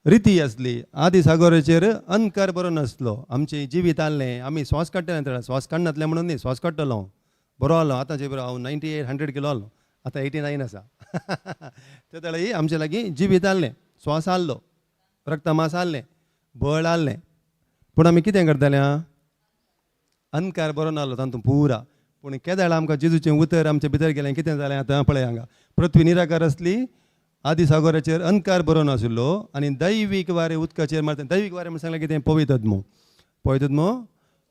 रिती आसली. आदी सागराचेर अंधकार बरो नासलो. आमचें जिवीत आहलें. आमी स्वास काडटाले, स्वास काडनातले म्हणून न्ही, स्वास काडटलो. बरो आहलो आतांचे बरो हांव 98-100 किलो आहलो आतां 89 आसा ते वेळी आमचे लागीं जिवीत आहलें स्वास आहलो रक्त मास आहलें बळ आहलें पूण आमी कितें करताले आं अनकार बरो नाहलो तातूंत पुरा पूण केद्या वेळा आमकां जेजूचें उतर आमच्या भितर गेलें कितें जालें आतां पळय हांगा पृथ्वी निराकार आसली आदी सागराचेर अनकार बरो नाशिल्लो आनी दैवीक वारें उदकाचेर मारता दैवीक वारें म्हण सांगलें कितें पवित्रत्मो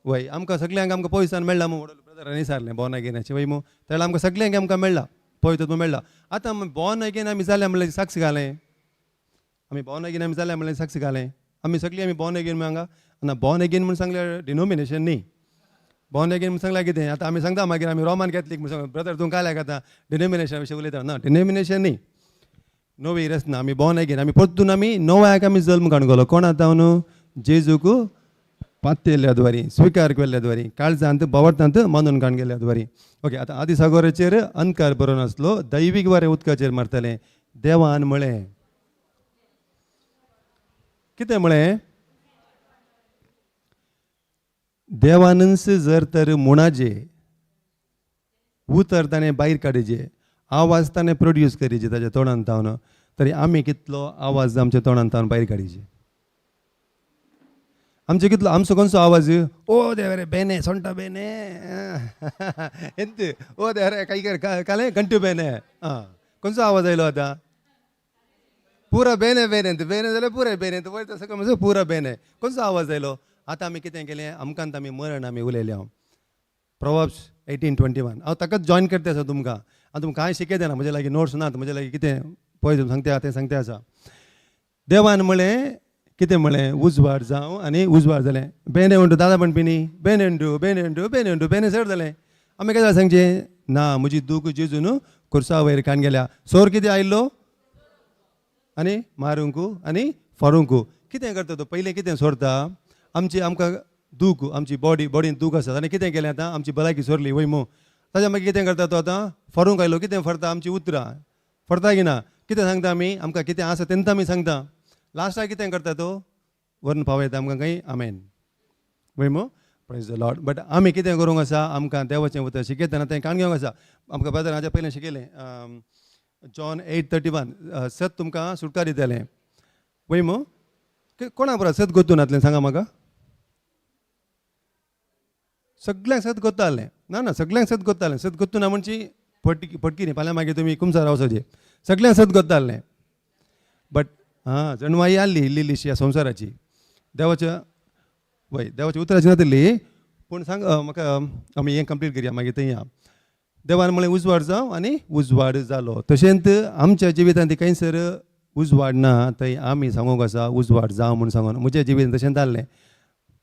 वय आमकां सगळ्यांक आमकां पयसान मेळ्ळा मू ब्रदरांनी विचारलें बॉर्न अगेनाचें वय मू त्या आमकां सगळ्यांक आमकां मेळ्ळा पवित्रत्व मेळ्ळा आतां बॉर्न अगेन आमी जाल्या म्हणल्यार साक्ष घालें आमी बॉर्न अगेन आमी जाल्या म्हणल्यार साक्ष घालें आमी सगळीं आमी बॉर्न अगेन हांगा ना बॉर्न अगेन म्हूण सांगल्यार डिनोमिनेशन न्ही बॉर्न अगेन म्हूण सांगल्यार कितें आतां आमी सांगता मागीर आमी रोमान कॅथलीक म्हूण सांगता ब्रदर तूं काय आतां डिनोमिनेशन विशीं उलयता ना डिनोमिनेशन न्ही नवी रचना आमी बॉर्न अगेन आमी परतून आमी नव्याक आमी जल्म काडून गेलो कोण आतां न्हू जेजूक पातयल्ल्या द्वारी स्विकार केल्ल्या द्वारी काळजांत बोवार्थांत मानून काडून गेल्ल्या द्वारी ओके आतां आदी सागराचेर अनकार बरो नासलो दैवीक वारें उदकाचेर मारतालें देवान म्हळें कितें म्हळें देवानंस जर तर मुणाचे उतर ताणें भायर काडचे आवाज ताणें प्रोड्यूस करीचे ताच्या तोंडान तावन तरी आमी कितलो आवाज आमच्या तोंडान तावन भायर काडचे आमचे कितलो आमचो खंयचो आवाज ओ देवरे बेने सोंटा बेने एंत ओ देवरे काही काले घंटू बेने आं खंयचो आवाज आयलो आतां पुरा बेने बेने बेने जाल्यार पुराय बेने वयर सकयल म्हणजे पुरा बेने खंयचो आवाज आयलो आतां आमी कितें केलें आमकांत आमी मरण आमी उलयलें हांव प्रोवर्ब्स 18:21 हांव ताकाच जॉयन करता आसा तुमकां हांव तुमकां कांय शिकयता ना म्हजे लागीं नोट्स नात म्हजे लागीं कितें पळय तुमी सांगता तें सांगता आसा देवान म्हळें कितें म्हळें उजवाड जावं आनी उजवाड जालें बेने म्हणटू दादा म्हणपिनी बेने म्हणटू बेने म्हणटू बेने म्हणटू बेने चड जालें आमी कितें सांगचें ना म्हजी दूख जेजून खुर्सा वयर काण गेल्या सोर कितें आयिल्लो आनी मारूंकू आनी फरूंकू कितें करता तो पयलें कितें सोरता आमची आमकां दूख आमची बॉडीन दूख आसा आनी कितें केलें आतां आमची भलायकी सोरली वय मू ताच्या मागीर कितें करता तो आतां फरूंक आयलो कितें फरता आमची उतरां फरता की ना कितें सांगता आमी आमकां कितें आसा तेन्ना आमी सांगता लास्टाक कितें करता तो व्हरून पावयता आमकां खंय आमेन वय मू प्रेज द लॉर्ड बट आमी कितें करूंक आसा आमकां देवाचें उतर शिकयतना तें काण घेवंक आसा आमकां ब्रदर हाच्या पयलें शिकयलें जॉन 8:31 सत तुमकां सुटका दितलें वय मू कोणा बरो सत गोतून नातलें सांगा म्हाका सगळ्यांक सत कोत्तालें ना सगळ्यांक सत कोत्तालें सत कोत्तू ना म्हणची फटकी न्ही फाल्यां मागीर तुमी कुमसार रावसाचे सगळ्यांक सत कोत्तालें बट जणवाई आसली इल्लीशी ह्या संवसाराची देवाच्या देवाची उतराची नातली पूण सांग म्हाका आमी हें कंप्लीट करया मागीर थंय या देवान म्हळें उजवाड जावं आनी उजवाड जालो तशेंच आमच्या जिवितांत खंयसर उजवाड ना थंय आमी सांगूंक आसा उजवाड जावं म्हूण सांगून म्हज्या जिवीत तशें जाल्लें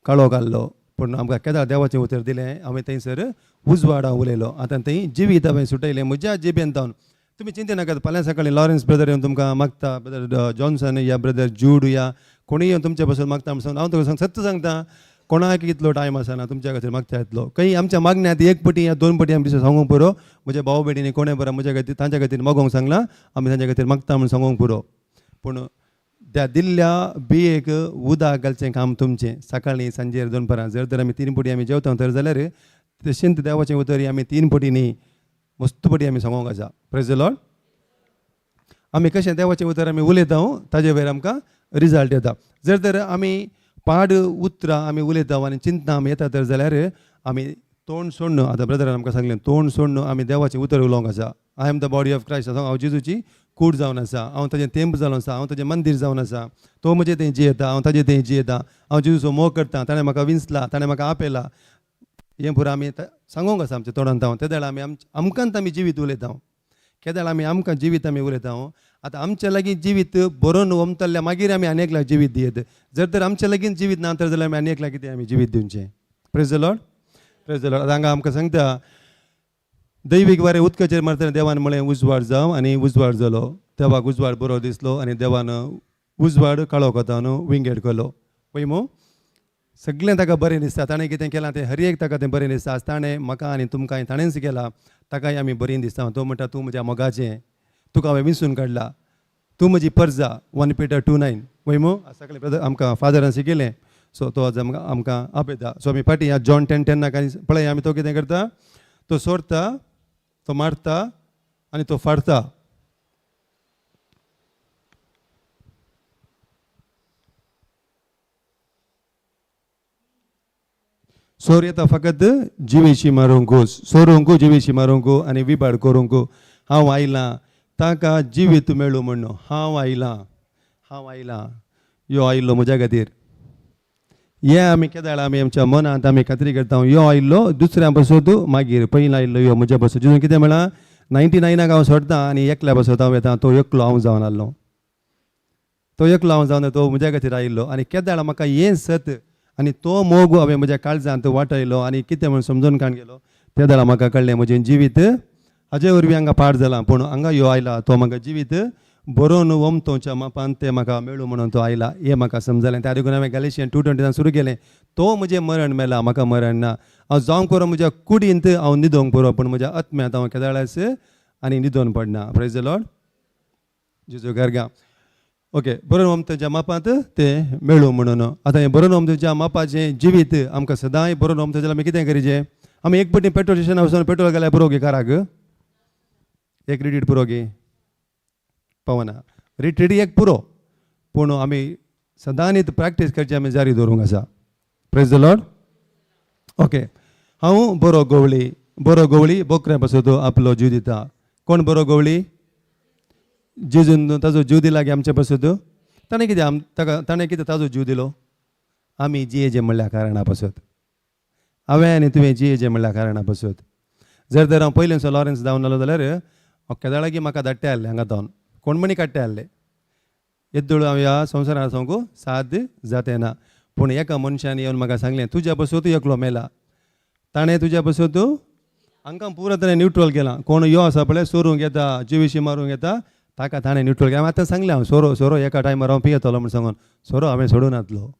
काळो घाल्लो पूण आमकां केदार देवाचें उतर दिलें हांवें थंयसर उजवाड हांव उलयलो आतां थंय जिवीत हांवें सुटयलें म्हज्या जिबेन जावन तुमी चिंता नाकात फाल्यां सकाळीं लॉरेन्स ब्रदर येवन तुमकां मागता ब्रदर जॉन्सन या ब्रदर जूड या कोणीय येवन तुमच्या बसून मागता म्हणून हांव तुका सत्य सांगता कोणाक कितलो टायम आसना तुमच्या खातीर मागता येतलो खंय आमच्या मागण्यात 1 पटी या 2 पटी आमी दिसा सांगूंक पुरो म्हज्या भाव भयणींनी कोणें बरो म्हज्या खातीर तांच्या खातीर मागोवंक सांगलां आमी तांच्या खातीर मागता म्हणून सांगूंक पुरो पूण त्या दिल्ल्या बियेक उदक घालचें काम तुमचें सकाळीं सांजेर 2 परां जर तर आमी 3 पटी आमी जेवता तर जाल्यार तशेंच देवाचें उतर आमी 3 पटी न्ही मस्त पटी आमी सांगूंक आसा प्रेज द लॉर्ड आमी कशें देवाचें उतर आमी उलयता ताजे वयर आमकां रिजल्ट येता जर तर आमी पाड उतरां आमी उलयता आनी चिंतना आमी येता तर जाल्यार आमी तोंड सोडून आतां ब्रदरान आमकां सांगलें तोंड सोडून आमी देवाचें उतर उलोवंक आसा I am the body of Christ हांव जेजूची कूड जावन आसा हांव ताजें तेंप जावन आसा हांव ताजें मंदीर जावन आसा तो म्हजें थंय जियेता हांव ताजें थंय जियेता हांव जेजूचो मोग करता ताणें म्हाका विंचला ताणें म्हाका आपयला हें पुरो आमी सांगूंक आसा आमच्या तोंडांत हांव त्या आमी आमकांत आमी जिवीत उलयता केदाळ आमी आमकां जिवीत आमी उलयता आतां आमच्या लागीं जिवीत बरोवन वमतल्या मागीर आमी आनी एकल्याक जिवीत दियेत जर तर आमच्या लागीं जिवीत ना तर जाल्यार आमी आनी एकल्याक कितें आमी जिवीत दिवचें praise the lord praise the Lord हांगा आमकां सांगता दैवीक वारें उदकाचेर मारतना देवान म्हळें उजवाड जावं आनी उजवाड जालो देवाक उजवाड बरो दिसलो आनी देवान उजवाड काळो कोतावन विंगड केलो पळय मू सगळें ताका बरें दिसता ताणें कितें केलां तें हर एक ताका तें बरें दिसता आज ताणें म्हाका आनी तुमकां ताणेंच केलां ताकाय आमी बरीं दिसता तो म्हणटा तूं म्हज्या मोगाचें तुका हांवें विंचून काडला तूं म्हजी पर्जा 1 Peter 2:9 वय मू सगळें ब्रदर आमकां फादरान शिकयलें सो तो आज आमकां आपयता सो आमी फाटीं ह्या जॉन 10:10 नाका पळय आमी तो कितें करता तो सोडता, तो मारता आनी तो फाडता. सोर येता फकत जिवेची मारूंक, सोरूंक जिवेची मारूंक आनी विबाड करूंक. हांव आयलां ताका जिवीत मेळूं म्हणून. हांव आयलां यो आयिल्लो म्हज्या खातीर. हे आमी केदाळ आमी आमच्या मनांत आमी खात्री करता यो आयिल्लो दुसऱ्या बसत मागीर पयलीं आयिल्लो यो म्हज्या बसत. जितून कितें म्हळां 99 हांव सोडटा आनी एकल्या बसत हांव येता. तो एकलो हांव जावन आसलो, तो एकलो हांव जावन तो म्हज्या खातीर आयिल्लो. आनी केदाळ म्हाका हें सत आनी तो मोग हांवें म्हज्या काळजांत वाटयलो आनी कितें म्हूण समजून काण गेलो. त्या दाळा म्हाका कळ्ळें म्हजें जिवीत हाजे वरवीं हांगा पाड जालां, पूण हांगा यो आयला तो म्हाका जिवीत बरोवन वमतोच्या मापान तें म्हाका मेळूं म्हणून तो आयला हें म्हाका समजलें. त्या देखून हांवें गॅलेशियन 2:20 सुरू केलें. तो म्हजें मरण मेला, म्हाका मरण ना. हांव जावंक पुरो म्हज्या कुडींत हांव न्हिदोंक पुरो, पूण म्हज्या आत्म्यांत हांव केदाळास आनी न्हिदोन पडना. Praise the Lord. जेजू गारगा. ओके, बरोवन वमतोच्या मापांत तें मेळूं म्हणून. आतां हें बरोवन वमतोच्या मापाचें जिवीत आमकां सदांय बरोवन वमता जाल्यार आमी कितें करीचें? आमी एक पटी पेट्रोल स्टेशना वचून पेट्रोल घाल्यार पुरो गे काराक, एक रिडीट पुरो गे पावना. रिडीट एक पुरो, पूण आमी सदां प्रॅक्टीस करची आमी जारी दवरूंक आसा. Praise the Lord. ओके, हांव बरो गवळी बोकऱ्या पासून आपलो जीव दिता. कोण बरो गवळी? जेजून ताजो जीव दिला गे आमचे पासून. ताणें कितें ताजो जीव दिलो? आमी जियेचे म्हणल्या कारणा पासून. हांवें आनी तुवें जियेचे म्हणल्या कारणा पासून. जर तर हांव पयलींचो लॉरेन्स जावन आलो जाल्यार केदाळ की म्हाका धाडटे आहले हांगा जावन कोण म्हणी काडटे आहले. येद्दोळ हांव ह्या संवसारांत सांगू साद जाते ना. पूण एका मनशान येवन म्हाका सांगलें तुज्या पासून एकलो मेला. ताणें तुज्या पासून हांकां पुरो ताणें न्यूट्रल केलां. कोण यो आसा पळय सोरूंक येता, जिवीशी मारूंक येता, ताका ताणें न्यूट्रल केलें. आतां सांगलें हांव सोरो एका टायमार हांव पियेतलो म्हूण सांगून. सोरो हांवें सोडून येतलो,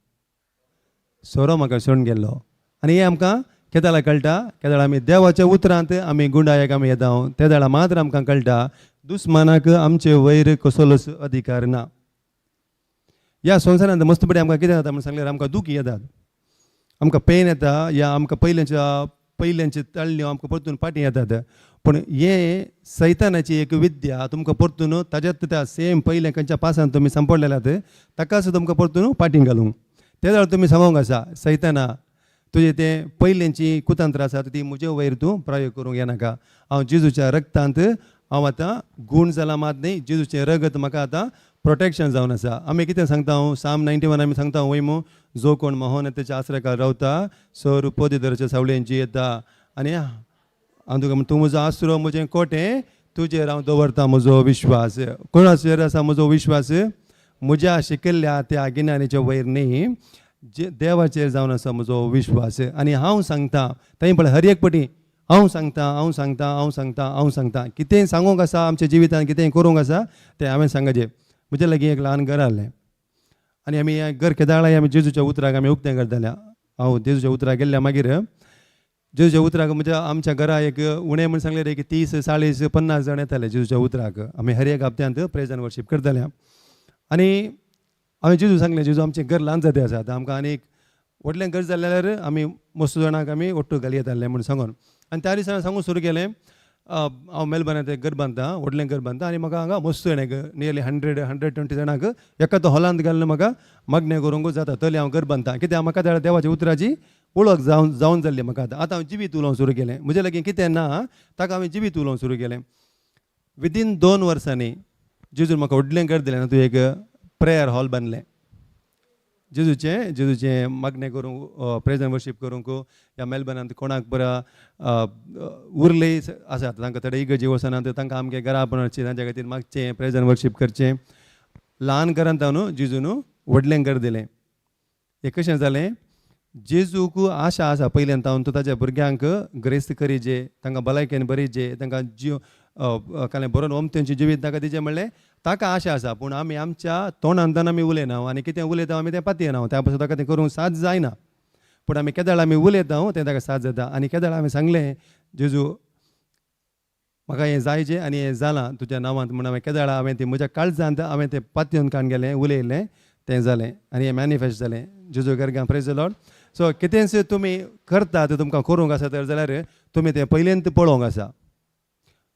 सोरो म्हाका सोडून गेल्लो. आनी हें आमकां केदाळा कळटा. केदाळा आमी देवाच्या उतरांत आमी गुंडायक आमी येता. त्या दाळा मात्र आमकां कळटा दुस्मानाक आमचे वयर कसलोच अधिकार ना. ह्या संवसारांत मस्त बरें आमकां कितें जाता म्हूण सांगल्यार आमकां दूख येतात, आमकां पेन येता, या आमकां पयल्यांची तळण्यो आमकां परतून फाटीं येतात. पूण हें सैतानाची एक विद्या तुमकां परतून ताज्यात त्या सेम पयल्या खंयच्या पासान तुमी सांपडलेल्यात ताकाच तुमकां परतून फाटीं घालूंक. ते जाल्यार तुमी सांगूंक आसा सैताना तुजें तें पयल्यांची कुतंत्रां आसात ती म्हजे वयर तूं प्रयोग करूंक येनाका. हांव जेजूच्या रगतांत हांव आतां गूण जालां मात न्ही, जेजूचें रगत म्हाका आतां प्रोटेक्शन जावन आसा. आमी कितें सांगता साम 91 आमी सांगता वयमू जो कोण महोन्नतेच्या आश्रयाखाल रावता सर पोदेदराच्या सावळेन जियेता. आनी हांव तुका तूं म्हजो आसरो म्हजें कोटें तुजेर हांव दवरता म्हजो विश्वास. कोणाचेर आसा म्हजो विश्वास? म्हज्या शिकिल्ल्या त्या गिन्यानाच्या वयर न्ही, जे देवाचेर जावन आसा म्हजो विश्वास. आनी हांव सांगता थंय पळय हर एक पटी हांव सांगता कितेंय सांगूंक आसा आमच्या जिवितांत कितेंय करूंक आसा तें हांवें सांगचें. म्हज्या लागीं एक ल्हान घर आहलें आनी आमी घर केदाळा आमी जेजूच्या उतराक आमी उक्तें करताले. हांव जेजूच्या उतराक गेल्ल्या मागीर जेजूच्या उतराक आमच्या घरा एक उणें म्हण सांगल्यार एक 30, 40, 50 जाण येताले जेजूच्या उतराक. आमी हर एक हप्त्यांत प्रेज एंड वर्शीप करताले. आनी हांवें जेजू सांगलें जेजू आमचें घर ल्हान जातें आसा, आतां आमकां आनीक व्हडलें घर जाल्यार आमी मस्त जाणांक आमी ओट्टू घाली येताले म्हूण सांगून. आनी त्या दिसा सांगूंक सुरू केलें हांव मेलबर्नांत एक घर बांदता, व्हडलें घर बांदता आनी म्हाका हांगा मस्त जाणांक नियरली 100-120 जाणांक एका तो हॉलांत घालून म्हाका मग्न करूंक जाता. तरी हांव घर बांदता. कित्याक म्हाका त्या देवाच्या उतराची वळख जावन जाल्ली म्हाका. आतां हांव जिवीत उलोवंक सुरू केलें. म्हजे लागीं कितें ना ताका हांवें जिवीत उलोवंक सुरू केलें. विदीन 2 वर्सांनी जेजून म्हाका व्हडलें घर दिलें. तूं एक प्रेयर हॉल बांदलें जेजूचें मग्न करूंक प्रेज एंड वर्शीप करूंक. ह्या मेलबर्नांत कोणाक बरं उरले आसात तांकां थोडे इगर्जी वचनात तांकां आमगे घरा आपणाचें तांच्या खातीर मागचें प्रेज एंड वर्शीप करचें. ल्हान घरांत हांव जेजून व्हडलें घर दिलें. हें कशें जालें? जेजूक आशा आसा पयल्यान तूं ताच्या भुरग्यांक ग्रेस्त करीजे, तांकां भलायकेन बरीजे, तांकां जीव कांय बरोवन वमतेंचें जिवीत ताका दिचें म्हणलें ताका आशा आसा. पूण आमी आमच्या तोंडांतल्यान आमी उलयना आनी कितें उलयता आमी तें पातयना. त्या पासून ताका तें करूंक साद जायना. पूण आमी केदाळ आमी उलयता तें ताका साद जाता. आनी केदाळ हांवें सांगलें जेजू म्हाका हें जायचें आनी हें जालां तुज्या नांवांत म्हूण. हांवें केदाळा हांवें तें म्हज्या काळजांत हांवें तें पातयेवन काण गेलें उलयलें तें जालें आनी हें मॅनिफेस्ट जालें. जेजू गर्गां प्रेज द लॉर्ड. सो कितेंच तुमी करतात तुमकां करूंक आसा तर जाल्यार तुमी तें पयलेंत पळोवंक आसा.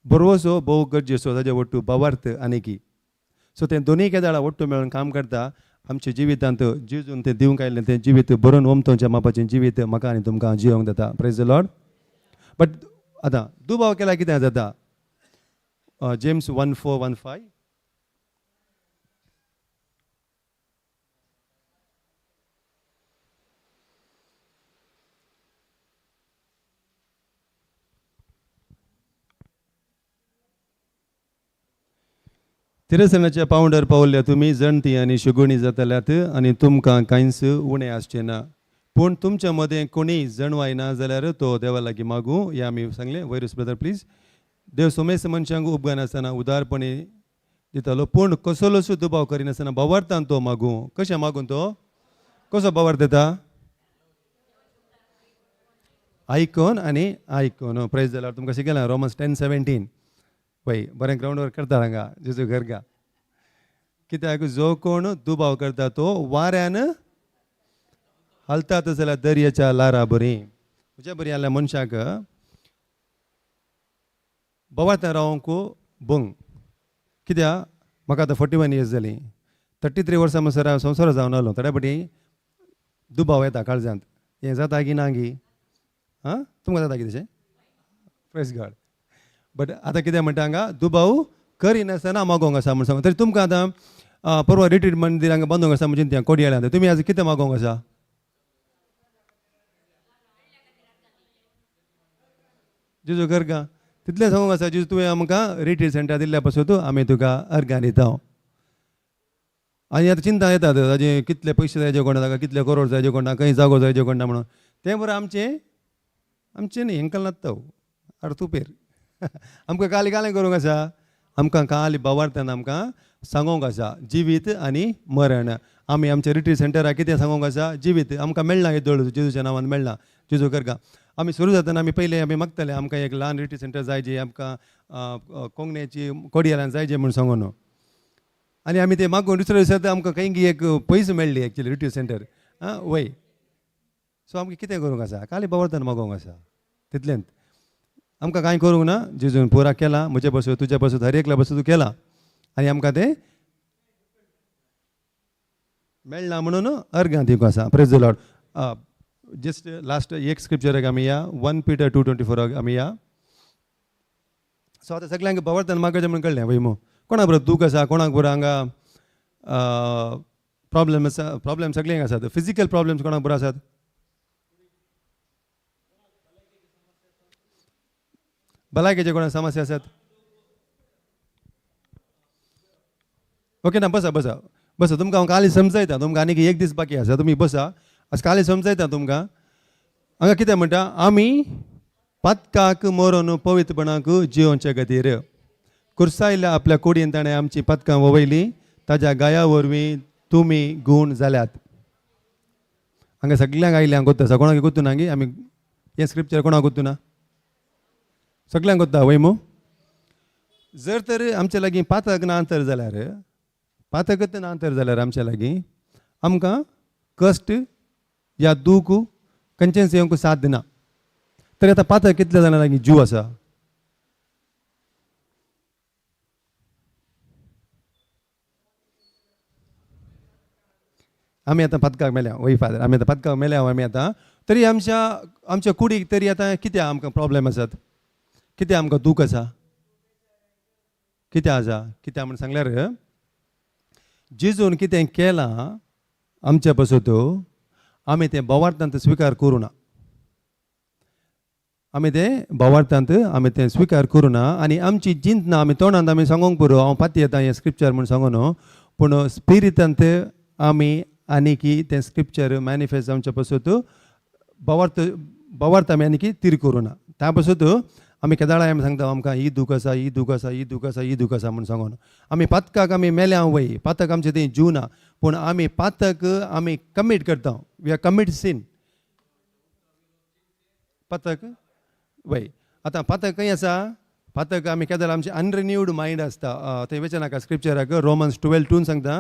बरोसो भोव गरजेचो ताजे वट्टू भावार्थ आनीकी. सो तें दोनूय केदाळा वट्टू मेळून काम करता आमच्या जिवितांत जेजून तें दिवंक आयिल्लें तें जिवीत बरोवन ओमतोवच्या मापाचें जिवीत म्हाका आनी तुमकां जियोंक जाता. Praise the Lord. बट आतां दुबाव केल्यार कितें जाता? जेम्स 1:4-1:5. तिरसनाच्या पावंडार पावल्या तुमी जणती आनी शुगुणी जातल्यात आनी तुमकां कांयच उणें आसचें ना. पूण तुमच्या मदें कोणीय जणवाय ना जाल्यार तो देवा लागीं मागूं. हें आमी सांगलें. वैरस ब्रदर प्लीज. देव सोमेस मनशांक उपगानासतना उदारपणी दितालो, पूण कसलोच दुबाव करिनासतना भावार्थान तो मागूं. कशें मागून तो? कसो भावार्थ दिता? आयकोन आनी आयकोन. Praise the Lord. तुमकां शिकयलां रोमन्स 10:17. पळय बरें ग्राउंडवर करता हांगा जेजू घरगा. कित्याक जो कोण दुबाव करता तो वाऱ्यान हालतात जाल्यार दर्याच्या लारा बरी. म्हज्या बरी जाल्यार मनशाक बोवार्थान रावंक भंग. कित्याक म्हाका आतां 41 years जालीं. 33 वर्सां म्हणसर हांव संवसार जावन आलो. थोड्या फाटी दुबाव येता काळजांत. हें जाता की ना गी? तुमकां जाता कितें? Praise God. बट आतां कितें म्हणटा हांगा? दुबाव करिनासतना मागोंक आसा म्हूण सांगून. तरी तुमकां आतां परवा रिट्रीट मंदिर हांगा बांदूंक आसा म्हणजे त्या कोडयाळ्यांत. तुमी आज कितें मागोंक आसा? जेजू करगा तितलें सांगूंक आसा. जेजू तुवें आमकां रिट्रीट सेंटर दिल्ल्या पासून आमी तुका अर्गां दिता. आनी आतां चिंता येतात ताजे कितले पयशे जाय जे कोणा ताका, कितले करोड जाय जे कोणा, खंय जागो जाय जे कोणा म्हणून. तें बरें आमचें न्ही हेंकां नासता आर्थुपेर. आमकां काली कालें करूंक आसा. आमकां काली भावार्थान आमकां सांगोंक आसा जिवीत आनी मरण. आमी आमच्या रिट्रीट सेंटराक कितें सांगोंक आसा? जिवीत आमकां मेळना. येदोळ जेजूच्या नांवान मेळना. जेजू करगा. आमी सुरू जातना आमी पयलें आमी मागताले आमकां एक ल्हान रिट्रीट सेंटर जाय जे आमकां कोंकणीची कोडयाळ्यान जाय जे म्हूण सांगून. आनी आमी तें मागून दुसऱ्या दिसा आमकां खंय एक पयस मेळ्ळी एक्चुली रिट्रीट सेंटर. वय. सो आमकां कितें करूंक आसा? काली भावार्थान मागोंक आसा. तितलेंच. आमकां कांय करूंक ना. जेजून पुरा केला. म्हजे पासून तुज्या पासून हर एकल्या पासून तूं केला. आनी आमकां तें मेळना म्हणून अर्गां दिवंक आसा. Praise the Lord. Just last एक स्क्रिप्चराक आमी या 1 Peter 2:24 आमी या. सो आतां सगळ्यांक भावार्थान मागचें म्हणून कळ्ळें वय मो. कोणाक बरो दूख आसा, कोणाक बरो हांगा प्रॉब्लेम आसा. प्रॉब्लेम सगळ्यांक आसात. फिजिकल प्रॉब्लेम्स कोणाक बरो आसात? भलायकेचे कोणाक समस्या आसात? ओके ना. बसा बसा बसा. तुमकां हांव काली समजायता. तुमकां आनीक एक दीस बाकी आसा. तुमी बसा. आज काली समजायता तुमकां. हांगा कितें म्हणटा? आमी पदकाक मरून पवित्रपणाक जियोवचे खातीर कुर्सायल्या आपल्या कोडयेन ताणें आमची पदकां ववयलीं. ताज्या गाया वरवीं तुमी गूण जाल्यात. हांगा सगळ्यांक आयले हांगा गोत्ता आसा. कोणाक गोत्तू ना गी? आमी हें स्क्रिप्चर कोणाक गोत्तू ना? सगळ्यांक गोत्ता वय मो. जर तर आमच्या लागीं पातक ना तर जाल्यार पातकच ना तर जाल्यार आमच्या लागीं आमकां कश्ट या दूख खंयचेंच येवंक साध्य ना. तरी आतां पातक कितल्या जाणां लागीं जीव आसा? आमी आतां पदकाक मेल्या. वय फादर आमी आतां पदकाक मेल्या. आमी आतां तरी आमच्या कुडीक तरी आतां कितें आमकां प्रॉब्लेम आसात? कितें आमकां दूख आसा? कितें आसा? कित्याक म्हूण सांगल्यार जेजून कितें केलां आमच्या पासून आमी तें भावार्थांत स्विकार करूं ना. आमी तें भावार्थांत आमी तें स्विकार करूं ना. आनी आमची जिंत ना. आमी तोंडांत आमी सांगोंक पुरो हांव पाती येता हें स्क्रिप्चर म्हूण सांगून. पूण स्पिरितांत आमी आनीकी तें स्क्रिप्चर मॅनिफेस्ट जावच्या पासून भावार्थ आमी आनीकी तीर करूं ना. त्या पासून आमी केदाळा आमी सांगता आमकां ही दूख आसा, ही दूख आसा, ही दूख आसा, ही दूख आसा म्हूण सांगून. आमी पातकाक आमी मेल्या वय. पातक आमचें थंय जीव ना. पूण आमी पातक आमी कमीट करता. We are commit sin. पातक वय. आतां पातक खंय आसा? पातक आमी केदार आमचे अनरिन्यूड मायंड आसता थंय वेचना नाका स्क्रिप्चराक रोमन्स 12:2 सांगता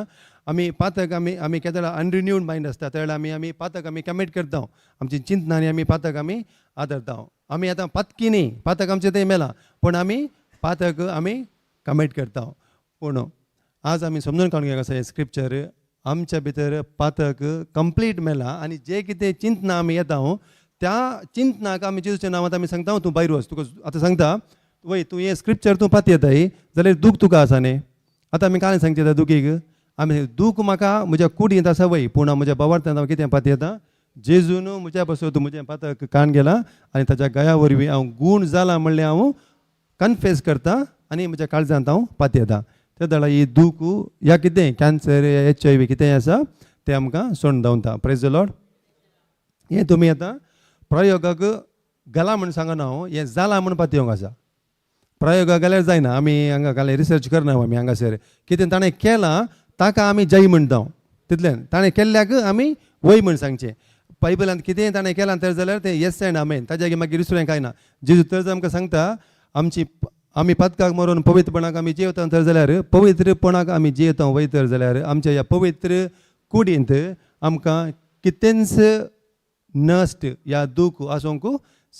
आमी पातक आमी केदार अनरिन्यूड मायंड आसता त्या वेळार आमी पातक आमी कमीट करता आमची चिंतनांनी आमी पातक आमी आदरता आमी आतां पातकी न्ही पातक आमचें थंय मेला पूण आमी पातक आमी कमीट करता पूण आज आमी समजून काडूंक जाय हे स्क्रिप्चर आमच्या भितर पातक कंप्लीट मेला आनी जे कितें चिंतना आमी येता त्या चिंतनाक आमी जेजूच्या नांवांत आमी सांगता तूं भायर वच तुका आतां सांगता वय तूं हे स्क्रिप्चर तूं पात येताय जाल्यार दूख तुका आसा न्ही आतां आमी कांय सांगता दुखीक आमी दूख म्हाका म्हज्या कुडींत आसा वय पूण म्हज्या बाबार्थांत हांव कितें पात येता जेजून म्हज्या पासून तूं म्हजें पातक काण गेला आनी ताच्या गया वरवीं हांव गूण जाला म्हणलें हांव कन्फेस करता आनी म्हज्या काळजांत हांव पात येता त्या दळा ही दूख या कितें कॅन्सर HIV कितेंय आसा तें आमकां सोडून धांवता प्रेज द लॉर्ड हें तुमी आतां प्रयोगाक घाला म्हण सांगना हांव हें जाला म्हण पात येवंक आसा प्रयोगाक घाल्यार जायना आमी हांगा घाले रिसर्च करना आमी हांगासर कितें ताणें केलां ताका आमी जय म्हणटा तितल्यान ताणें केल्ल्याक आमी वय म्हण सांगचें बायबलांत कितेंय ताणें केलां तर जाल्यार तें येस एंड आमेन ताज्या मागीर दुसरें कांय ना जेजू तर आमकां सांगता आमी पातकाक मरून पवित्रपणाक आमी जियेता तर जाल्यार पवित्रपणाक आमी जियेता वय तर जाल्यार आमच्या ह्या पवित्र कुडींत आमकां कितेंच नश्ट या दूख आसूंक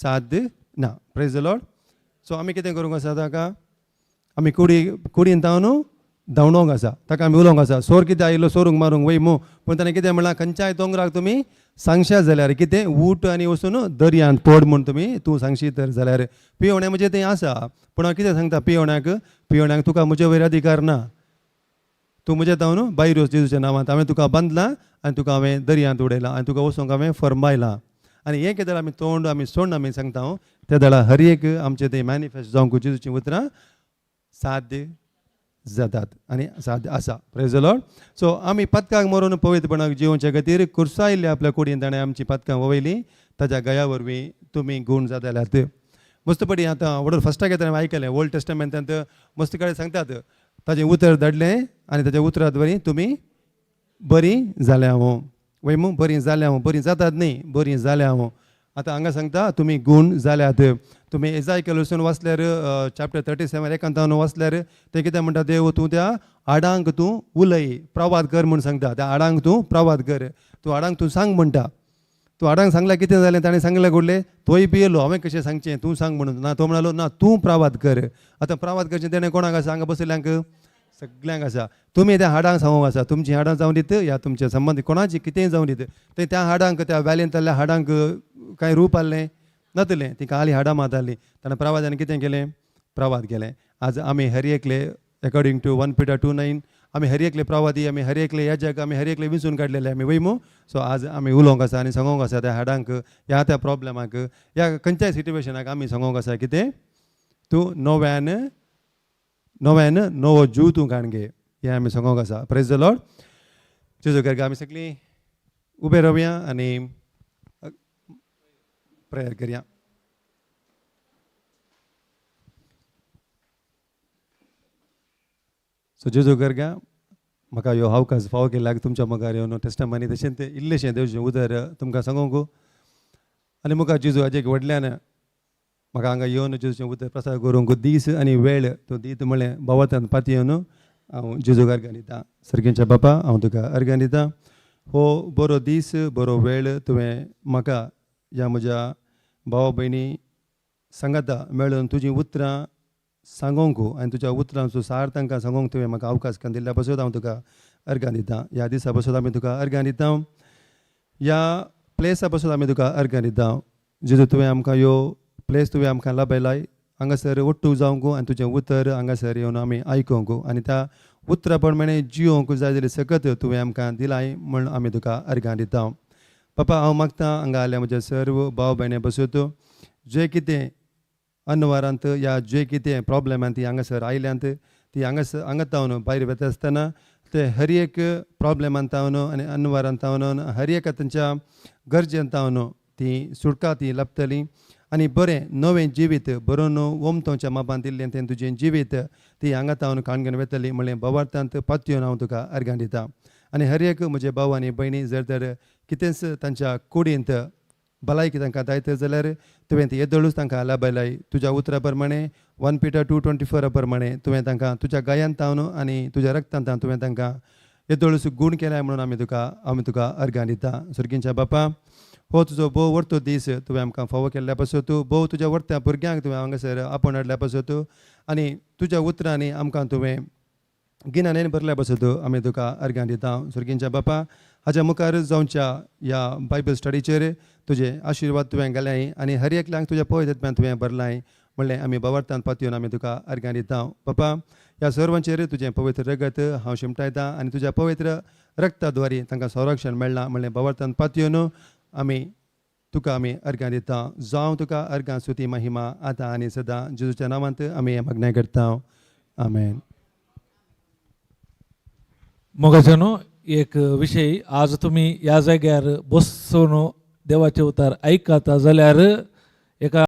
साध्य ना प्रेज द लॉर्ड सो आमी कितें करूंक आसा ताका आमी कुडींत न्हू धांवणोंक आसा ताका आमी उलोवंक आसा सोर कितें आयलो सोरूंक मारूंक वय मू पूण ताणें कितें म्हणलां खंयच्याय दोंगराक तुमी सांगशात जाल्यार कितें ऊट आनी वचून दर्यांत पड म्हूण तुमी तूं सांगशी तर जाल्यार पियोवणें म्हणजे तें आसा पूण हांव कितें सांगता पियोवण्याक तुका म्हजे वयर अधिकार ना तूं म्हजें धांवन भायर वच जेजूच्या नांवांत हांवें तुका बांदलां आनी तुका हांवें दर्यांत उडयलां आनी तुका वचूंक हांवें फर्मायलां आनी हें केदार आमी तोंड आमी सोडून आमी सांगता त्या दळा हर एक आमचें तें मॅनिफेस्ट जावंक जेजूचीं उतरां साध्य जातात आनी साध्य आसा प्रेज द लॉर्ड सो आमी पदकाक मरून पवित्रपणाक जिवोवचे खातीर कुर्सायल्ल्या आपल्या कुडींत ताणें आमची पदकां वयलीं ताच्या गया वरवीं तुमी गूण जाताल्यात मस्तपडी आतां वडोर फस्टाक येता हांवें आयकलें ओल्ड टेस्टमेंटांत मस्त कडेन सांगतात ताजें उतर धाडलें आनी ताच्या उतरांत वरी तुमी बरीं जाल्या वय मू बरीं जाल्या बरीं जातात न्ही बरीं जाल्या आतां हांगा सांगता तुमी गूण जाल्यात तुमी एजायकेल वचून वाचल्यार चॅप्टर 37 एकांतावन वाचल्यार ते कितें म्हणटा देव तूं त्या आडांक तूं उलय प्रवाद कर म्हूण सांगता त्या आडांक तूं प्रवाद कर तूं आडांक तूं सांग म्हणटा तूं आडांक सांगल्यार कितें जालें ताणें सांगलें घडलें तोय पियेलो हांवें कशें सांगचें तूं सांग म्हणून ना तो म्हणलो ना तूं प्रवाद कर आतां प्रवाद करचें तेणें कोणाक आसा हांगा बसयल्यांक सगळ्यांक आसा तुमी त्या हाडांक सांगूंक आसा तुमचीं हाडां जावं दीत या तुमचे संबंदी कोणाची कितेंय जावं दीत ते त्या हाडांक त्या वॅलींतल्या हाडांक कांय रूप आहलें नातलें ती खाली हाडां मातालीं ताणें प्रवादान कितें केलें प्रवाद केलें आज आमी हर एकले अकॉर्डिंग टू 1 Peter 2:9 आमी हर एकले प्रवादी आमी हर एकले ह्या जग आमी हर एकले विंचून काडलेले आमी वय मू सो आज आमी उलोवंक आसा आनी सांगोंक आसा त्या हाडांक ह्या त्या प्रॉब्लेमाक ह्या खंयच्याय सिट्युएशनाक आमी सांगोंक आसा कितें तूं नव्यान नवो जीव तूं काण घे हें आमी सांगोंक आसा प्रेज द लॉर्ड जेजू करता आमी सगळीं उबे रावया आनी प्रेयर करया सो जेजू करता म्हाका ह्यो अवकाश फावो केल्याक तुमच्या मुखार येवन टेस्टमनी तशें तें इल्लेशें देवचें उदर तुमकां सांगूंक आनी मुखार जेजू हाजे व्हडल्यान म्हाका हांगा येवन जेजूचें उतर प्रसाद करूंक दीस आनी वेळ तो दीत म्हणलें बावतांत पाती येवन हांव जेजूक अर्घ्य दितां सर्गेच्या बापा हांव तुका अर्घ्य दितां हो बरो दीस बरो वेळ तुवें म्हाका ह्या म्हज्या भावा भयणी सांगाता मेळून तुजीं उतरां सांगोंक आनी तुज्या उतरांचो सार तांकां सांगोंक तुवें म्हाका अवकाश दिल्ल्या पासून हांव तुका अर्घ्य दितां ह्या दिसा पासून आमी तुका अर्घ्य दितां ह्या प्लेसा पासून आमी तुका अर्घ्य दितां जेजू तुवें आमकां ह्यो प्लेस तुवें आमकां लाभयलाय हांगासर ओट्टू जावंक आनी तुजें उतर हांगासर येवन आमी आयकूंक आनी त्या उतरा प्रमाणे जियोंक जाय जाल्यार सकत तुवें आमकां दिलाय म्हण आमी तुका अर्घ्य दितां पापा हांव मागतां हांगा आल्या म्हज्या सर्व भाव भयणी बसत जे कितें अनवरांत या जे कितें प्रॉब्लेमांत ती हांगासर आयल्यांत ती हांगा तावन भायर वता आसतना ते हर एक प्रॉब्लेमांत तावन आनी अनवरांत तावन हर एक तांच्या गरजेंत तावन ती सुटका ती लाभतली आनी बरें नवें जिवीत बरो न्हू ओमतोच्या मापान दिल्लें तें तुजें जिवीत ती हांगा तावन काणगेन वेतली म्हणलें भावार्थांत पातयेवन हांव तुका अर्घ्य दितां आनी हर एक म्हजे भाव आनी भयणी जर तर कितेंच तांच्या कुडींत भलायकी तांकां दायत जाल्यार तुवें ती येदळूच तांकां लाभयलाय. तुज्या उतरा प्रमाणे 1 Peter 2:24 प्रमाणे तुवें तांकां तुज्या गायांत तावन आनी तुज्या रक्तांत तुवें तांकां येदळूच गूण केलाय म्हणून आमी तुका अर्गां दिता. सर्गींच्या बापा, हो तुजो भोव वर्तो दीस तुवें आमकां फावो केल्ल्या पासत, भोव तुज्या वर्त्या भुरग्यांक तुवें हांगासर आपोवन हाडल्या पासत आनी तुज्या उतरांनी आमकां तुवें गिन्यान भरल्या पासत आमी तुका अर्गां दिता. सर्गींच्या बापा, हाच्या मुखार जावच्या ह्या बायबल स्टडीचेर तुजे आशिर्वाद तुवें घाल्याय आनी हर एकल्याक तुज्या पवित्रत्म्यान तुवें भरलाय म्हणलें आमी बावार्थान पातयेवन आमी तुका अर्गां दिता. बापा, ह्या सर्वांचेर तुजें पवित्र रगत हांव शिमटायता आनी तुज्या पवित्र रक्ता द्वारे तांकां संरक्षण मेळ्ळां म्हणलें बावार्थान पातयेवन आमी तुका आमी अर्गां दिता. जावं तुका अर्गां स्तुती महिमा आतां आनी सदां जेजूच्या नांवांत आमी हें मागणें करता. आमेन. मोगाच्यानो एक विषय आज तुम्ही या जाग्यार बसून देवाचे उतार ऐकता जाल्यार एका